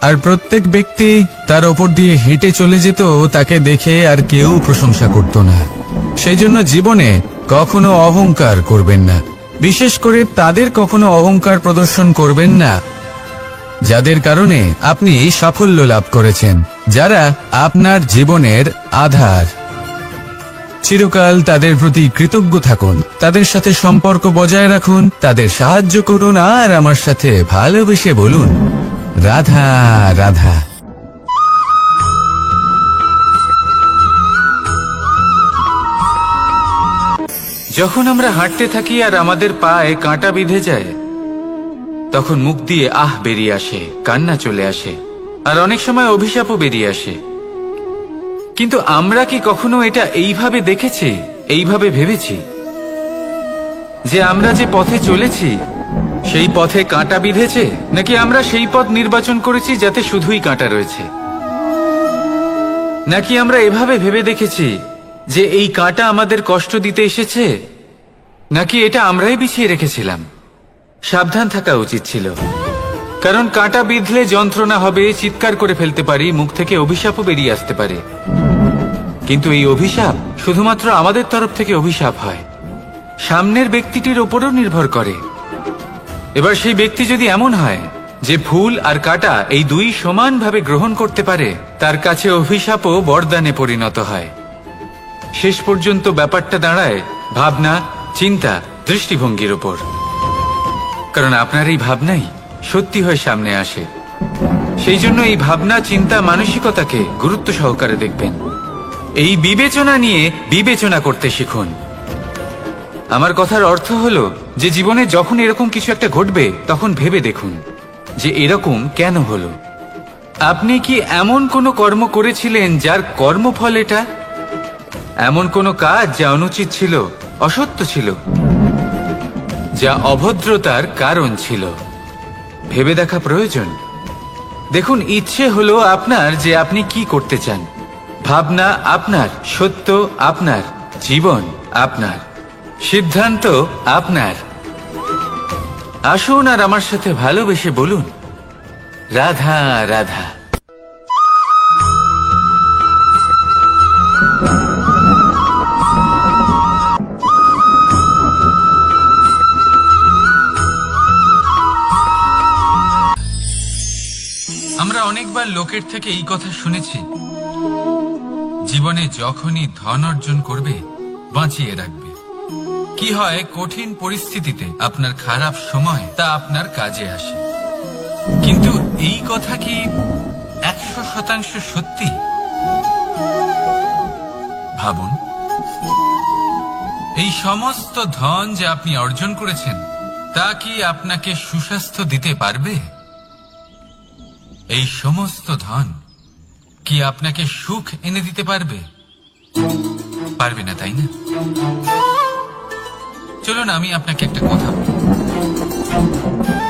আর প্রত্যেক ব্যক্তি তার ওপর দিয়ে হেঁটে চলে যেত, তাকে দেখে আর কেউ প্রশংসা করত না। সেই জন্য জীবনে কখনো অহংকার করবেন না। বিশেষ করে তাদের কখনো অহংকার প্রদর্শন করবেন না যাদের কারণে আপনি সাফল্য লাভ করেছেন, যারা আপনার জীবনের আধার। চিরকাল তাদের প্রতি কৃতজ্ঞ থাকুন, তাদের সাথে সম্পর্ক বজায় রাখুন, তাদের সাহায্য করুন, আর আমার সাথে ভালোবেসে বলুন, রাধা রাধা। যখন আমরা হাঁটতে থাকি আর আমাদের পায়ে কাঁটা বিঁধে যায়, তখন মুখ দিয়ে আহ বেরিয়ে আসে, কান্না চলে আসে, আর অনেক সময় অভিশাপও বেরিয়ে আসে। কিন্তু আমরা কি কখনো এটা এইভাবে দেখেছি, এইভাবে ভেবেছি যে আমরা যে পথে চলেছি সেই পথে কাঁটা বিঁধেছে, নাকি আমরা সেই পথ নির্বাচন করেছি যাতে শুধুই কাঁটা রয়েছে? নাকি আমরা এভাবে ভেবে দেখেছি যে এই কাঁটা আমাদের কষ্ট দিতে এসেছে, নাকি এটা আমরাই বিছিয়ে রেখেছিলাম? সাবধান থাকা উচিত ছিল, কারণ কাঁটা বিঁধলে যন্ত্রণা হবে, চিৎকার করে ফেলতে পারি, মুখ থেকে অভিশাপও বেরিয়ে আসতে পারে। কিন্তু এই অভিশাপ শুধুমাত্র আমাদের তরফ থেকে অভিশাপ হয়, সামনের ব্যক্তিটির ওপরও নির্ভর করে। এবার সেই ব্যক্তি যদি এমন হয় যে ফুল আর কাঁটা এই দুই সমানভাবে গ্রহণ করতে পারে, তার কাছে অভিশাপও বরদানে পরিণত হয়। শেষ পর্যন্ত ব্যাপারটা দাঁড়ায় ভাবনা, চিন্তা, দৃষ্টিভঙ্গির ওপর। কারণ আপনার এই ভাবনাই সত্যি হয়ে সামনে আসে। সেই জন্য এই ভাবনা, চিন্তা, মানসিকতাকে গুরুত্ব সহকারে দেখবেন। এই বিবেচনা নিয়ে বিবেচনা করতে শিখুন। আমার কথার অর্থ হলো যে জীবনে যখন এরকম কিছু একটা ঘটবে তখন ভেবে দেখুন যে এরকম কেন হলো। আপনি কি এমন কোনো কর্ম করেছিলেন যার কর্মফল এটা? এমন কোনো কাজ যা অনুচিত ছিল, অসত্য ছিল, যা অভদ্রতার কারণ ছিল? ভেবে দেখা প্রয়োজন। দেখুন, ইচ্ছে হলো আপনার যে আপনি কি করতে চান, ভাবনা আপনার, সত্য আপনার, জীবন আপনার, সিদ্ধান্ত আপনার। আসুন আর আমার সাথে ভালোবেসে বলুন, রাধা রাধা। আমরা অনেকবার লোকের থেকে এই কথা শুনেছি, জীবনে যখনই ধন অর্জন করবে বাঁচিয়ে রাখবে। কি হয়, কঠিন পরিস্থিতিতে আপনার খারাপ সময় তা আপনার কাজে আসে। কিন্তু এই কথা কি 100% সত্যি? ভাবুন, এই সমস্ত ধন যে আপনি অর্জন করেছেন তা কি আপনাকে সুস্বাস্থ্য দিতে পারবে? এই সমস্ত ধন কি আপনাকে সুখ এনে দিতে পারবে? পারবে না, তাই না? চলুন আমি আপনাকে একটা কথা বলি।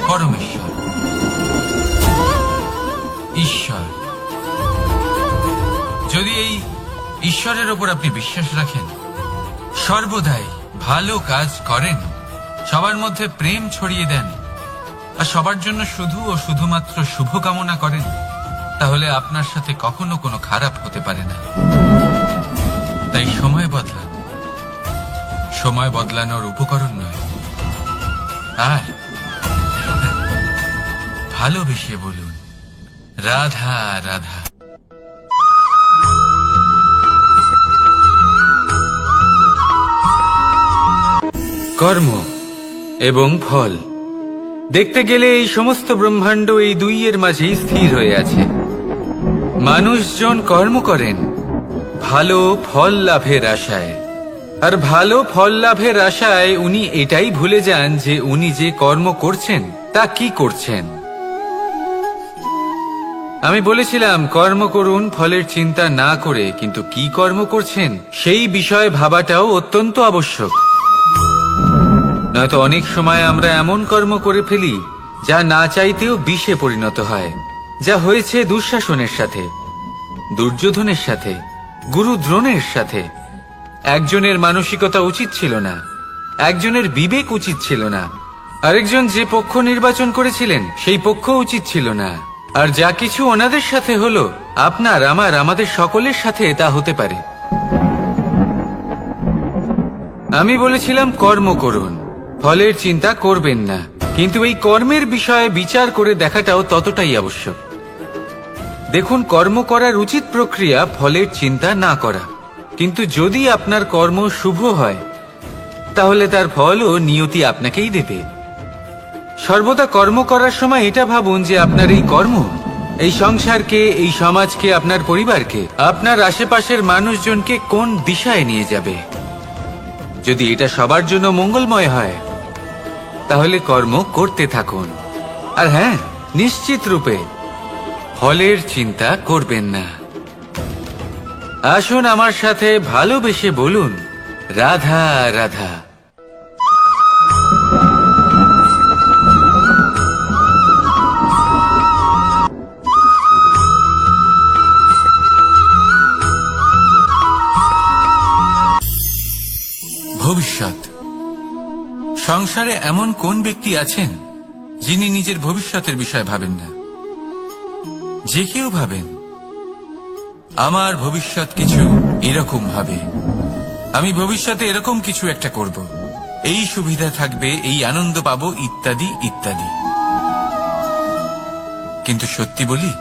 পরমেশ্বর, ঈশ্বর, যদি এই ঈশ্বরের ওপর আপনি বিশ্বাস রাখেন, সর্বদাই ভালো কাজ করেন, সবার মধ্যে প্রেম ছড়িয়ে দেন, আর সবার জন্য শুধু ও শুধুমাত্র শুভ কামনা করেন, তাহলে আপনার সাথে কখনো কোনো খারাপ হতে পারে না। তাই সময় বদলান, সময় বদলানোর উপকরণ নয়। আর ভালোবেসে বলুন, রাধা রাধা। কর্ম এবং ফল দেখতে গেলে এই সমস্ত ব্রহ্মাণ্ড এই দুইয়ের মাঝেই স্থির হয়ে আছে। মানুষজন কর্ম করেন ভালো ফল লাভের আশায়, আর ভালো ফল লাভের আশায় উনি এটাই ভুলে যান যে উনি যে কর্ম করছেন তা কি করছেন। আমি বলেছিলাম কর্ম করুন ফলের চিন্তা না করে, কিন্তু কি কর্ম করছেন সেই বিষয়ে ভাবাটাও অত্যন্ত আবশ্যক। নয়তো অনেক সময় আমরা এমন কর্ম করে ফেলি যা না চাইতেও বিষে পরিণত হয়, যা হয়েছে দুঃশাসনের সাথে, দুর্যোধনের সাথে, গুরু দ্রোণের সাথে। একজনের মানসিকতা উচিত ছিল না, একজনের বিবেক উচিত ছিল না, আরেকজন যে পক্ষ নির্বাচন করেছিলেন সেই পক্ষ উচিত ছিল না। আর যা কিছু ওনাদের সাথে হলো, আপনার, আমার, আমাদের সকলের সাথে তা হতে পারে। আমি বলেছিলাম কর্ম করুন, ফলের চিন্তা করবেন না, কিন্তু এই কর্মের বিষয়ে বিচার করে দেখাটাও ততটাই আবশ্যক। দেখুন, কর্ম করার উচিত প্রক্রিয়া ফলের চিন্তা না করা, কিন্তু যদি আপনার কর্ম শুভ হয় তাহলে তার ফলও নিয়তি আপনাকেই দেবে। সর্বদা কর্ম করার সময় এটা ভাবুন যে আপনার এই কর্ম এই সংসারকে, এই সমাজকে, আপনার পরিবারকে, আপনার আশেপাশের মানুষজনকে কোন দিশায় নিয়ে যাবে। যদি এটা সবার জন্য মঙ্গলময় হয় তাহলে কর্ম করতে থাকুন। আর হ্যাঁ, নিশ্চিত রূপে ফলের চিন্তা করবেন না। আসুন আমার সাথে ভালোবেসে বলুন, রাধা রাধা। ভবিষ্যৎ। সংসারে এমন কোন ব্যক্তি আছেন যিনি নিজের ভবিষ্যতের বিষয়ে ভাবেন না? যে কেউ ভাবেন আমার ভবিষ্যৎ কিছু এরকম হবে, আমি ভবিষ্যতে এরকম কিছু একটা করব, এই সুবিধা থাকবে, এই আনন্দ পাবো, ইত্যাদি ইত্যাদি। কিন্তু সত্যি বলি,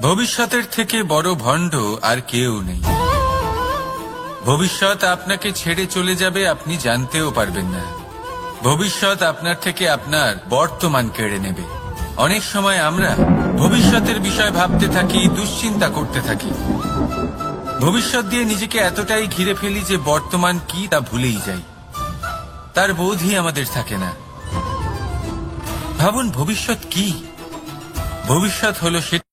ভবিষ্যতের থেকে বড় ভণ্ড আর কেউ নেই। ভবিষ্যৎ আপনাকে ছেড়ে চলে যাবে, আপনি জানতেও পারবেন না। ভবিষ্যৎ আপনার থেকে আপনার বর্তমান কেড়ে নেবে। অনেক সময় আমরা ভবিষ্যতের বিষয় ভাবতে থাকি, দুশ্চিন্তা করতে থাকি, ভবিষ্যৎ দিয়ে নিজেকে এতটাই ঘিরে ফেলি যে বর্তমান কি তা ভুলেই যাই, তার বোধই আমাদের থাকে না। ভাবুন ভবিষ্যৎ কি? ভবিষ্যৎ হলো সে